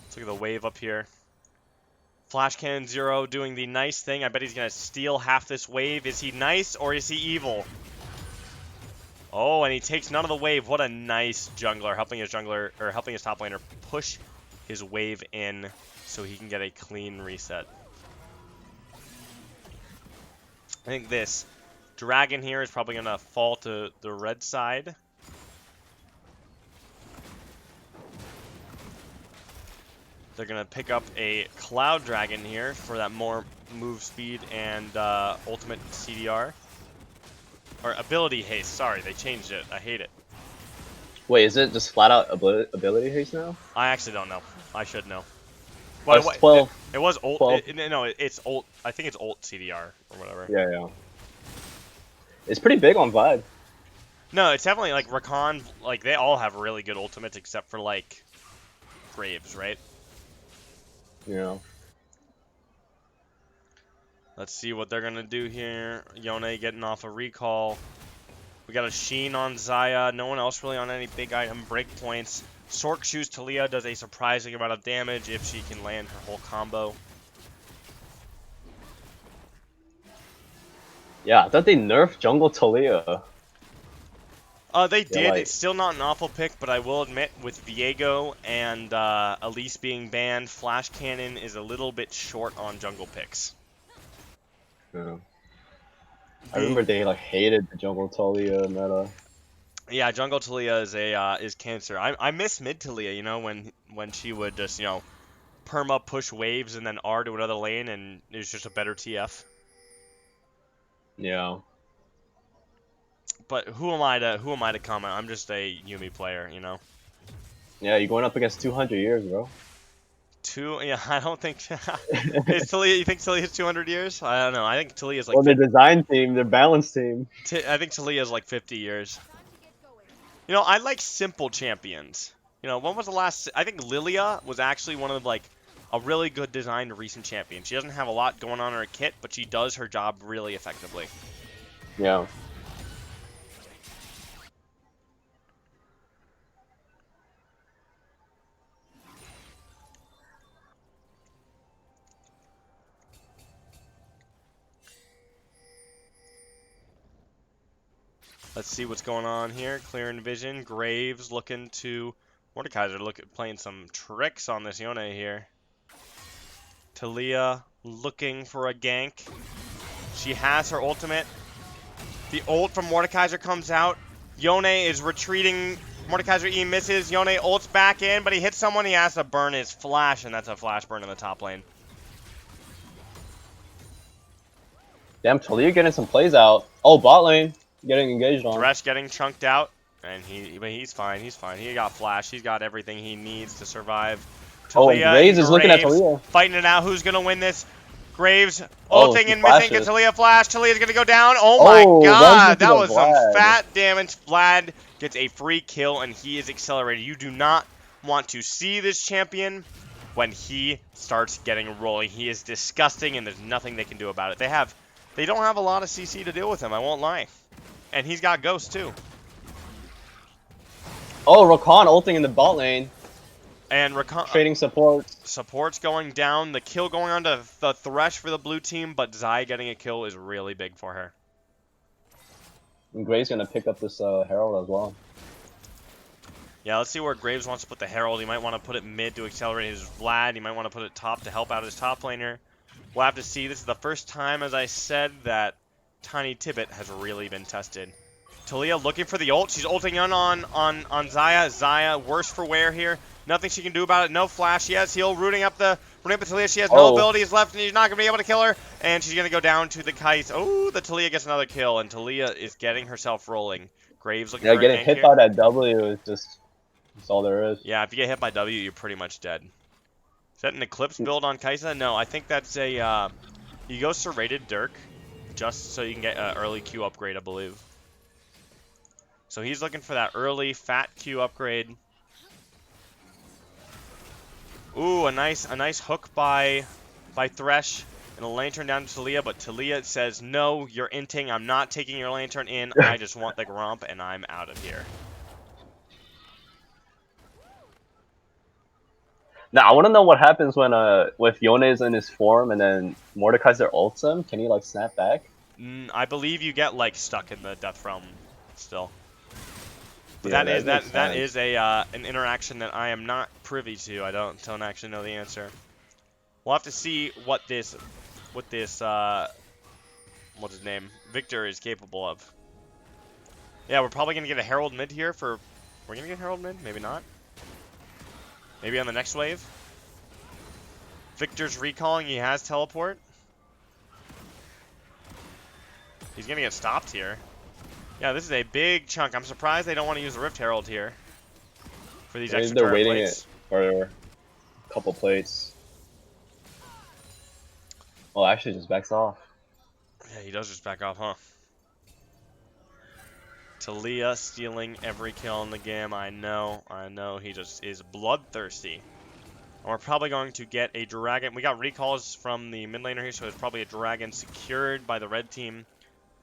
Let's look at the wave up here. Flash Cannon 0 doing the nice thing. I bet he's gonna steal half this wave. Is he nice or is he evil? Oh, and he takes none of the wave. What a nice jungler, helping his top laner push his wave in so he can get a clean reset. I think this dragon here is probably going to fall to the red side. They're going to pick up a cloud dragon here for that more move speed and ultimate CDR. Or ability haste. Sorry, they changed it. I hate it. Wait, is it just flat out ability haste now? I actually don't know. I should know. Well, it's 12. It was ult. 12. No, it's ult. I think it's ult CDR or whatever. Yeah. It's pretty big on Vibe. No, it's definitely like Rakan. Like they all have really good ultimates except for like Graves, right? Yeah. Let's see what they're gonna do here. Yone getting off a recall. We got a Sheen on Zaya. No one else really on any big item breakpoints. Sork Shoes Talia does a surprising amount of damage if she can land her whole combo. Yeah, I thought they nerfed Jungle Talia. They did. Like... It's still not an awful pick, but I will admit, with Viego and Elise being banned, Flash Cannon is a little bit short on jungle picks. Yeah. I remember they like hated the Jungle Talia meta. Yeah, Jungle Talia is cancer. I miss mid Talia, you know, when she would just, you know, perma push waves and then R to another lane and it was just a better TF. Yeah. But who am I to comment? I'm just a Yuumi player, you know. Yeah, you're going up against 200 years, bro. Yeah, I don't think. Is Talia? You think Talia's 200 years? I don't know. I think Talia's like. Well, their design team, their balance team. I think Talia's like 50 years. You know, I like simple champions. You know, when was the last? I think Lilia was actually one of like a really good designed recent champion. She doesn't have a lot going on in her kit, but she does her job really effectively. Yeah. Let's see what's going on here. Clearing vision. Graves looking to... Mordekaiser playing some tricks on this Yone here. Talia looking for a gank. She has her ultimate. The ult from Mordekaiser comes out. Yone is retreating. Mordekaiser E misses. Yone ults back in, but he hits someone. He has to burn his flash, and that's a flash burn in the top lane. Damn, Talia getting some plays out. Oh, bot lane. Getting engaged on. Thresh getting chunked out, and he's fine. He's fine. He got flash. He's got everything he needs to survive. Talia, oh, Graves is looking at Talia. Fighting it out. Who's gonna win this? Graves Oh, ulting she and missing. flashes. Gets Talia flash. Talia's going to go down. Oh my Oh, runs god. into That the was some Vlad. fat damage. Vlad gets a free kill, and he is accelerated. You do not want to see this champion when he starts getting rolling. He is disgusting, and there's nothing they can do about it. They don't have a lot of CC to deal with him, I won't lie. And he's got Ghost, too. Oh, Rakan ulting in the bot lane. And Rakan... Trading support. Support's going down. The kill going on to the Thresh for the blue team, but Zai getting a kill is really big for her. And Gray's gonna pick up this Herald as well. Yeah, let's see where Graves wants to put the Herald. He might want to put it mid to accelerate his Vlad. He might want to put it top to help out his top laner. We'll have to see. This is the first time, as I said, that Tiny Tibbet has really been tested. Talia looking for the ult. She's ulting in on Xayah. Xayah, worse for wear here. Nothing she can do about it. No flash. She has heal. Rooting up the Talia. She has no abilities left, and he's not going to be able to kill her. And she's going to go down to the Kais. Oh, the Talia gets another kill, and Talia is getting herself rolling. Graves looking for a getting gank hit here. by that W is just... That's all there is. Yeah, if you get hit by W, you're pretty much dead. Is that an Eclipse build on Kaisa? No, I think that's a... he goes to Rated Dirk, just so you can get an early Q upgrade, I believe. So he's looking for that early fat Q upgrade. Ooh, a nice hook by Thresh, and a lantern down to Talia, but Talia says, no, you're inting, I'm not taking your lantern in, I just want the Gromp, and I'm out of here. Now, I want to know what happens when with Yone's in his form and then Mordekaiser ults him. Can he, like, snap back? I believe you get, like, stuck in the Death Realm still. But Yeah, that is a an interaction that I am not privy to. I don't actually know the answer. We'll have to see what this what's his name, Victor, is capable of. Yeah, we're probably gonna get a Herald mid here for. We're gonna get Herald mid, maybe not. Maybe on the next wave. Victor's recalling. He has teleport. He's gonna get stopped here. Yeah, this is a big chunk. I'm surprised they don't want to use the Rift Herald here for these extra they're waiting plates. it for a couple plates. Well, actually, just backs off. Yeah, he does just back off, huh? Talia stealing every kill in the game. I know. He just is bloodthirsty. And we're probably going to get a dragon. We got recalls from the mid laner here, so it's probably a dragon secured by the red team.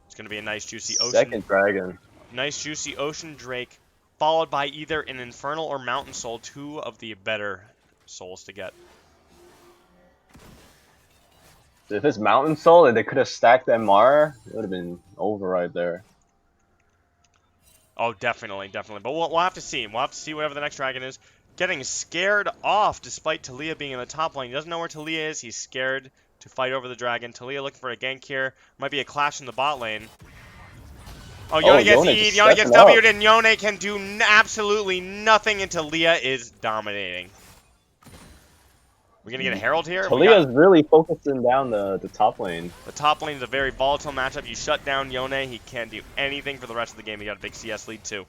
It's going to be a nice juicy ocean. Second dragon. Nice juicy ocean drake, followed by either an infernal or mountain soul, two of the better souls to get. If it's Mountain Soul and they could have stacked MR, it would have been over right there. Oh, definitely. But we'll have to see. We'll have to see whatever the next dragon is. Getting scared off despite Talia being in the top lane. He doesn't know where Talia is. He's scared to fight over the dragon. Talia looking for a gank here. Might be a clash in the bot lane. Oh, Yone gets E'd. Yone gets W'd, and Yone can do absolutely nothing, and Talia is dominating. We're going to get a Herald here. Talia's really focusing down the top lane. The top lane is a very volatile matchup. You shut down Yone, he can't do anything for the rest of the game. He got a big CS lead, too.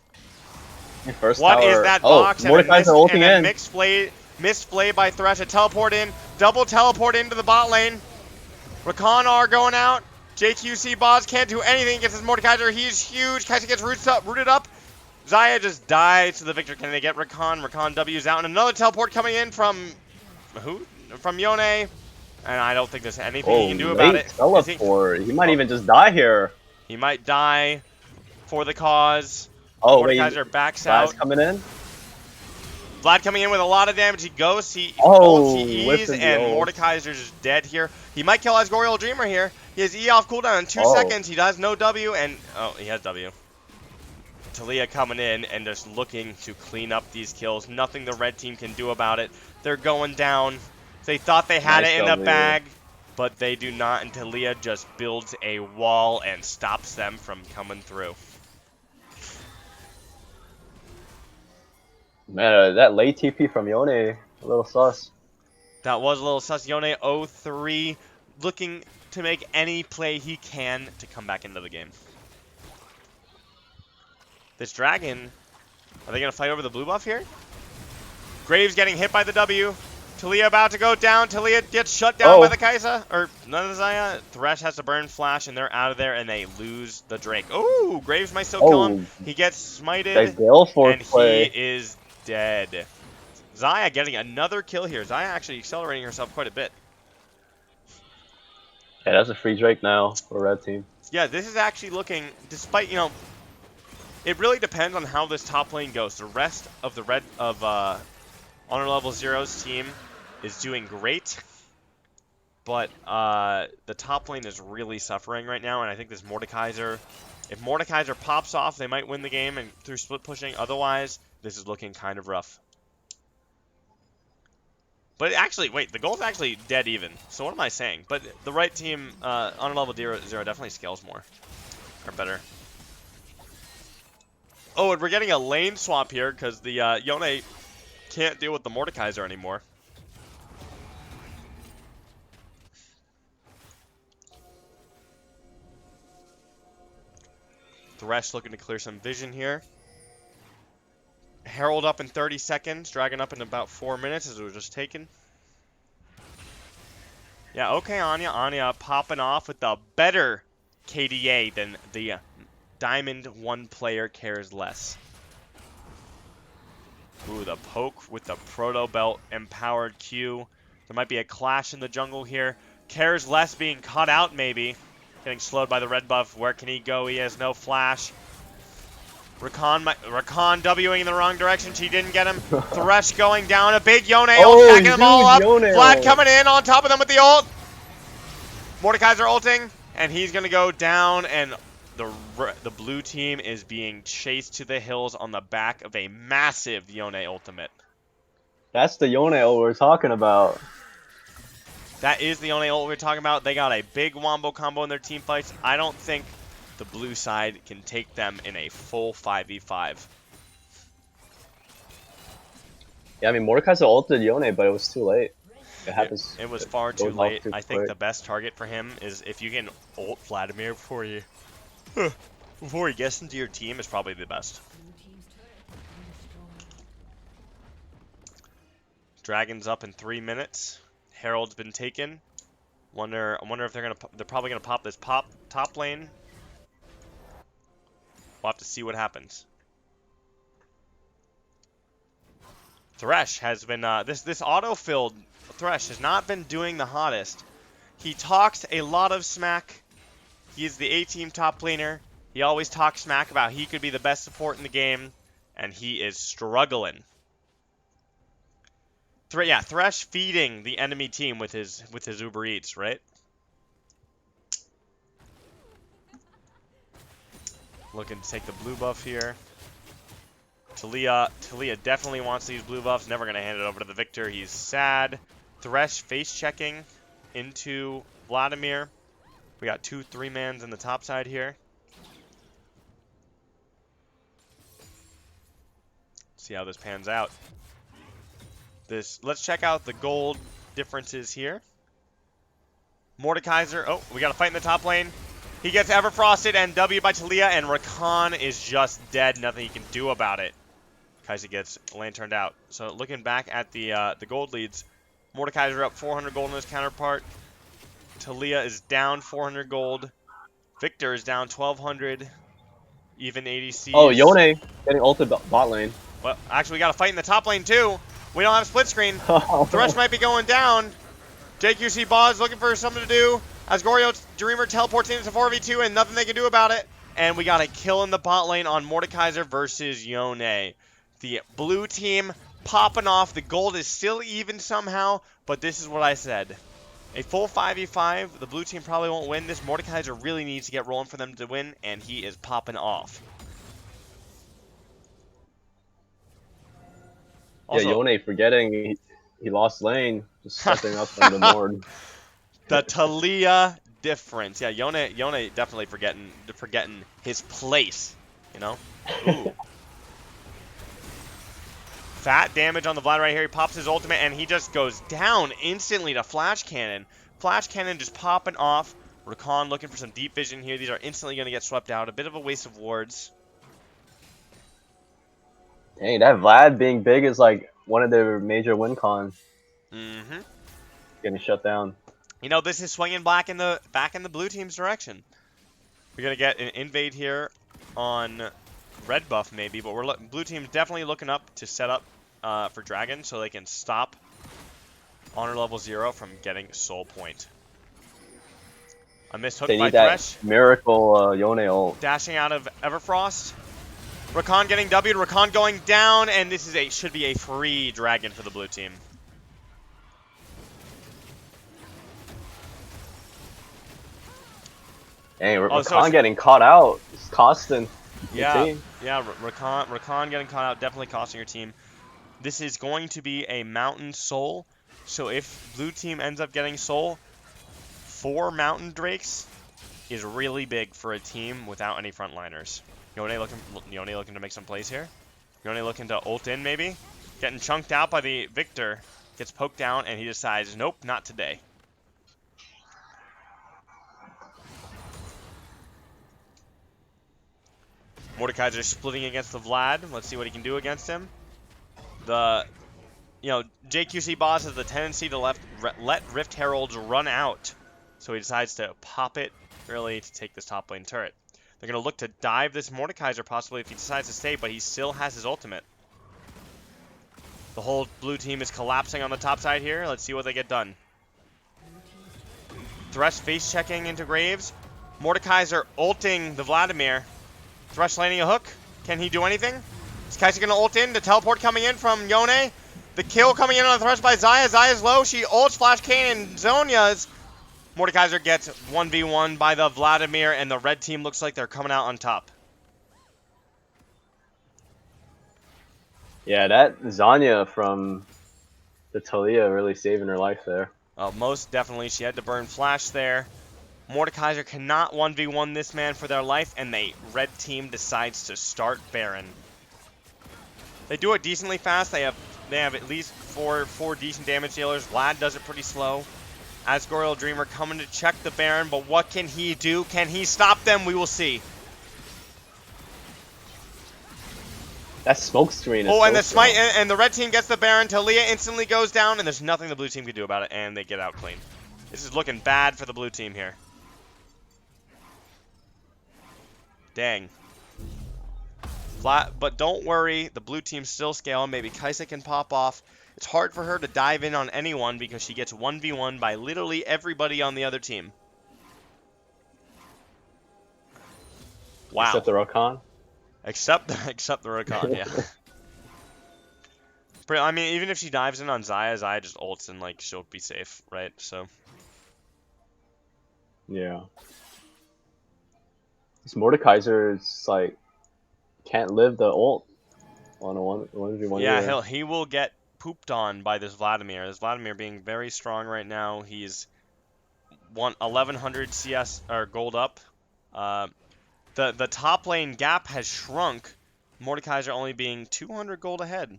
First what tower. is that box? Mordekaiser ulting in. Missed play by Thresh. A teleport in. Double teleport into the bot lane. Rakan are going out. JQC boss can't do anything against this Mordekaiser. He's huge. Kaisa gets rooted up. Xayah just dies to the Victor. Can they get Rakan? Rakan W's out. And another teleport coming in from... who? From Yone. And I don't think there's anything he can do about it. Teleport. He might even just die here. He might die for the cause. Oh, Mordekaiser backs out. Vlad's coming in. Vlad coming in with a lot of damage. He goes, he E's, and Mordekaiser's just dead here. He might kill Asgorial Dreamer here. He has E off cooldown in 2 seconds. He does no W, and oh, he has W. Talia coming in and just looking to clean up these kills. Nothing the red team can do about it. They're going down. They thought they had it in the bag, but they do not, and Talia just builds a wall and stops them from coming through. Man, that late TP from Yone, a little sus. That was a little sus. Yone 0-3, looking to make any play he can to come back into the game. This dragon, are they going to fight over the blue buff here? Graves getting hit by the W. Talia about to go down. Talia gets shut down by the Kai'Sa. Or none of the Xayah. Thresh has to burn flash, and they're out of there, and they lose the Drake. Oh, Graves might still kill him. He gets smited, and he is dead. Xayah getting another kill here. Xayah actually accelerating herself quite a bit. Yeah, that's a free Drake now for red team. Yeah, this is actually looking, despite, you know, it really depends on how this top lane goes. The rest of the Honor Level Zero's team is doing great, but the top lane is really suffering right now, and I think this Mordekaiser, if Mordekaiser pops off, they might win the game and through split pushing. Otherwise, this is looking kind of rough. But actually, wait, the goal's actually dead even. So what am I saying? But the right team, Honor Level Zero definitely scales more, or better. Oh, and we're getting a lane swap here because the Yone can't deal with the Mordekaiser anymore. Thresh looking to clear some vision here. Herald up in 30 seconds. Dragon up in about 4 minutes as it was just taken. Yeah, okay, Anya. Anya popping off with the better KDA than the Diamond 1 player cares less. Ooh, the poke with the Proto Belt empowered Q. There might be a clash in the jungle here. Cares less being cut out maybe. Getting slowed by the red buff. Where can he go? He has no flash. Rakan Wing in the wrong direction. She didn't get him. Thresh going down. A big Yone ult, stacking them all up. Vlad coming in on top of them with the ult. Mordekaiser ulting, and he's going to go down, and the blue team is being chased to the hills on the back of a massive Yone ultimate. That's the Yone ult we're talking about. That is the Yone ult we're talking about. They got a big wombo combo in their team fights. I don't think the blue side can take them in a full 5v5. Yeah, I mean, Mordekaiser ulted Yone, but it was too late. It happens. It was far too late. I think the best target for him is if you can ult Vladimir before he gets into your team is probably the best. Dragon's up in 3 minutes. Herald's been taken. I wonder if they're probably gonna pop this top lane. We'll have to see what happens. Thresh has been this auto-filled Thresh has not been doing the hottest. He talks a lot of smack. He is the A-team top laner. He always talks smack about he could be the best support in the game, and he is struggling. Thresh feeding the enemy team with his Uber Eats, right? Looking to take the blue buff here. Talia definitely wants these blue buffs. Never going to hand it over to the victor. He's sad. Thresh face checking into Vladimir. We got 2 3-mans in the top side here. See how this pans out. Let's check out the gold differences here. Mordekaiser. Oh, we got a fight in the top lane. He gets Everfrosted and W by Talia, and Rakan is just dead. Nothing he can do about it. Kai'Sa gets lanterned out. So looking back at the gold leads, Mordekaiser up 400 gold in his counterpart. Talia is down 400 gold. Victor is down 1,200. Even ADC. Oh, Yone getting ulted bot lane. Well, actually, we got a fight in the top lane too. We don't have split screen. Thresh might be going down. JQC Boz looking for something to do. As Goryo Dreamer teleports into 4v2 and nothing they can do about it. And we got a kill in the bot lane on Mordekaiser versus Yone. The blue team popping off. The gold is still even somehow, but this is what I said. A full 5v5, the blue team probably won't win. This Mordekaiser really needs to get rolling for them to win, and he is popping off. Also, yeah, Yone forgetting he lost lane, just stepping up on the board. The Talia difference. Yeah, Yone definitely forgetting his place, you know? Ooh. Fat damage on the Vlad right here. He pops his ultimate, and he just goes down instantly to Flash Cannon. Flash Cannon just popping off. Rakan looking for some deep vision here. These are instantly going to get swept out. A bit of a waste of wards. Dang, that Vlad being big is like one of their major win cons. Mm-hmm. Getting shut down. You know, this is swinging back in the blue team's direction. We're gonna get an invade here on red buff maybe, but blue team's definitely looking up to set up for Dragon so they can stop Honor level 0 from getting soul point. A missed hook They by need that Thresh. miracle Yone ult. Dashing out of Everfrost. Rakan getting W'd, Rakan going down, and this is should be a free Dragon for the blue team. Dang, Rakan getting caught out. It's costing the team. Yeah, Rakan getting caught out, definitely costing your team. This is going to be a Mountain Soul, so if blue team ends up getting Soul, 4 Mountain Drakes is really big for a team without any frontliners. Yone looking to make some plays here. Yone looking to ult in maybe. Getting chunked out by the Victor. Gets poked down and he decides, nope, not today. Mordekaiser splitting against the Vlad. Let's see what he can do against him. JQC boss has the tendency to let Rift Heralds run out. So he decides to pop it early to take this top lane turret. They're going to look to dive this Mordekaiser possibly if he decides to stay, but he still has his ultimate. The whole blue team is collapsing on the top side here. Let's see what they get done. Thresh face checking into Graves. Mordekaiser ulting the Vladimir. Thresh landing a hook. Can he do anything? Is Kai'Sa going to ult in? The teleport coming in from Yone. The kill coming in on the Thresh by Xayah. Xayah's low. She ults Flash Kayn and Zhonya's. Mordekaiser gets 1v1 by the Vladimir, and the red team looks like they're coming out on top. Yeah, that Zhonja from the Talia really saving her life there. Most definitely. She had to burn Flash there. Mordekaiser cannot 1v1 this man for their life, and the red team decides to start Baron. They do it decently fast. They have at least four decent damage dealers. Vlad does it pretty slow. Asgorial Dreamer coming to check the Baron, but what can he do? Can he stop them? We will see. That smoke screen is and so the smite strong. and the red team gets the Baron. Talia instantly goes down, and there's nothing the blue team can do about it, and they get out clean. This is looking bad for the blue team here. Dang. But don't worry, the blue team's still scaling. Maybe Kai'Sa can pop off. It's hard for her to dive in on anyone because she gets 1v1 by literally everybody on the other team. Wow. Except the Rakan? Except the Rakan, yeah. But, I mean, even if she dives in on Xayah, Xayah just ults and, like, she'll be safe, right? So. Yeah. This Mordekaiser is, like, can't live the ult on a 1v1. Yeah, he will get pooped on by this Vladimir. This Vladimir being very strong right now. He's 1100 CS or gold up. The top lane gap has shrunk. Mordekaiser only being 200 gold ahead.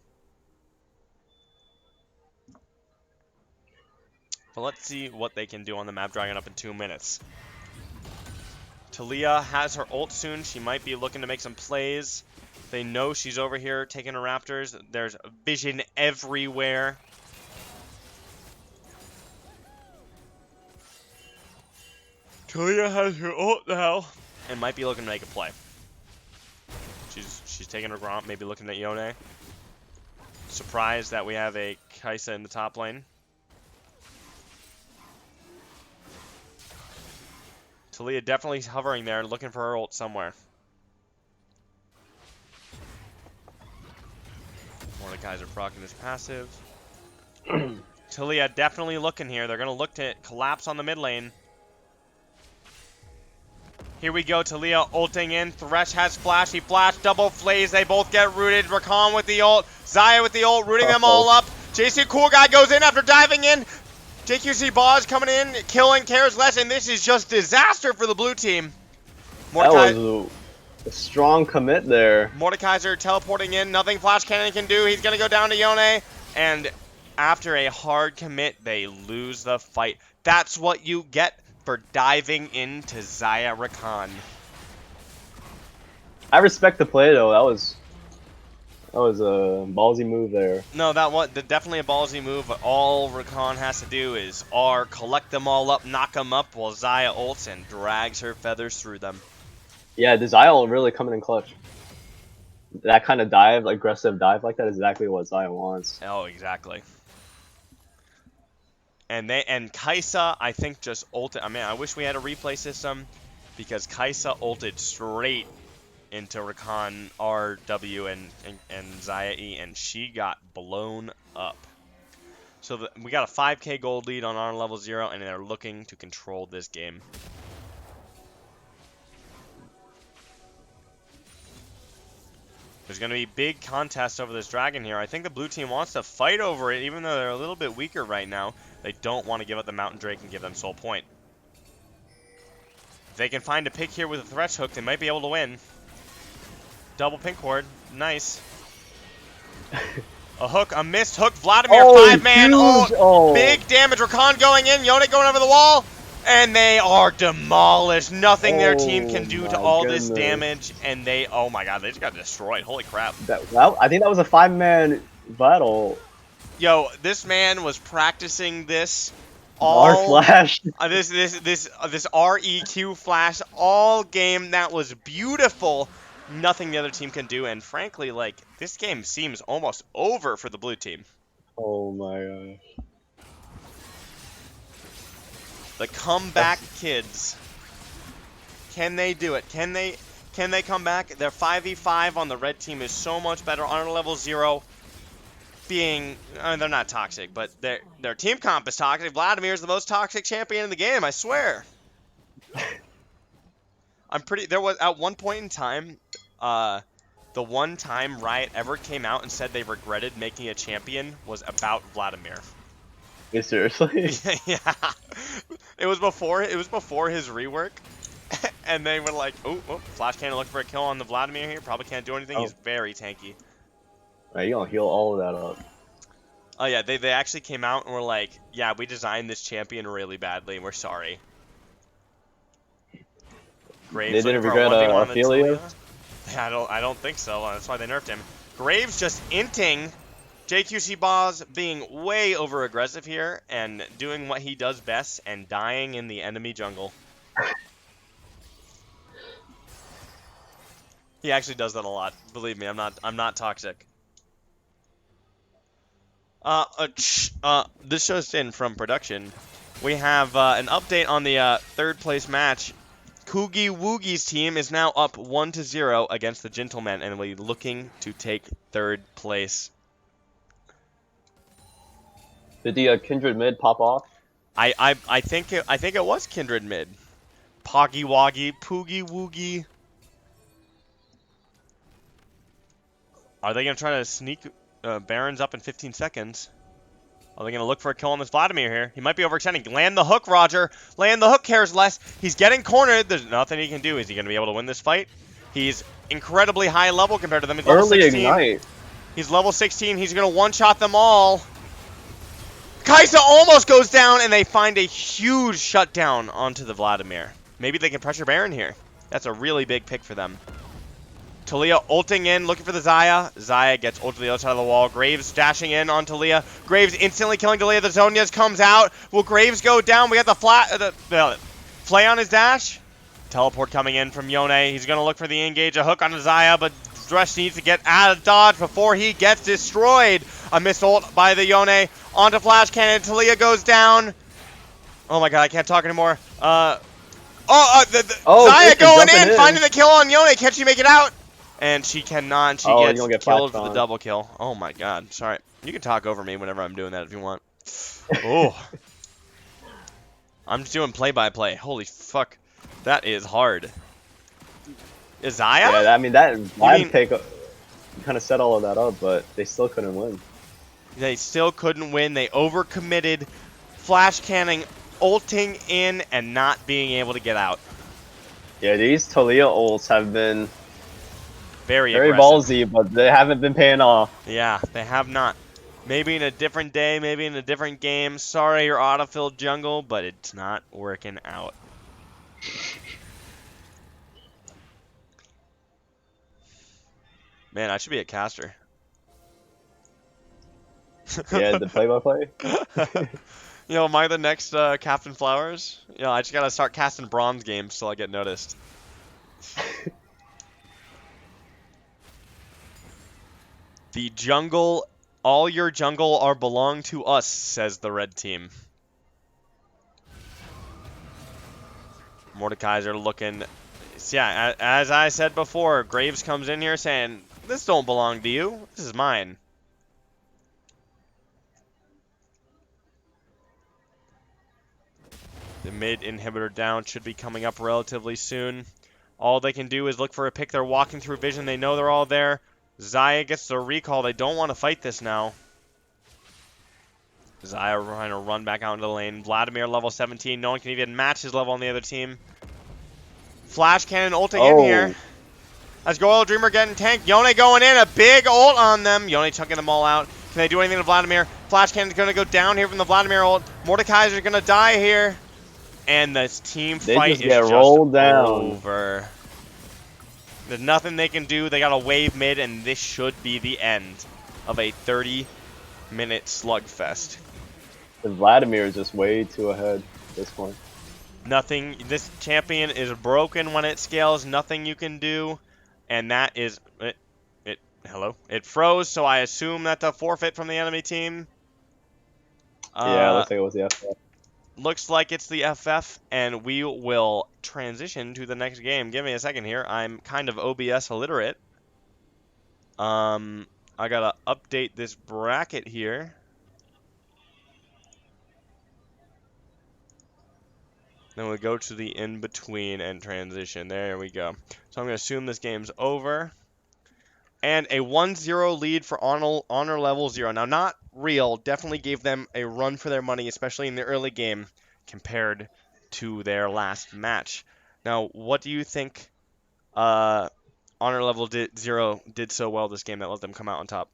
But let's see what they can do on the map. Dragon up in 2 minutes. Talia has her ult soon. She might be looking to make some plays. They know she's over here taking her Raptors. There's vision everywhere. Talia has her ult now and might be looking to make a play. She's taking her Gromp, maybe looking at Yone. Surprised that we have a Kai'Sa in the top lane. Talia definitely hovering there, looking for her ult somewhere. Mordekaiser proccing his passive. Talia definitely looking here. They're going to look to collapse on the mid lane. Here we go. Talia ulting in. Thresh has flash. He flashed. Double flays. They both get rooted. Rakan with the ult. Xayah with the ult. Rooting them all up. JC Cool Guy goes in after diving in. JQC Boz coming in. Killing cares less. And this is just disaster for the blue team. That was a strong commit there. Mordekaiser teleporting in. Nothing Flash Cannon can do. He's going to go down to Yone. And after a hard commit, they lose the fight. That's what you get for diving into Xayah Rakan. I respect the play though. That was That was a ballsy move there. No, that was definitely a ballsy move, but all Rakan has to do is R, collect them all up, knock them up, while Xayah ults and drags her feathers through them. Yeah, Desire really coming in clutch. That kind of dive, aggressive dive like that is exactly what Xayah wants. Oh, exactly. And Kai'Sa, I think, just ulted. I mean, I wish we had a replay system, because Kai'Sa ulted straight into Rakan RW and Xayah E, and she got blown up. So we got a 5k gold lead on our level 0, and they're looking to control this game. There's going to be big contests over this dragon here. I think the blue team wants to fight over it, even though they're a little bit weaker right now. They don't want to give up the Mountain Drake and give them soul point. If they can find a pick here with a Thresh Hook, they might be able to win. Double pink ward. Nice. A hook, a missed hook. Vladimir, Oh, 5-man. huge. Oh. Big damage. Rakan going in. Yone going over the wall. And they are demolished. Nothing their team can do to all this damage. And they, oh my god, they just got destroyed. Holy crap. Well, I think that was a 5-man battle. Yo, this man was practicing this R-Flash. this REQ flash all game. That was beautiful. Nothing the other team can do. And frankly, like, this game seems almost over for the blue team. Oh my gosh. The comeback kids. Can they do it? Can they come back? Their 5v5 on the red team is so much better on level 0. Being, I mean, they're not toxic, but their team comp is toxic. Vladimir is the most toxic champion in the game, I swear. There was, at one point in time, the one time Riot ever came out and said they regretted making a champion was about Vladimir. Wait, seriously? Yeah. It was before his rework. And they were like, oh, Flash Cannon looking for a kill on the Vladimir here. Probably can't do anything. He's very tanky. Right, you gonna heal all of that up. Oh yeah, they actually came out and were like, yeah, we designed this champion really badly and we're sorry. Graves They didn't regret Ophelia? Yeah, I don't think so. That's why they nerfed him. Graves just inting. JQC Boz being way over aggressive here and doing what he does best and dying in the enemy jungle. He actually does that a lot. Believe me, I'm not toxic. This just in from production. We have an update on the third place match. Koogie Woogie's team is now up 1-0 against the Jhintlemen, and we're looking to take third place. Did the Kindred mid pop off? I think it was Kindred mid. Poggy Woggy, Poogie Woogie. Are they gonna try to sneak Barons up in 15 seconds? Are they gonna look for a kill on this Vladimir here? He might be overextending. Land the hook, Roger. Land the hook, cares less. He's getting cornered. There's nothing he can do. Is he gonna be able to win this fight? He's incredibly high level compared to them. He's level 16. Ignite. He's level 16. He's gonna one-shot them all. Kai'Sa almost goes down, and they find a huge shutdown onto the Vladimir. Maybe they can pressure Baron here. That's a really big pick for them. Talia ulting in, looking for the Xayah. Xayah gets ult to the other side of the wall. Graves dashing in on Talia. Graves instantly killing Talia. The Zhonya's comes out. Will Graves go down? We got the Flay on his dash. Teleport coming in from Yone. He's going to look for the engage. A hook on the Xayah, but Thresh needs to get out of dodge before he gets destroyed. A missed ult by the Yone. Onto Flash Cannon. Talia goes down. Oh my god, I can't talk anymore. Xayah going in, finding the kill on Yone. Can she make it out? And she cannot. She gets killed for the double kill. Oh my god. Sorry. You can talk over me whenever I'm doing that if you want. Oh. I'm just doing play-by-play. Holy fuck. That is hard. Is Xayah? Yeah, I mean, that live pick kind of set all of that up, but they still couldn't win. They still couldn't win. They overcommitted. Flash canning, ulting in, and not being able to get out. Yeah, these Talia ults have been very ballsy, but they haven't been paying off. Yeah, they have not. Maybe in a different day, maybe in a different game. Sorry, your autofilled jungle, but it's not working out. Man, I should be a caster. Yeah, the play-by-play. You know, am I the next Captain Flowers? You know, I just gotta start casting bronze games till I get noticed. The jungle, all your jungle are belong to us, says the red team. Mordekaiser looking, yeah, as I said before, Graves comes in here saying, this don't belong to you, this is mine. The mid inhibitor down should be coming up relatively soon. All they can do is look for a pick. They're walking through vision. They know they're all there. Xayah gets the recall. They don't want to fight this now. Xayah trying to run back out into the lane. Vladimir level 17. No one can even match his level on the other team. Flash cannon ulting in here. As Goyle Dreamer getting tanked. Yone going in. A big ult on them. Yone chucking them all out. Can they do anything to Vladimir? Flash cannon's going to go down here from the Vladimir ult. Mordekaiser's going to die here. And this team fight is just rolled down. Over. There's nothing they can do. They got a wave mid, and this should be the end of a 30-minute slugfest. The Vladimir is just way too ahead at this point. Nothing. This champion is broken when it scales. Nothing you can do, and that is it. Hello. It froze, so I assume that's a forfeit from the enemy team. Yeah, looks like it was the FF. Looks like it's the FF, and we will transition to the next game. Give me a second here. I'm kind of OBS illiterate. I gotta update this bracket here. Then we go to the in-between and transition. There we go. So I'm gonna assume this game's over. And a 1-0 lead for honor level 0. Now, not real. Definitely gave them a run for their money, especially in the early game, compared to their last match. Now, what do you think honor level 0 did so well this game that let them come out on top?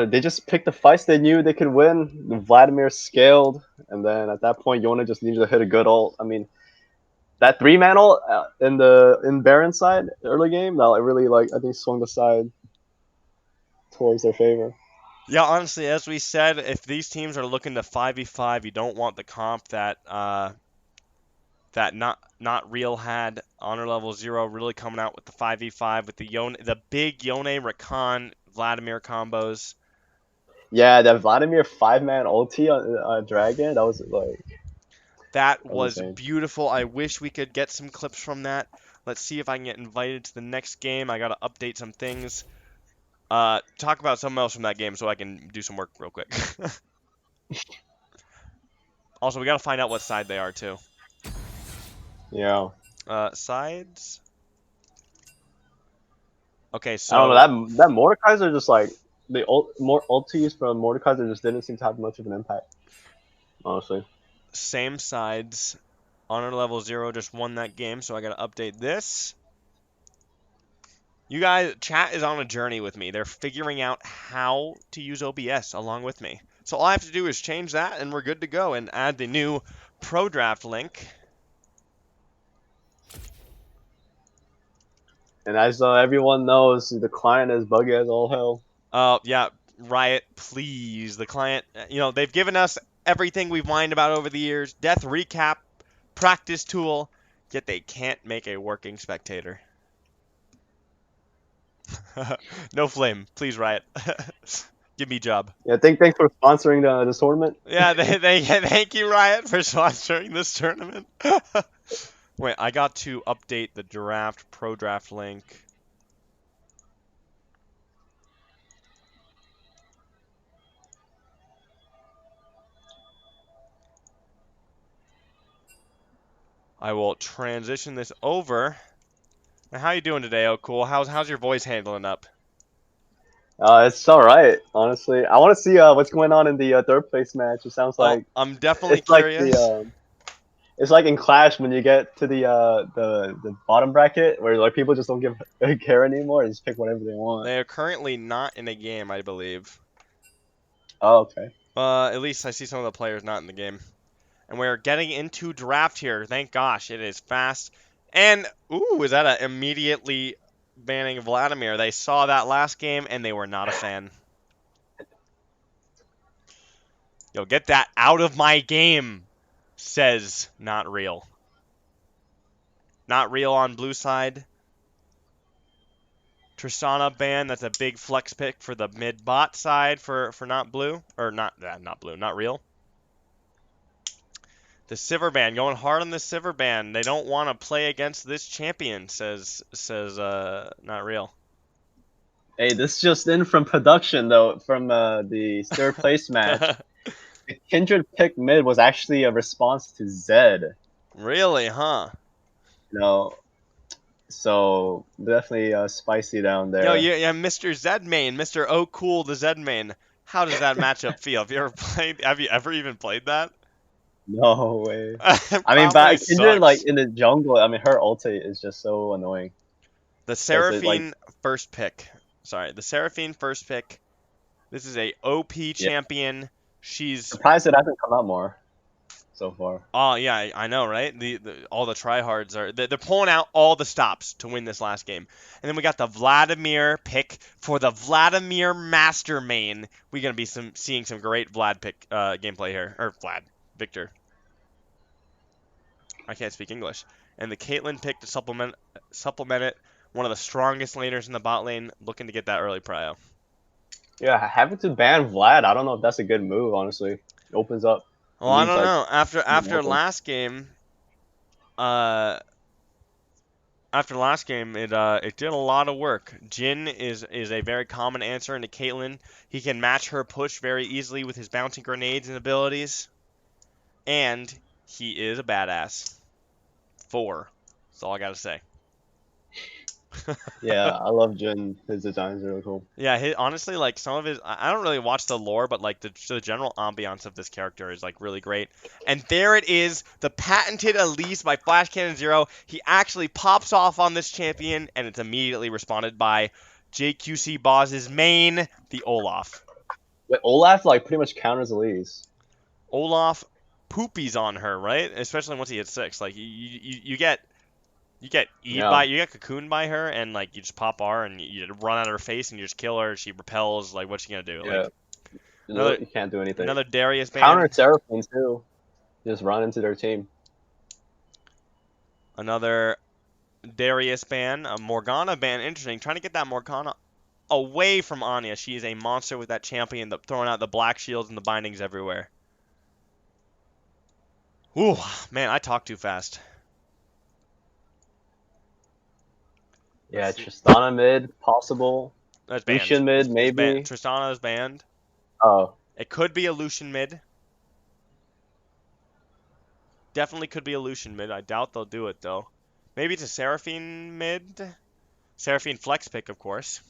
They just picked the fights they knew they could win. Vladimir scaled, and then at that point, Yone just needed to hit a good ult. I mean, that 3-man ult in Baron's side early game, that really I think swung the side towards their favor. Yeah, honestly, as we said, if these teams are looking to 5v5, you don't want the comp that not real had. Honor level 0 really coming out with the 5v5 with the big Yone Rakan Vladimir combos. Yeah, that Vladimir 5-man ulti on Dragon, that was That was insane. Beautiful. I wish we could get some clips from that. Let's see if I can get invited to the next game. I gotta update some things. Talk about something else from that game so I can do some work real quick. Also, we gotta find out what side they are too. Yeah. Sides. Okay, so I don't know, that Mordekaiser just the ultis from Mordekaiser just didn't seem to have much of an impact, honestly. Same sides. Honor level 0 just won that game, so I gotta update this. You guys, chat is on a journey with me. They're figuring out how to use OBS along with me. So all I have to do is change that, and we're good to go, and add the new Pro Draft link. And as everyone knows, the client is buggy as all hell. Oh, yeah, Riot, please. The client, they've given us everything we've whined about over the years. Death recap, practice tool, yet they can't make a working spectator. No flame, please, Riot. Give me a job. Yeah, thanks for sponsoring this tournament. Yeah, thank you, Riot, for sponsoring this tournament. Wait, I got to update the Pro Draft link. I will transition this over. Now, how you doing today, oh cool? How's your voice handling up? It's all right, honestly. I want to see what's going on in the third place match. It sounds like I'm definitely it's curious. It's like in Clash when you get to the bottom bracket where people just don't care anymore and just pick whatever they want. They are currently not in a game, I believe. Oh, okay. At least I see some of the players not in the game. And we're getting into draft here. Thank gosh, it is fast. And, ooh, is that immediately banning Vladimir? They saw that last game, and they were not a fan. Yo, get that out of my game, says Not Real. Not Real on blue side. Tristana ban, that's a big flex pick for the mid bot side for not blue. Or not blue, Not Real. The Sivir ban, going hard on the Sivir ban. They don't want to play against this champion, says Not Real. Hey, this is just in from production though, from the third place match. The Kindred pick mid was actually a response to Zed. Really, huh? You know, so definitely spicy down Yo, there. yeah, Mr. Zed main, Mr. Oh Cool, the Zed main. How does that matchup feel? Have you ever even played that? No way. It I mean, probably but Kindred like sucks. in the jungle. I mean, her ulti is just so annoying. The Because it like Seraphine first pick. Sorry, the Seraphine first pick. This is a OP yeah. champion. She's Surprised it hasn't come out more so far. oh yeah, I know, right? All the tryhards are they're pulling out all the stops to win this last game. And then we got the Vladimir pick for the Vladimir Master main. We're gonna be seeing some great Vlad pick gameplay here, or Vlad Victor. I can't speak English. And the Caitlyn pick to supplement it. One of the strongest laners in the bot lane, looking to get that early prio. Yeah, having to ban Vlad, I don't know if that's a good move. Honestly, it opens up. Well, It I leaves don't like know. After open. last game, it did a lot of work. Jhin is a very common answer into Caitlyn. He can match her push very easily with his bouncing grenades and abilities, and he is a badass. 4. That's all I gotta say. Yeah, I love Jhin. His design is really cool. Yeah, honestly, like some of his, I don't really watch the lore, but like the general ambiance of this character is like really great. And there it is, the patented Elise by Flash Cannon Zero. He actually pops off on this champion, and it's immediately responded by JQC Boz's main, the Olaf. Wait, Olaf like pretty much counters Elise. Olaf poopies on her, right? Especially once he hits 6. Like you get Yeah. you get cocooned by her, and like you just pop R and you run out of her face and you just kill her. She repels. Like what's she gonna do? Yeah. Like You can't do anything. another Darius ban. Counter Seraphine too. Just run into their team. Another Darius ban. A Morgana ban. Interesting. Trying to get that Morgana away from Anya. She is a monster with that champion, throwing out the black shields and the bindings everywhere. Ooh, man, I talk too fast. Yeah, Tristana mid, possible. That's banned. Lucian mid, maybe. Tristana is banned. Oh. It could be a Lucian mid. Definitely could be a Lucian mid. I doubt they'll do it, though. Maybe it's a Seraphine mid. Seraphine flex pick, of course.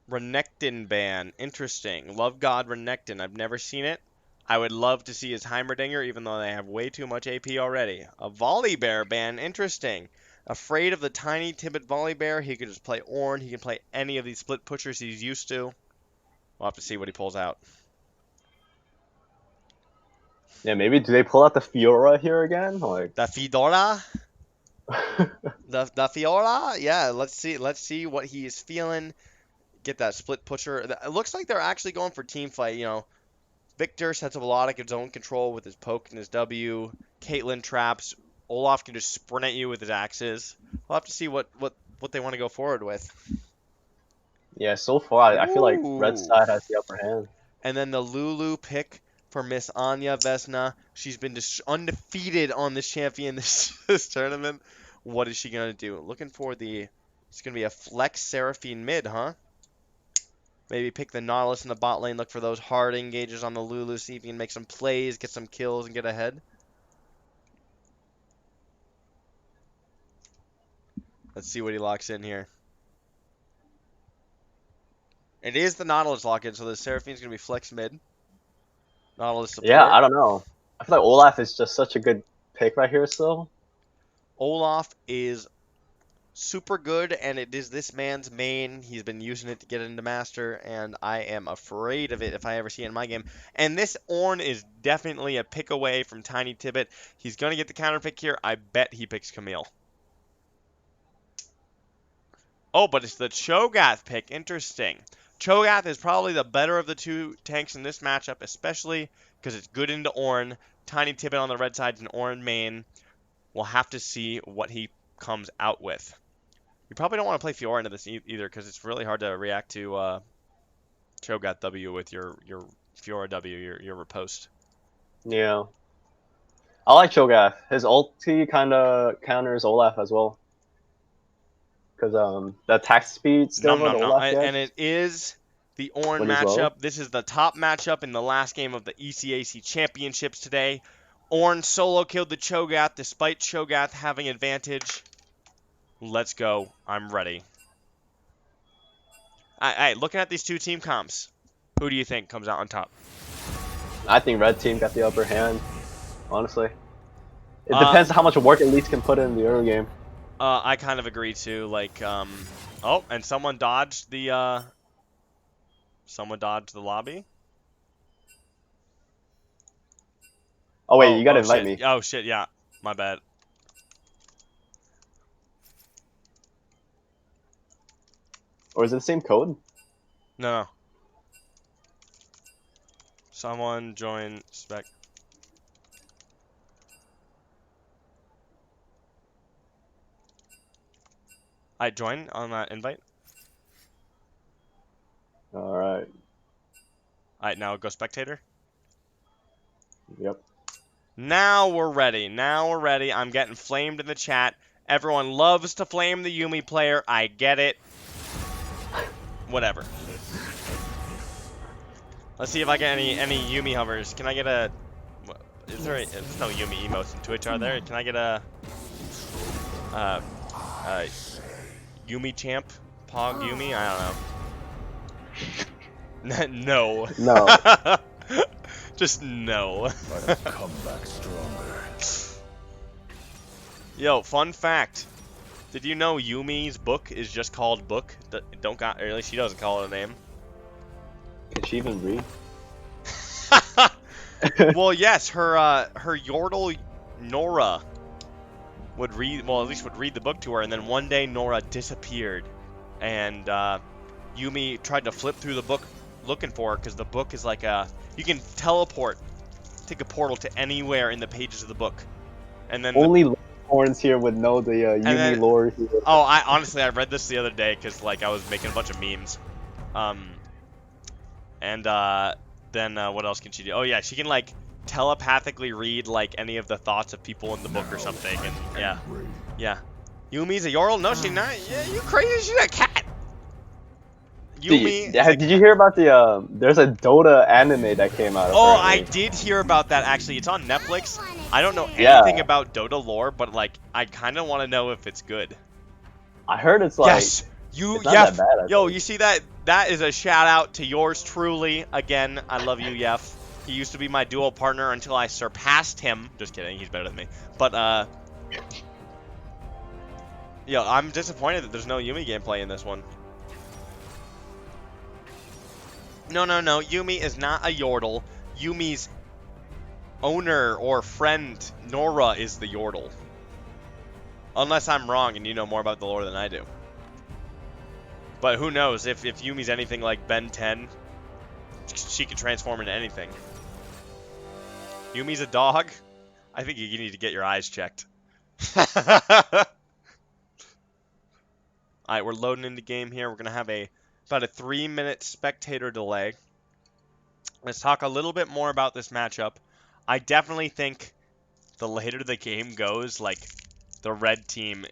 Renekton ban. Interesting. Love God Renekton. I've never seen it. I would love to see his Heimerdinger, even though they have way too much AP already. A Volibear ban. Interesting. Afraid of the tiny Tibet Volibear. He could just play Ornn. He can play any of these split pushers he's used to. We'll have to see what he pulls out. Yeah, maybe do they pull out the Fiora here again? Like The Fedora? the Fiora? Yeah, let's see what he is feeling. Get that split pusher. It looks like they're actually going for team fight, you know. Victor sets up a lot of zone control with his poke and his W. Caitlyn traps. Olaf can just sprint at you with his axes. We'll have to see what they want to go forward with. yeah, so far I feel like red side has the upper hand. And then the Lulu pick for Miss Anya Vesna. She's been undefeated on this champion this tournament. What is she going to do? Looking for it's going to be a flex Seraphine mid, huh? Maybe pick the Nautilus in the bot lane, look for those hard engages on the Lulu, see if you can make some plays, get some kills, and get ahead. Let's see what he locks in here. It is the Nautilus lock-in, so the Seraphine's going to be flex mid. Nautilus support. Yeah, I don't know. I feel like Olaf is just such a good pick right here still. Olaf is super good, and it is this man's main. He's been using it to get into Master, and I am afraid of it if I ever see it in my game. And this Ornn is definitely a pick away from Tiny Tibbet. He's going to get the counter pick here. I bet he picks Camille. Oh, but it's the Cho'Gath pick. Interesting. Cho'Gath is probably the better of the two tanks in this matchup, especially because it's good into Ornn. Tiny Tibbet on the red side is an Ornn main. We'll have to see what he comes out with. You probably don't want to play Fiora into this either because it's really hard to react to Cho'Gath W with your Fiora W, your riposte. Yeah. I like Cho'Gath. His ulti kind of counters Olaf as well. Because the attack speed still Num what num num. Olaf gets. And it is the Ornn When he's low. matchup. This is the top matchup in the last game of the ECAC Championships today. Ornn solo killed the Cho'Gath despite Cho'Gath having advantage. Let's go. I'm ready. Alright, looking at these two team comps, who do you think comes out on top? I think red team got the upper hand, honestly. It depends how much work Elites can put in the early game. I kind of agree too. Like, oh, and someone dodged the lobby. Oh wait, you gotta invite shit. me. Oh shit, yeah, my bad. Or is it the same code? No. Someone join spec. I join on that invite. Alright. Alright, now go spectator. Yep. Now we're ready. I'm getting flamed in the chat. Everyone loves to flame the Yuumi player. I get it. Whatever. Let's see if I get any Yuumi hovers. Can I get a... There's no Yuumi emotes in Twitch, are there? Can I get a... Yuumi champ? Pog Yuumi? I don't know. No. No. Just no. Come back stronger. Yo, fun fact. Did you know Yumi's book is just called book? Or at least she doesn't call it a name. Can she even read? Well, yes, her Yordle Nora would read. Well, at least would read the book to her, and then one day Nora disappeared, and Yuumi tried to flip through the book looking for her because the book is like you can teleport, take a portal to anywhere in the pages of the book, and then only horns here would know the Yuumi lore here. Oh, honestly I read this the other day because like I was making a bunch of memes, and then what else can she do? Oh yeah, she can like telepathically read like any of the thoughts of people in the book or something, and yeah. Yumi's a Yordle? No, she's not. Yeah, you crazy? She's a cat. Yuumi. Did you hear about the there's a Dota anime that came out? Oh, apparently. I did hear about that actually. It's on Netflix. I don't know anything about Dota lore, but like I kind of want to know if it's good. I heard it's like yes. It's not that bad, Yo, you see that? That is a shout out to yours truly. Again, I love you, Yef. He used to be my duo partner until I surpassed him. Just kidding, he's better than me. But yo, I'm disappointed that there's no Yuumi gameplay in this one. No. Yuumi is not a Yordle. Yumi's owner or friend, Nora, is the Yordle. Unless I'm wrong and you know more about the lore than I do. But who knows, if Yumi's anything like Ben 10, she can transform into anything. Yumi's a dog? I think you need to get your eyes checked. Alright, we're loading into game here. We're going to have about a 3-minute spectator delay. Let's talk a little bit more about this matchup. I definitely think the later the game goes, like, the red team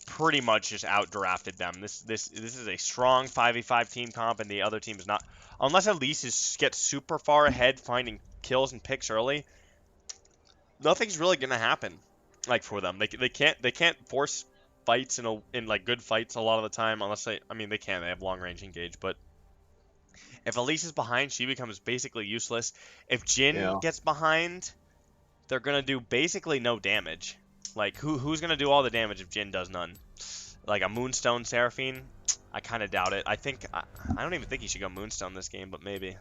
pretty much just outdrafted them. This is a strong 5v5 team comp, and the other team is not. Unless Elise gets super far ahead, finding kills and picks early, nothing's really gonna happen. Like for them, they can't force fights in like good fights a lot of the time, unless they can. They have long range engage, but if Elise is behind, she becomes basically useless. If Jhin gets behind, they're gonna do basically no damage. Like, who's going to do all the damage if Jhin does none? Like a Moonstone Seraphine? I kind of doubt it. I don't even think he should go Moonstone this game, but maybe.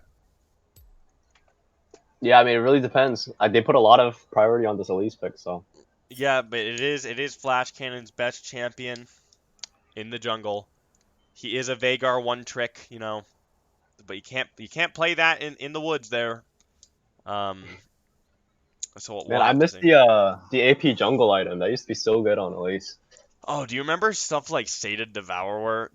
Yeah, I mean, it really depends. They put a lot of priority on this Elise pick, so. Yeah, but it is Flash Cannon's best champion in the jungle. He is a Veigar one trick, you know. but you can't play that in the woods there. So we'll Man, I have to miss see. the AP jungle item. That used to be so good on Elise. Oh, do you remember stuff like Sated Devourer?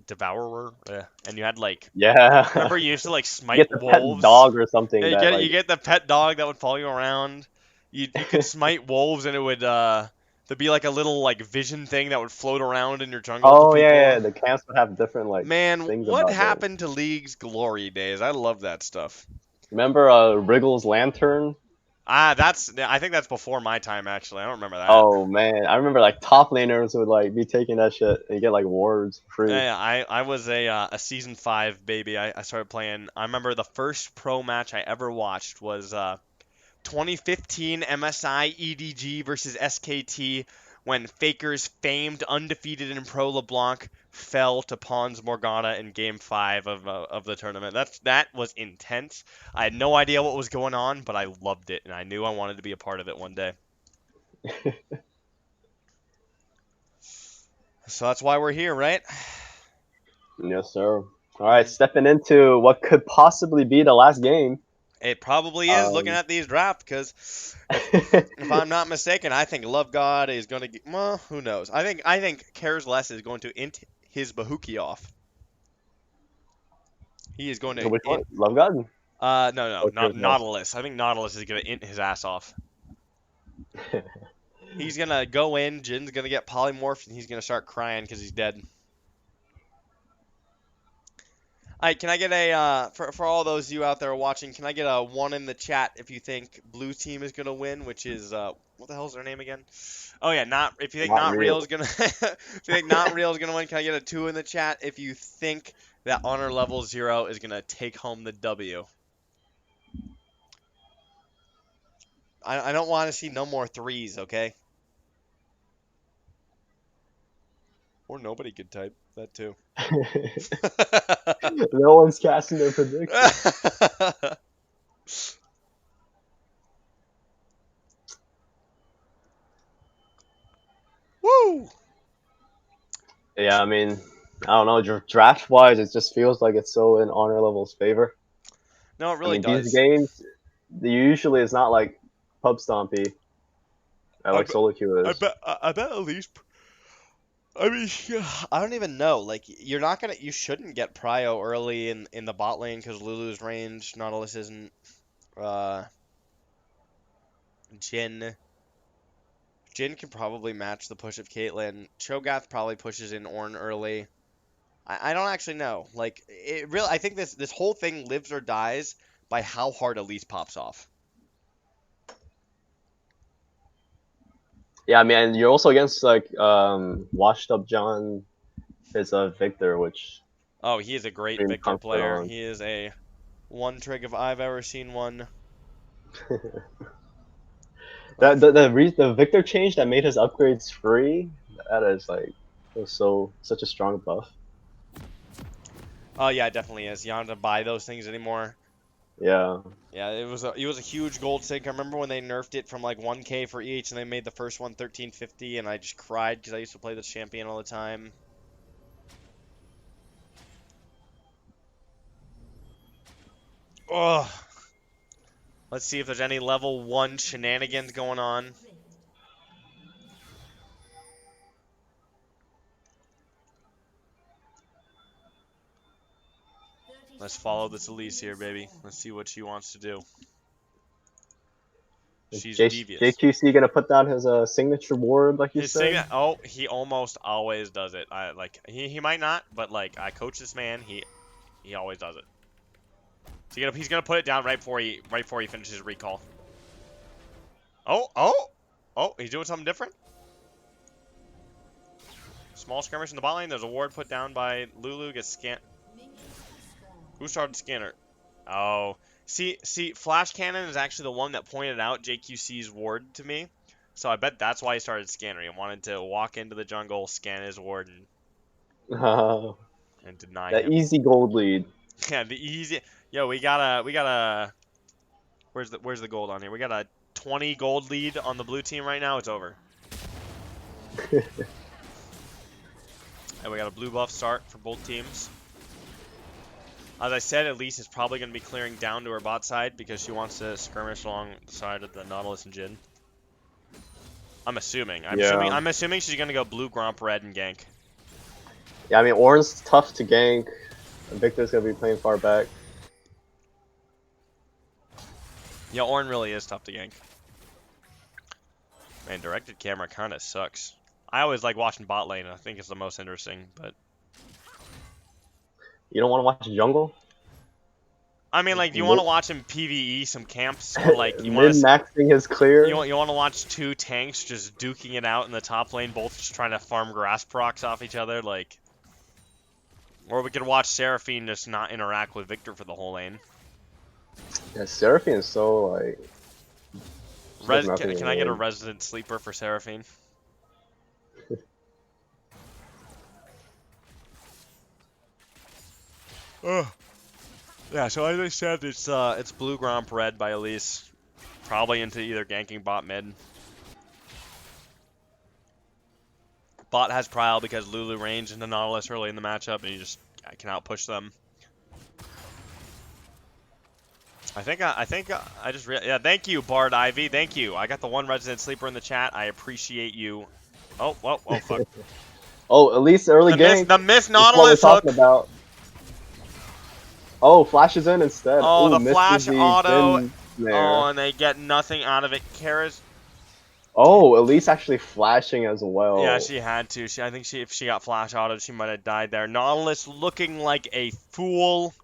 Yeah. And you had like, Yeah. remember you used to like smite Get the pet wolves? dog or Yeah, something that you like. get the pet dog that would follow you around. You could smite wolves and it would there'd be like a little like vision thing that would float around in your jungle to Oh yeah, yeah. people. The camps would have different like Man, things what about them. happened to League's glory days? I love that stuff. Remember Wriggle's lantern? I think that's before my time actually. I don't remember that. Oh man, I remember like top laners would like be taking that shit and get like wards for free. Yeah, I was a season 5 baby. I started playing. I remember the first pro match I ever watched was 2015 MSI EDG versus SKT when Faker's famed undefeated in Pro LeBlanc fell to Pons Morgana in Game 5 of the tournament. That was intense. I had no idea what was going on, but I loved it, and I knew I wanted to be a part of it one day. So that's why we're here, right? Yes, sir. All right, stepping into what could possibly be the last game. It probably is looking at these drafts because if I'm not mistaken, I think Love God is going to get. Well, who knows? I think Cares Less is going to int his Bahuki off. He is going to Which one? int. Love God? No, Or not Tears Lost? Nautilus. I think Nautilus is going to int his ass off. He's going to go in. Jin's going to get polymorphed, and he's going to start crying because he's dead. All right, can I get a for all those of you out there watching? Can I get a 1 in the chat if you think blue team is gonna win? Which is what the hell's their name again? Oh yeah, not if you think Not not real. real is gonna if you think not real is gonna win. Can I get a 2 in the chat if you think that honor level 0 is gonna take home the W? I don't want to see no more 3s, okay? Or nobody could type that too. No one's casting their prediction. Woo! Yeah, I mean, I don't know. Draft wise, it just feels like it's so in honor level's favor. No, it I really mean, these does. games, usually it's not like pub stompy. Like solo queue is. I bet at least. I mean, I don't even know. Like, you shouldn't get Prio early in the bot lane because Lulu's range, Nautilus isn't. Jhin can probably match the push of Caitlyn. Cho'Gath probably pushes in Ornn early. I don't actually know. Like, it really, I think this whole thing lives or dies by how hard Elise pops off. Yeah, I mean, you're also against like washed up John is a Victor, which Oh, he is a great pretty Victor confident player. on. He is a one trig if I've ever seen one. The Victor change that made his upgrades free, that is like was such a strong buff. Oh yeah, it definitely is. You don't have to buy those things anymore. Yeah. Yeah, it was a huge gold sink. I remember when they nerfed it from like 1K for each, and they made the first one 1350, and I just cried because I used to play this champion all the time. Ugh. Let's see if there's any level 1 shenanigans going on. Let's follow this Elise here, baby. Let's see what she wants to do. She's devious. JQC gonna put down his signature ward like you said? Oh, he almost always does it. He might not, but like I coach this man, he always does it. So he's gonna put it down right before he finishes his recall. Oh, he's doing something different. Small skirmish in the bot lane. There's a ward put down by Lulu. Gets scanned. Who started scanner? Oh, see, Flash Cannon is actually the one that pointed out JQC's ward to me. So I bet that's why he started scanner. He wanted to walk into the jungle, scan his ward, and deny That him. easy gold lead. Yeah, the easy. Yo, we got a. Where's the gold on here? We got a 20 gold lead on the blue team right now. It's over. And we got a blue buff start for both teams. As I said, Elise is probably going to be clearing down to her bot side because she wants to skirmish along the side of the Nautilus and Jhin. I'm assuming. I'm assuming she's going to go blue, Gromp, red, and gank. Yeah, I mean, Ornn's tough to gank. Victor's going to be playing far back. Yeah, Ornn really is tough to gank. Man, directed camera kind of sucks. I always like watching bot lane. I think it's the most interesting, but... You don't want to watch jungle? I mean, like, do you want to watch him PvE some camps, or like you want to min-maxing his clear? you want to watch two tanks just duking it out in the top lane, both just trying to farm grass procs off each other, like. Or we could watch Seraphine just not interact with Victor for the whole lane. Yeah, Seraphine is so like. Can I get a resident sleeper for Seraphine? Oh. Yeah, so as I said, it's blue, Gromp, red by Elise. Probably into either ganking bot mid. Bot has Prowl because Lulu ranged into Nautilus early in the matchup, and you just can outpush them. Yeah, thank you, Bard Ivy. Thank you. I got the one resident sleeper in the chat. I appreciate you. Oh, fuck. Oh, Elise early gank. The myth Nautilus hook. About. Oh, flashes in instead. Oh, ooh, the flash auto. There. Oh, and they get nothing out of it. Kara's. Oh, Elise actually flashing as well. Yeah, she had to. I think if she got flash auto, she might have died there. Nautilus looking like a fool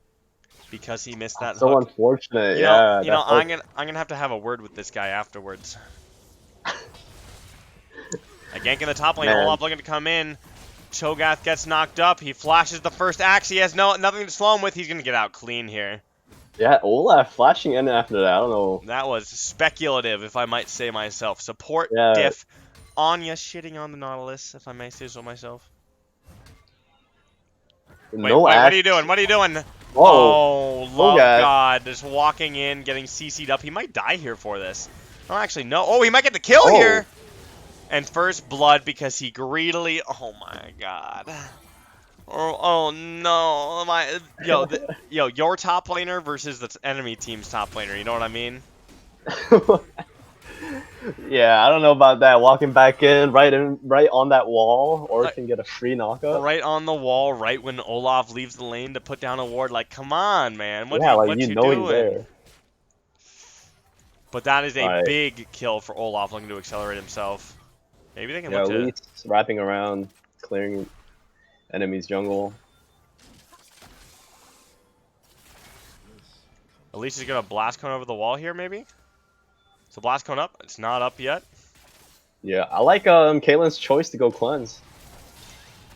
because he missed that so hook. Unfortunate. I'm gonna have to have a word with this guy afterwards. A gank in the top lane. Olaf looking to come in. Cho'Gath gets knocked up. He flashes the first axe. He has nothing to slow him with. He's gonna get out clean here. Yeah, Olaf flashing in after that. I don't know. That was speculative, if I might say myself. Support diff. Anya shitting on the Nautilus, if I may say so myself. Wait, what are you doing? What are you doing? Oh, love God. Just walking in, getting CC'd up. He might die here for this. Oh, actually, no. Oh, he might get the kill here. And first blood because he greedily... Oh, my God. Oh no. Your top laner versus the enemy team's top laner. You know what I mean? Yeah, I don't know about that. Walking back in, right on that wall, or can get a free knockup. Right on the wall, right when Olaf leaves the lane to put down a ward. Like, come on, man. What you doing? He's there. But that is a big kill for Olaf looking to accelerate himself. Maybe they can look to... Elise wrapping around, clearing enemy's jungle. Elise is going to blast cone over the wall here, maybe? So blast cone up. It's not up yet. Yeah, I like Caitlyn's choice to go cleanse.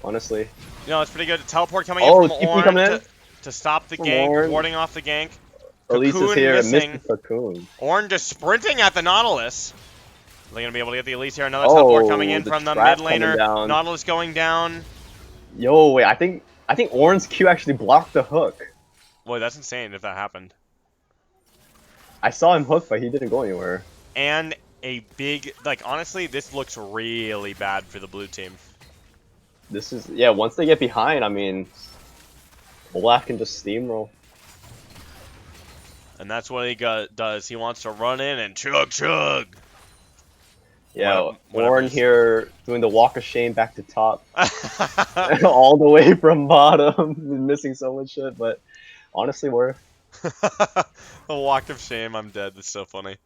Honestly. It's pretty good. Teleport coming in from Ornn to stop the gank, warding off the gank. Elise is here, missing Cocoon. Ornn just sprinting at the Nautilus. Are they going to be able to get the Elise here? Another teleport coming in from the mid laner. Nautilus going down. Yo, wait, I think Ornn's Q actually blocked the hook. Boy, that's insane if that happened. I saw him hook, but he didn't go anywhere. And a big, honestly, this looks really bad for the blue team. This is, once they get behind, I mean, Olaf can just steamroll. And that's what he does. He wants to run in and chug. Yeah, Ornn here doing the walk of shame back to top. All the way from bottom. Missing so much shit, but honestly worth. The walk of shame, I'm dead. That's so funny.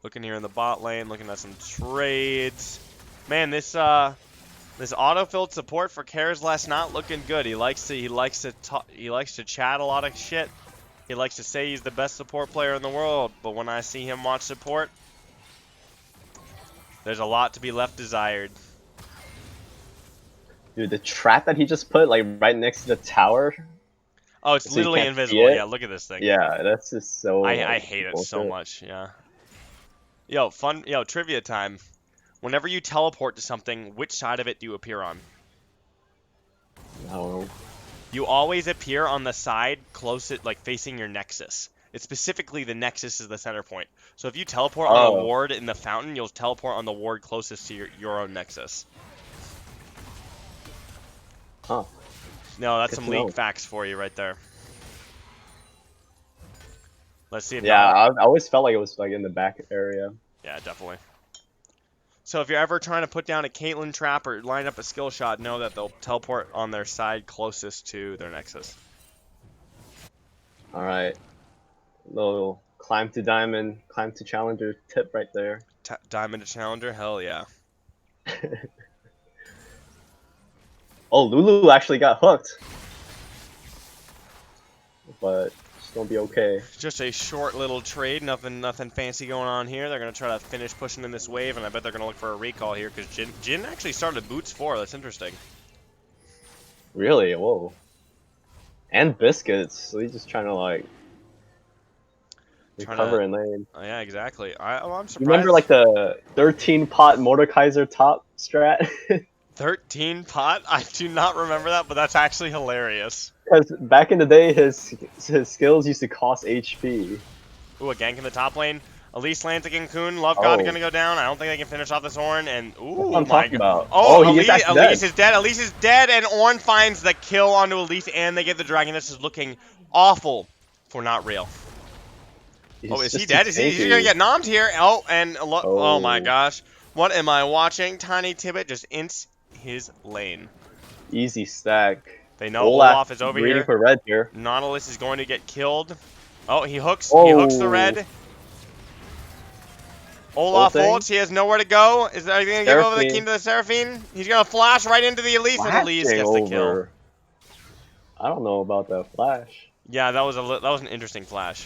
Looking here in the bot lane, looking at some trades. Man, this autofilled support for Kara's not looking good. He likes to chat a lot of shit. He likes to say he's the best support player in the world, but when I see him watch support, there's a lot to be left desired. Dude, the trap that he just put right next to the tower. Oh, it's literally invisible. Yeah, look at this thing. Yeah, that's just so... I hate it so much, yeah. Yo, trivia time. Whenever you teleport to something, which side of it do you appear on? I don't know. You always appear on the side closest, facing your nexus. It's specifically the Nexus is the center point. So if you teleport on a Oh. ward in the fountain, you'll teleport on the ward closest to your own Nexus. Huh. No, that's Good some to league know. facts for you right there. Let's see if Yeah, I always felt like it was like in the back area. Yeah, definitely. So if you're ever trying to put down a Caitlyn trap or line up a skill shot, know that they'll teleport on their side closest to their Nexus. All right, little climb to diamond, climb to challenger tip right there. Diamond to Challenger? Hell yeah. Oh, Lulu actually got hooked, but it's gonna be okay. Just a short little trade, nothing fancy going on here. They're going to try to finish pushing in this wave, and I bet they're going to look for a recall here because Jhin actually started boots 4. That's interesting. Really? Whoa. And biscuits. So he's just trying to like recover in lane. Oh, yeah, exactly. I'm surprised. You remember like the 13 pot Mordekaiser top strat? 13 pot? I do not remember that, but that's actually hilarious. Because back in the day, his skills used to cost HP. Ooh, a gank in the top lane. Elise lands a Gancoon. Love God gonna go down. I don't think they can finish off this Ornn. And ooh, That's what I'm talking about. Oh, he gets Elise is dead. Elise is dead, and Ornn finds the kill onto Elise, and they get the dragon. This is looking awful for Not Real. Is he dead? Is he gonna get nommed here? Oh, and oh my gosh, what am I watching? Tiny Tibbet just ints his lane. Easy stack. They know Olaf is over waiting here. For red here. Nautilus is going to get killed. Oh, he hooks. He hooks the red. Olaf ults. He has nowhere to go. Is there anything to give over the king to the Seraphine? He's gonna flash right into the Elise, and Elise gets the kill. I don't know about that flash. Yeah, that was an interesting flash.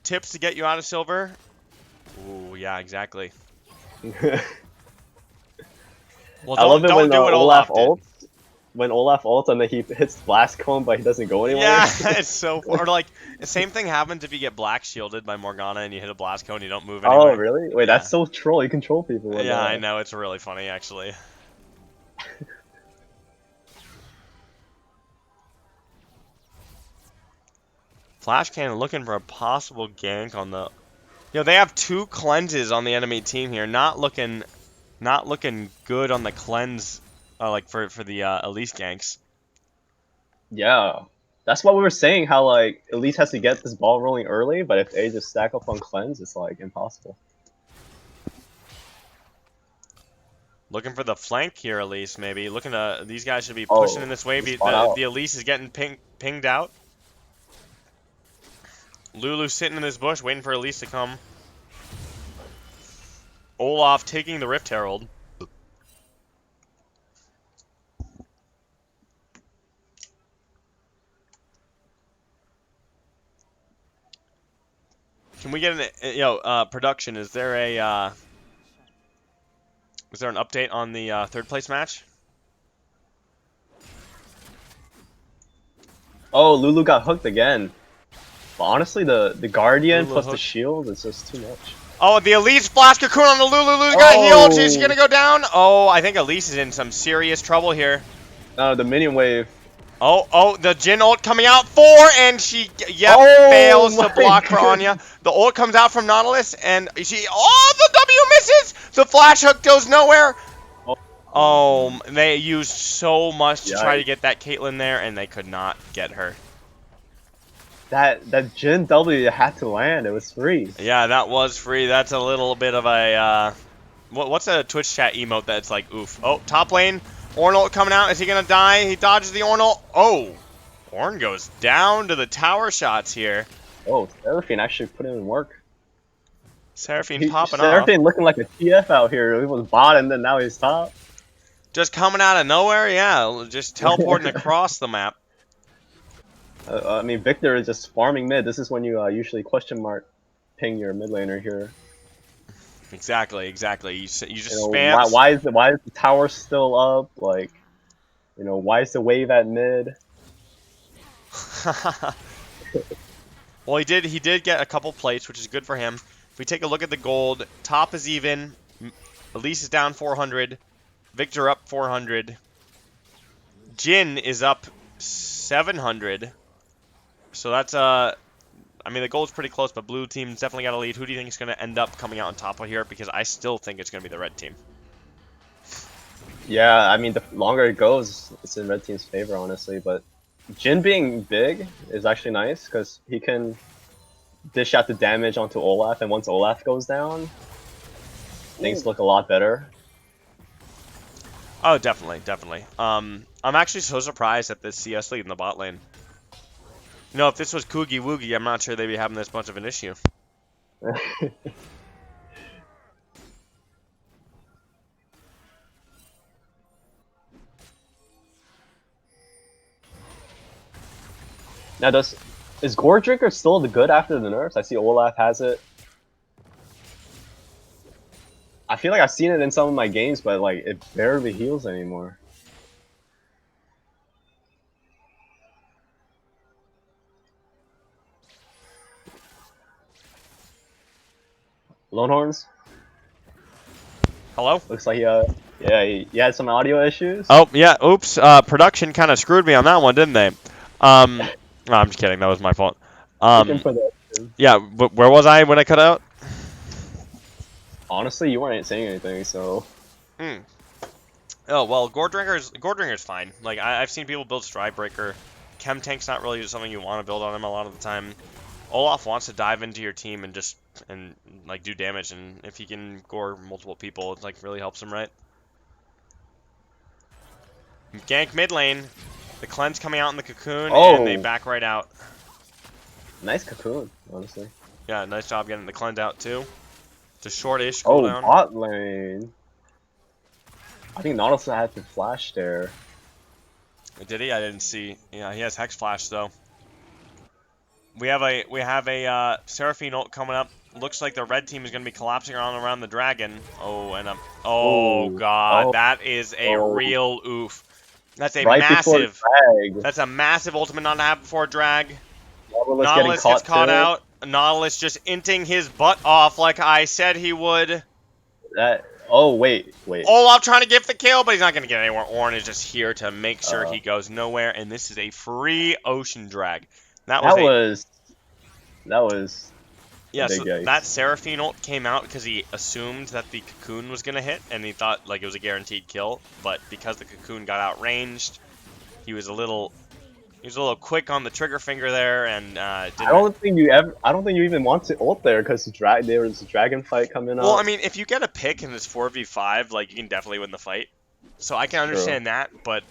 Tips to get you out of silver. Ooh, yeah, exactly. Well, I love it when do what Olaf ults. When Olaf ults and then he hits Blast Cone, but he doesn't go anywhere. Yeah, it's so or like the same thing happens if you get black shielded by Morgana and you hit a Blast Cone, you don't move anywhere. Oh, really? Wait, that's so troll. You control people. Yeah, I know. It's really funny, actually. Flash Cannon looking for a possible gank on the. They have 2 cleanses on the enemy team here. Not looking good on the cleanse. Like for the Elise ganks. Yeah, that's what we were saying. How like Elise has to get this ball rolling early, but if they just stack up on cleanse, it's like impossible. Looking for the flank here, Elise. Maybe looking to these guys should be pushing in this wave. The Elise is getting pinged out. Lulu sitting in this bush waiting for Elise to come. Olaf taking the Rift Herald. Can we get an production? Is there an update on the third place match? Oh, Lulu got hooked again. But honestly, the Guardian Lulu plus hooked. the shield is just too much. Oh, the Elise flash cocoon on the Lulu. Lulu got healed. She's gonna go down. Oh, I think Elise is in some serious trouble here. No, the minion wave. Oh, the Jhin ult coming out 4, and she, fails to block for Anya. The ult comes out from Nautilus, and the W misses! The flash hook goes nowhere. Oh, they used so much to try to get that Caitlyn there, and they could not get her. That Jhin W had to land. It was free. Yeah, that was free. That's a little bit of a, what's a Twitch chat emote that's like, oof. Oh, top lane. Ornn ult coming out. Is he going to die? He dodges the Ornn ult. Oh, Ornn goes down to the tower shots here. Oh, Seraphine actually put in work. Seraphine popping off. Seraphine looking like a TF out here. He was bottom, then now he's top. Just coming out of nowhere? Yeah, just teleporting across the map. I mean, Victor is just farming mid. This is when you usually question mark ping your mid laner here. Exactly. You just spam. Why is the tower still up? Like, why is the wave at mid? Well, he did get a couple plates, which is good for him. If we take a look at the gold, top is even. Elise is down 400. Victor up 400. Jhin is up 700. So that's I mean, the goal's pretty close, but blue team's definitely got a lead. Who do you think is going to end up coming out on top of here? Because I still think it's going to be the red team. Yeah, I mean, the longer it goes, it's in red team's favor, honestly. But Jhin being big is actually nice because he can dish out the damage onto Olaf, and once Olaf goes down, things look a lot better. Oh, definitely, definitely. I'm actually so surprised at this CS lead in the bot lane. You know, if this was Koogie Woogie, I'm not sure they'd be having this much of an issue. Now, is Gore Drinker still the good after the nerfs? I see Olaf has it. I feel like I've seen it in some of my games, but like it barely heals anymore. Lonehorns? Hello? Looks like he had some audio issues. Oh, yeah, oops. Production kind of screwed me on that one, didn't they? No, I'm just kidding. That was my fault. Yeah, where was I when I cut out? Honestly, you weren't saying anything, so. Oh, well, Gore Drinker's fine. Like, I've seen people build Stridebreaker. Chem Tank's not really something you want to build on him a lot of the time. Olaf wants to dive into your team and like do damage, and if he can gore multiple people, it like really helps him, right? Gank mid lane. The cleanse coming out in the cocoon, and they back right out. Nice cocoon, honestly. Yeah, nice job getting the cleanse out too. It's a short-ish cooldown. Oh, bot lane. I think Nautilus had to flash there. Did he? I didn't see. Yeah, he has Hex Flash though. We have a Seraphine ult coming up. Looks like the red team is going to be collapsing around the dragon. Oh, and god, that is a real oof. That's a massive. That's a massive ultimate not to have before drag. Nautilus gets caught out. Nautilus just inting his butt off like I said he would. Wait. Olaf trying to get the kill, but he's not going to get anywhere. Ornn is just here to make sure he goes nowhere, and this is a free ocean drag. That was yeah, so that Seraphine ult came out because he assumed that the cocoon was going to hit, and he thought like it was a guaranteed kill, but because the cocoon got outranged, he was a little quick on the trigger finger there, and I don't think you even want to ult there because there was a dragon fight coming up. Well, I mean, if you get a pick and it's 4v5, like you can definitely win the fight. So I can understand that, but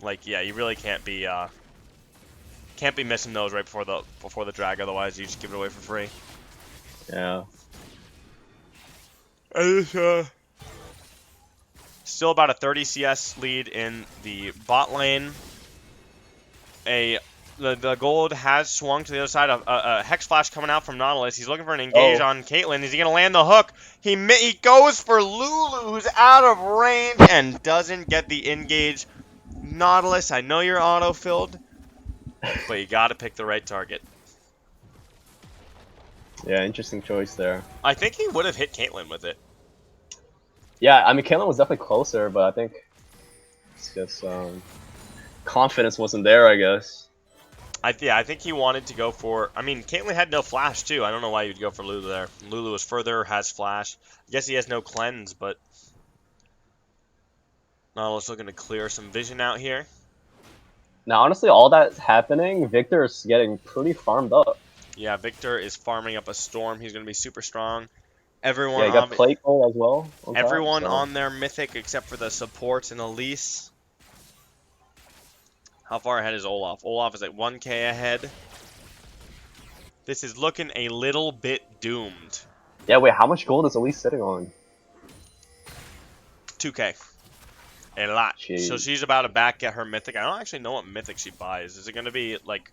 like yeah, you really can't be missing those right before the drag, otherwise you just give it away for free. Yeah. Still about a 30 CS lead in the bot lane. The gold has swung to the other side. A Hex Flash coming out from Nautilus. He's looking for an engage on Caitlyn. Is he going to land the hook? He goes for Lulu, who's out of range and doesn't get the engage. Nautilus, I know you're auto-filled, but you got to pick the right target. Yeah, interesting choice there. I think he would have hit Caitlyn with it. Yeah, I mean, Caitlyn was definitely closer, but I think it's just confidence wasn't there, I guess. I think he wanted to go for... I mean, Caitlyn had no flash, too. I don't know why you'd go for Lulu there. Lulu is further, has flash. I guess he has no cleanse, but... Nautilus looking to clear some vision out here. Now, honestly, all that's happening, Victor is getting pretty farmed up. Yeah, Victor is farming up a Storm. He's going to be super strong. Everyone you got Plate Goal as well. Everyone on their Mythic except for the supports and Elise. How far ahead is Olaf? Olaf is at 1k ahead. This is looking a little bit doomed. Yeah, wait, how much gold is Elise sitting on? 2k. A lot. Jeez. So she's about to back get her Mythic. I don't actually know what Mythic she buys. Is it going to be, like...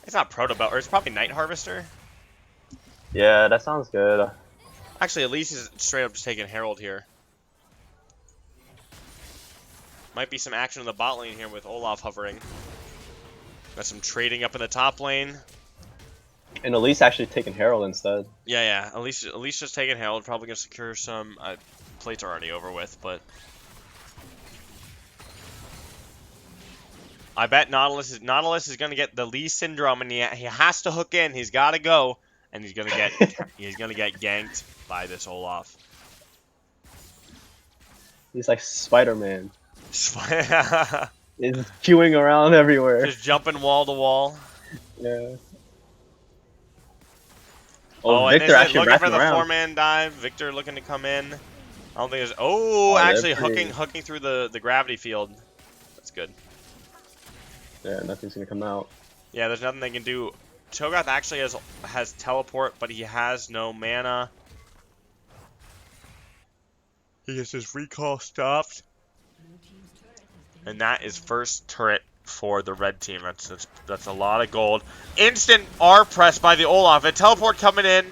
It's not Proto Belt, or it's probably Night Harvester? Yeah, that sounds good. Actually, Elise is straight up just taking Herald here. Might be some action in the bot lane here with Olaf hovering. Got some trading up in the top lane. And Elise actually taking Herald instead. Yeah. Elise just taking Herald. Probably going to secure some... plates are already over with, but... I bet Nautilus is gonna get the Lee syndrome, and he has to hook in. He's got to go, and he's gonna get ganked by this Olaf. He's like Spider-Man. Just He's queuing around everywhere. jumping wall to wall. Yeah. Oh, and Victor actually looking for the around. 4-man dive. Victor looking to come in. I don't think there's. Oh, actually hooking through the gravity field. That's good. Yeah, nothing's gonna come out. Yeah, there's nothing they can do. Cho'Gath actually has teleport, but he has no mana. He gets his recall stopped. And that is first turret for the red team. That's a lot of gold. Instant R press by the Olaf. A teleport coming in.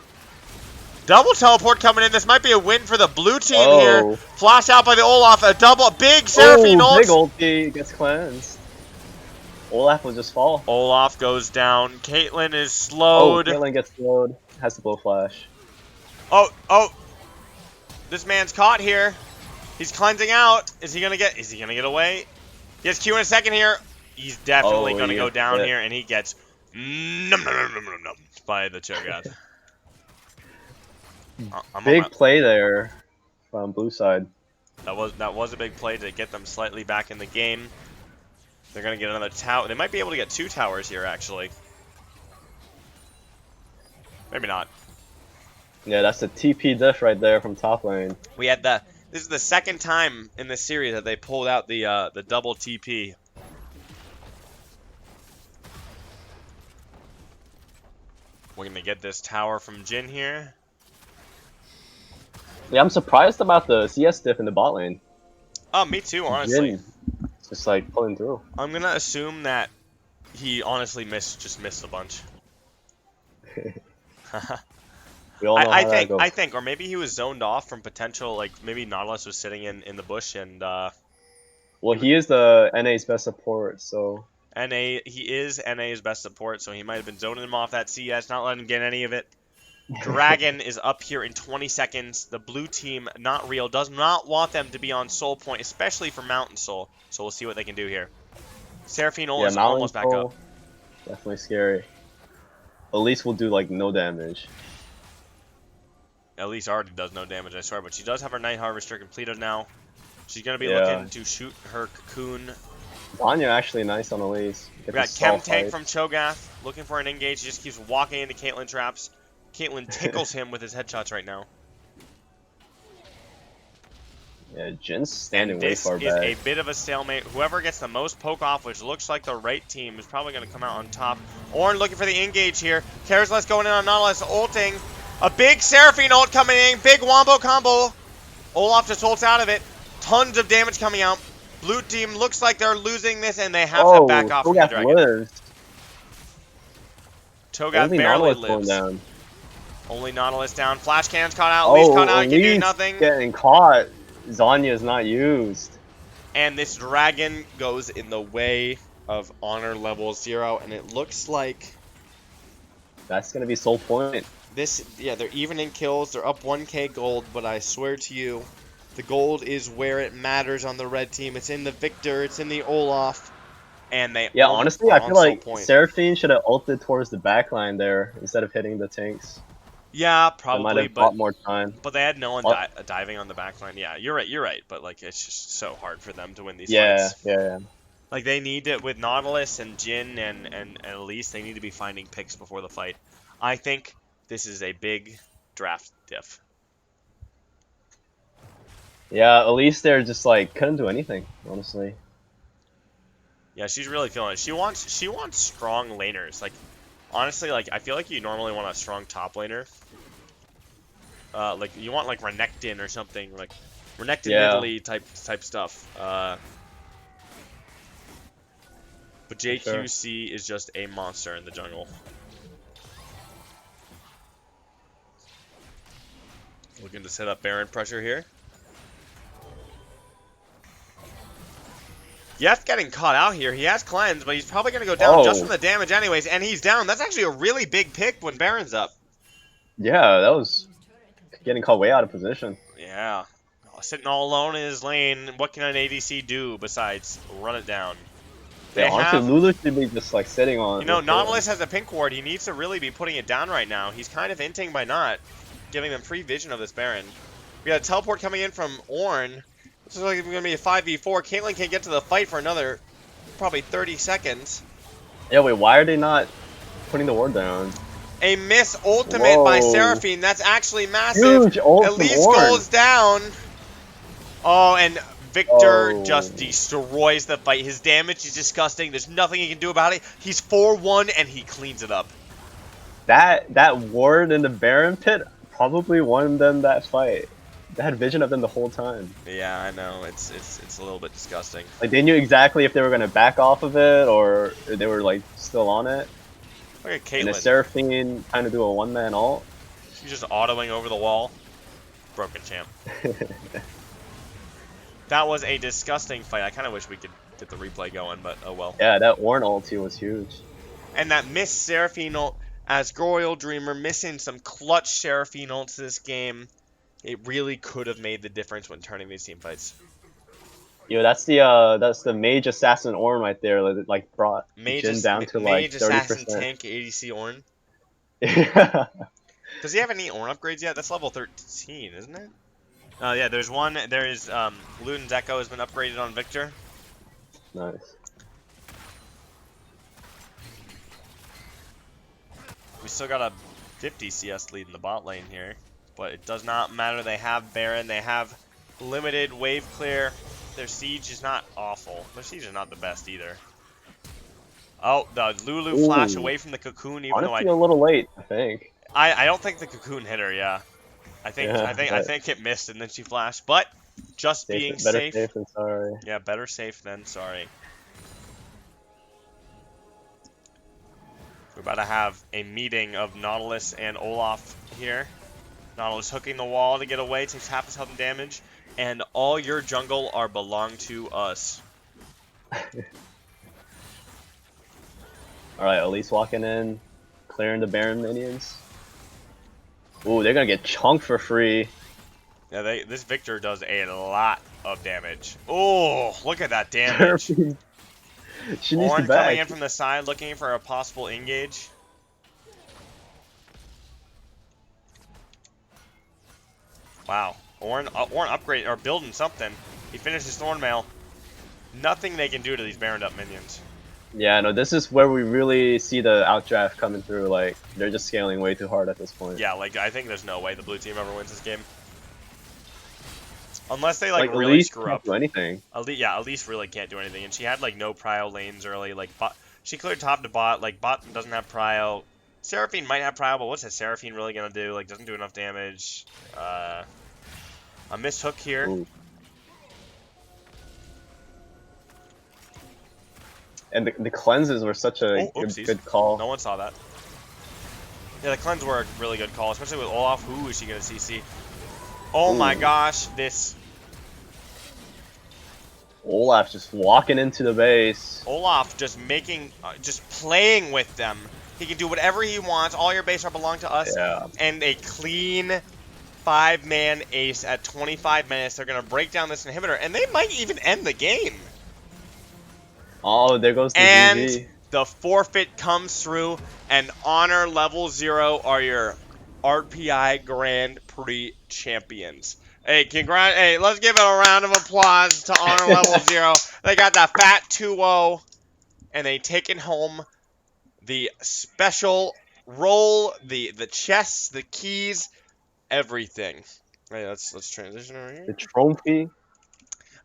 Double teleport coming in. This might be a win for the blue team here. Flash out by the Olaf. A double big Seraphine ult. Big ulti gets cleansed. Olaf will just fall. Olaf goes down. Caitlyn is slowed. Oh, Caitlyn gets slowed. Has to blow flash. Oh. This man's caught here. He's cleansing out. Is he gonna get away? He has Q in a second here. He's definitely gonna go down here, and he gets by the Cho'Gath. Big play there from blue side. That was a big play to get them slightly back in the game. They're gonna get another tower. They might be able to get 2 towers here, actually. Maybe not. Yeah, that's the TP diff right there from top lane. We had this is the second time in this series that they pulled out the double TP. We're gonna get this tower from Jhin here. Yeah, I'm surprised about the CS diff in the bot lane. Oh, me too, honestly. Jhin just like pulling through. I'm gonna assume that he honestly just missed a bunch. We all know how that goes. I think, or maybe he was zoned off from potential, like maybe Nautilus was sitting in the bush and. Well, he is the NA's best support, so. He is NA's best support, so he might have been zoning him off that CS, not letting him get any of it. Dragon is up here in 20 seconds. The blue team, not real, does not want them to be on soul point, especially for Mountain Soul. So we'll see what they can do here. Seraphine ult is almost back up. Definitely scary. Elise will do like no damage. Elise already does no damage, I swear, but she does have her Night Harvester completed now. She's going to be looking to shoot her cocoon. Zanya actually nice on Elise. We got Chem Tank from Cho'Gath, looking for an engage. He just keeps walking into Caitlyn traps. Caitlyn tickles him with his headshots right now. Yeah, Jin's standing way far back. This is a bit of a stalemate. Whoever gets the most poke off, which looks like the right team, is probably going to come out on top. Ornn looking for the engage here. Karazlet's going in on Nautilus, ulting. A big Seraphine ult coming in. Big wombo combo. Olaf just ults out of it. Tons of damage coming out. Blue team looks like they're losing this, and they have to back off from the dragon. Cho'Gath barely lives. Down. Only Nautilus down. Flash cannon's caught out. Lee's caught out. He can do nothing. Getting caught. Zanya is not used. And this dragon goes in the way of honor level 0, and it looks like that's gonna be soul point. They're even in kills. They're up 1k gold, but I swear to you, the gold is where it matters on the red team. It's in the Victor. It's in the Olaf. And they honestly, I feel like Seraphine should have ulted towards the backline there instead of hitting the tanks. Yeah, probably. They might have bought more time. But they had no one diving on the backline. Yeah, you're right. But like, it's just so hard for them to win these fights. Yeah. Like they need it with Nautilus and Jhin and Elise. They need to be finding picks before the fight. I think this is a big draft diff. Yeah, Elise there just like couldn't do anything, honestly. Yeah, she's really feeling it. She wants strong laners. Like, honestly, like I feel like you normally want a strong top laner. Like you want like Renekton or something, like Renekton Italy type stuff. But JQC is just a monster in the jungle. Looking to set up Baron pressure here. Yeth getting caught out here. He has cleanse, but he's probably going to go down just from the damage anyways, and he's down. That's actually a really big pick when Baron's up. Yeah, that was getting caught way out of position. Yeah. Sitting all alone in his lane, what can an ADC do besides run it down? Yeah, honestly, Lulu should be just like sitting on. You know, Nautilus has a pink ward. He needs to really be putting it down right now. He's kind of hinting by not giving them free vision of this Baron. We got a teleport coming in from Ornn. This is like going to be a 5v4. Caitlyn can't get to the fight for another probably 30 seconds. Yeah, wait, why are they not putting the ward down? A miss ultimate by Seraphine. That's actually massive. Huge ult from Elise Ornn. goes down. Oh, and Victor just destroys the fight. His damage is disgusting. There's nothing he can do about it. He's 4-1 and he cleans it up. That ward in the Baron pit probably won them that fight. They had vision of them the whole time. Yeah, I know. It's a little bit disgusting. Like they knew exactly if they were gonna back off of it or they were like still on it. Look at Caitlyn. And the Seraphine kind of do a one-man ult. She's just autoing over the wall. Broken champ. That was a disgusting fight. I kind of wish we could get the replay going, but oh well. Yeah, that Ornn ulti was huge. And that missed Seraphine ult as Royal Dreamer missing some clutch Seraphine ults this game. It really could have made the difference when turning these team fights. Yo, that's the mage assassin Ornn right there. Like brought Jhin down to like 30%. Mage assassin tank ADC Ornn. Yeah. Does he have any Ornn upgrades yet? That's level 13, isn't it? Yeah, there's one. There is Luden's Echo has been upgraded on Victor. Nice. We still got a 50 CS lead in the bot lane here, but it does not matter. They have Baron. They have limited wave clear. Their siege is not awful. Their siege is not the best either. Oh, the Lulu flash away from the cocoon. Even Honestly, though a little late, I think. I don't think the cocoon hit her. Yeah, I think it missed and then she flashed. But just being better safe. Safe than sorry. Yeah, better safe than sorry. We're about to have a meeting of Nautilus and Olaf here. Nautilus hooking the wall to get away, takes half his health and damage, and all your jungle are belong to us. Alright, Elise walking in, clearing the Baron minions. Ooh, they're gonna get chunked for free. Yeah, this Victor does a lot of damage. Oh, look at that damage. She needs to Ornn back. coming in from the side, looking for a possible engage. Wow, Ornn upgrade or building something. He finishes Thornmail. Nothing they can do to these Baroned up minions. Yeah, no, this is where we really see the outdraft coming through. Like, they're just scaling way too hard at this point. Yeah, like, I think there's no way the blue team ever wins this game. Unless they, like really Elise screw can't up. do anything. Yeah, Elise really can't do anything. And she had, like, no prio lanes early. Like, she cleared top to bot. Like, bot doesn't have prio. Seraphine might have prio, but what's a Seraphine really going to do? Like, doesn't do enough damage. A missed hook here. Ooh. And the cleanses were such a good call. No one saw that. Yeah, the cleanse were a really good call, especially with Olaf. Who is she going to CC? Oh my gosh, this... Olaf just walking into the base. Olaf just just playing with them. He can do whatever he wants. All your base are belong to us. Yeah. And a clean 5-man ace at 25 minutes. They're going to break down this inhibitor, and they might even end the game. Oh, there goes the And GG. the forfeit comes through, and Honor Level 0 are your RPI Grand Prix champions. Hey, hey, let's give it a round of applause to Honor Level 0. They got that fat 2-0, and they taken home the special roll, the chests, the keys, everything. Hey, let's transition over here. The trophy.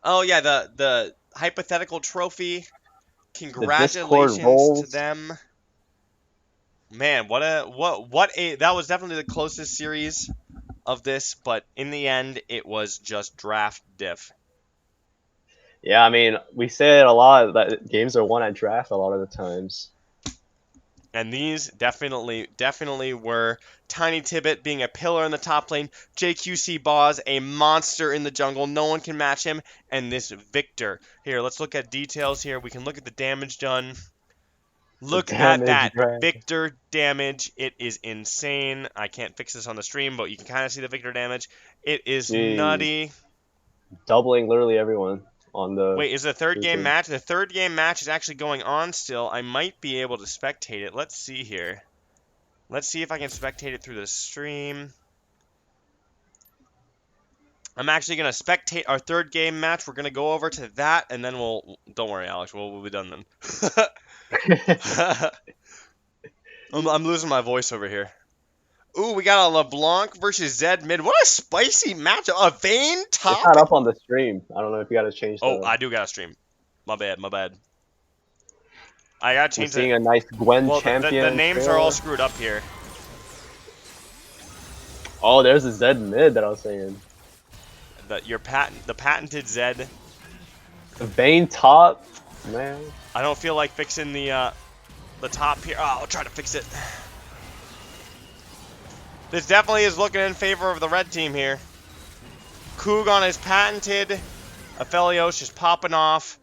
Oh yeah, the hypothetical trophy. Congratulations to them. Man, that was definitely the closest series of this, but in the end it was just draft diff. Yeah, I mean, we say it a lot that games are won at draft a lot of the times. And these definitely were. Tiny Tibbet being a pillar in the top lane, JQC Boz a monster in the jungle, no one can match him, and this Victor. Here, let's look at details here. We can look at the damage done. Look at that Victor damage. It is insane. I can't fix this on the stream, but you can kind of see the Victor damage. It is nutty. Doubling literally everyone. on the. Wait, is the third game Tuesday. match? The third game match is actually going on still. I might be able to spectate it. Let's see here. Let's see if I can spectate it through the stream. I'm actually going to spectate our third game match. We're going to go over to that, and then we'll... Don't worry, Alex. We'll be done then. I'm losing my voice over here. Ooh, we got a LeBlanc versus Zed mid. What a spicy matchup. A Vayne top. It's not up on the stream. I don't know if you got to change. Oh, I do got to stream. My bad. I got to change it. Seeing a nice Gwen champion. The names are all screwed up here. Oh, there's a Zed mid that I was saying. The patented Zed. The Vayne top, man. I don't feel like fixing the top here. Oh, I'll try to fix it. This definitely is looking in favor of the red team here. Koogie on his patented. Aphelios just popping off.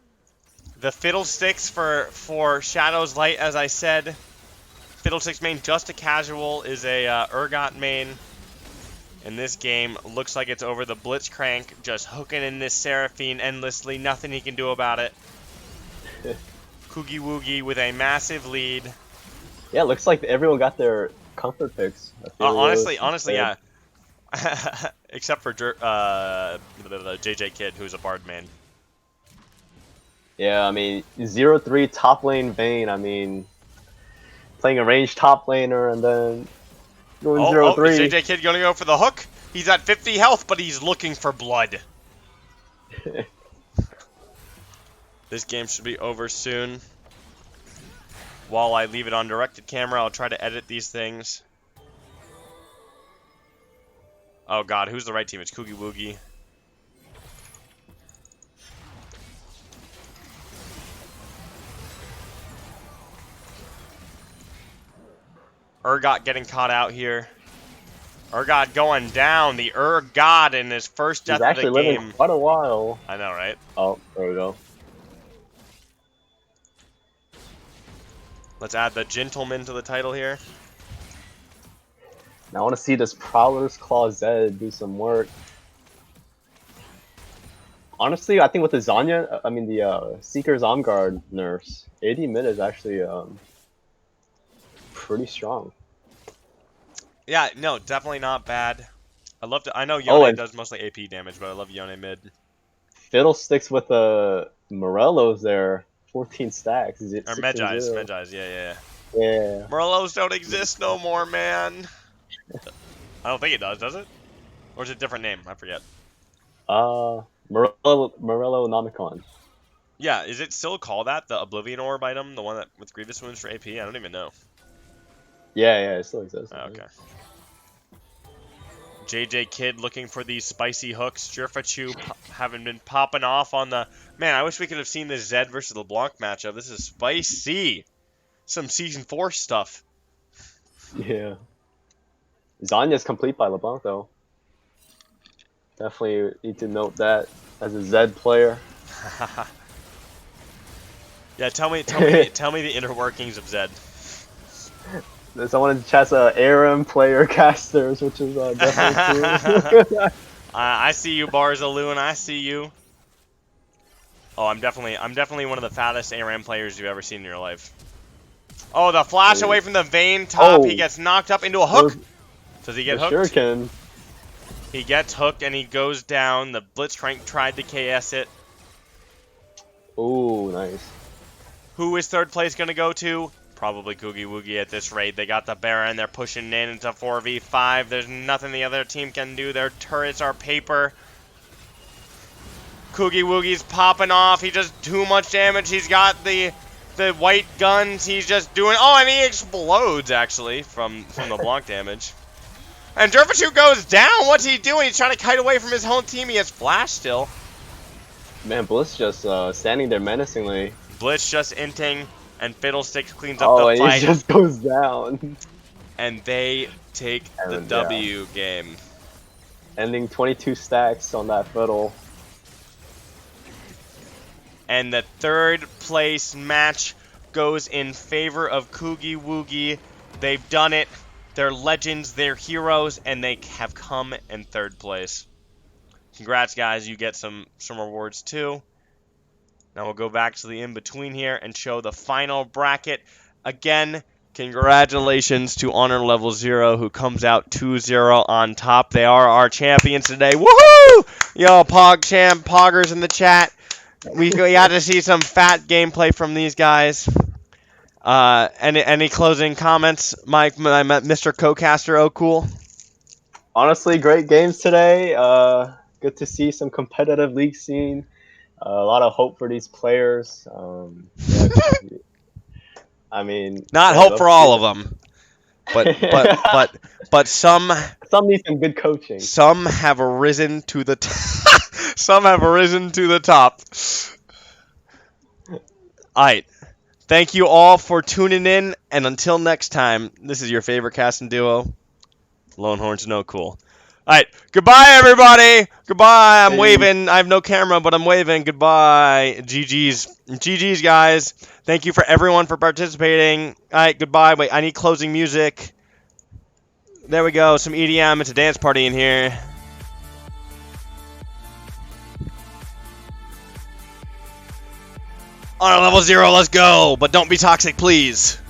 The Fiddlesticks for Shadow's Light, as I said. Fiddlesticks main, just a casual, is a Urgot main. And this game looks like it's over. The Blitzcrank just hooking in this Seraphine endlessly. Nothing he can do about it. Koogie Woogie with a massive lead. Yeah, it looks like everyone got their comfort picks. Honestly, yeah. Except for the JJ Kid, who's a Bard main. Yeah, I mean, 0-3 top lane Vayne. I mean, playing a ranged top laner and then going 0-3. Is JJ Kid going to go for the hook? He's at 50 health, but he's looking for blood. This game should be over soon. While I leave it on directed camera, I'll try to edit these things. Oh god, who's the right team? It's Koogie Woogie. Urgot getting caught out here. Urgot going down. The Urgot in his first death of the game. He's actually living quite a while. I know, right? Oh, there we go. Let's add the Jhintlemen to the title here. Now I want to see this Prowler's Claw Zed do some work. Honestly, I think with the Zanya, I mean the Seeker's On Guard nerfs, AD mid is actually pretty strong. Yeah, no, definitely not bad. I know Yone does mostly AP damage, but I love Yone mid. Fiddlesticks with the Morellos there, 14 stacks. Or Medjai's, yeah. Yeah. Morellos don't exist no more, man. I don't think it does it? Or is it a different name? I forget. Morello Nomicon. Yeah, is it still called that? The Oblivion Orb item? The one that with Grievous Wounds for AP? I don't even know. Yeah, it still exists. Oh, okay. JJ Kid looking for these spicy hooks. Jhirfachu having been popping off on the... Man, I wish we could have seen this Zed versus LeBlanc matchup. This is spicy. Some Season 4 stuff. Yeah. Zanya's complete by LeBlanc, though. Definitely need to note that as a Zed player. Yeah, tell me the inner workings of Zed. Someone in the chat's Aram player casters, which is definitely true. I see you, Barzaloon. I see you. Oh, I'm definitely one of the fattest ARAM players you've ever seen in your life. Oh, the flash away from the Vayne top. He gets knocked up into a hook. Does he get hooked? Shuriken. He gets hooked and he goes down. The Blitzcrank tried to KS it. Ooh, nice. Who is third place going to go to? Probably Koogie Woogie at this rate. They got the Baron. They're pushing in into 4v5. There's nothing the other team can do. Their turrets are paper. Koogie Woogie's popping off. He does too much damage. He's got the white guns. He's just doing... Oh, and he explodes, actually, from the Blanc damage. And Jhirfachu goes down. What's he doing? He's trying to kite away from his home team. He has Flash still. Man, Bliss just standing there menacingly. Blitz just inting, and Fiddlesticks cleans up the fight. Oh, he just goes down. And they take the W game. Ending 22 stacks on that fiddle. And the third place match goes in favor of Koogie Woogie. They've done it. They're legends, they're heroes, and they have come in third place. Congrats, guys. You get some rewards, too. Now we'll go back to the in-between here and show the final bracket. Again, congratulations to Honor Level 0, who comes out 2-0 on top. They are our champions today. Woohoo! Yo, Poggers in the chat. We got to see some fat gameplay from these guys. Any closing comments, Mike, Mr. Co-caster O'Cool? Honestly, great games today. Good to see some competitive league scene. A lot of hope for these players. Yeah, I mean, Not yeah, hope love for to see all of them. them, but some need some good coaching. Some have risen to the some have risen to the top. All right. Thank you all for tuning in, and until next time, this is your favorite casting duo, Lonehorns No Cool. All right. Goodbye, everybody. Goodbye. I'm waving. I have no camera, but I'm waving. Goodbye. GG's, guys. Thank you for everyone for participating. All right. Goodbye. Wait, I need closing music. There we go. Some EDM. It's a dance party in here. Honor Level 0, let's go. But don't be toxic, please.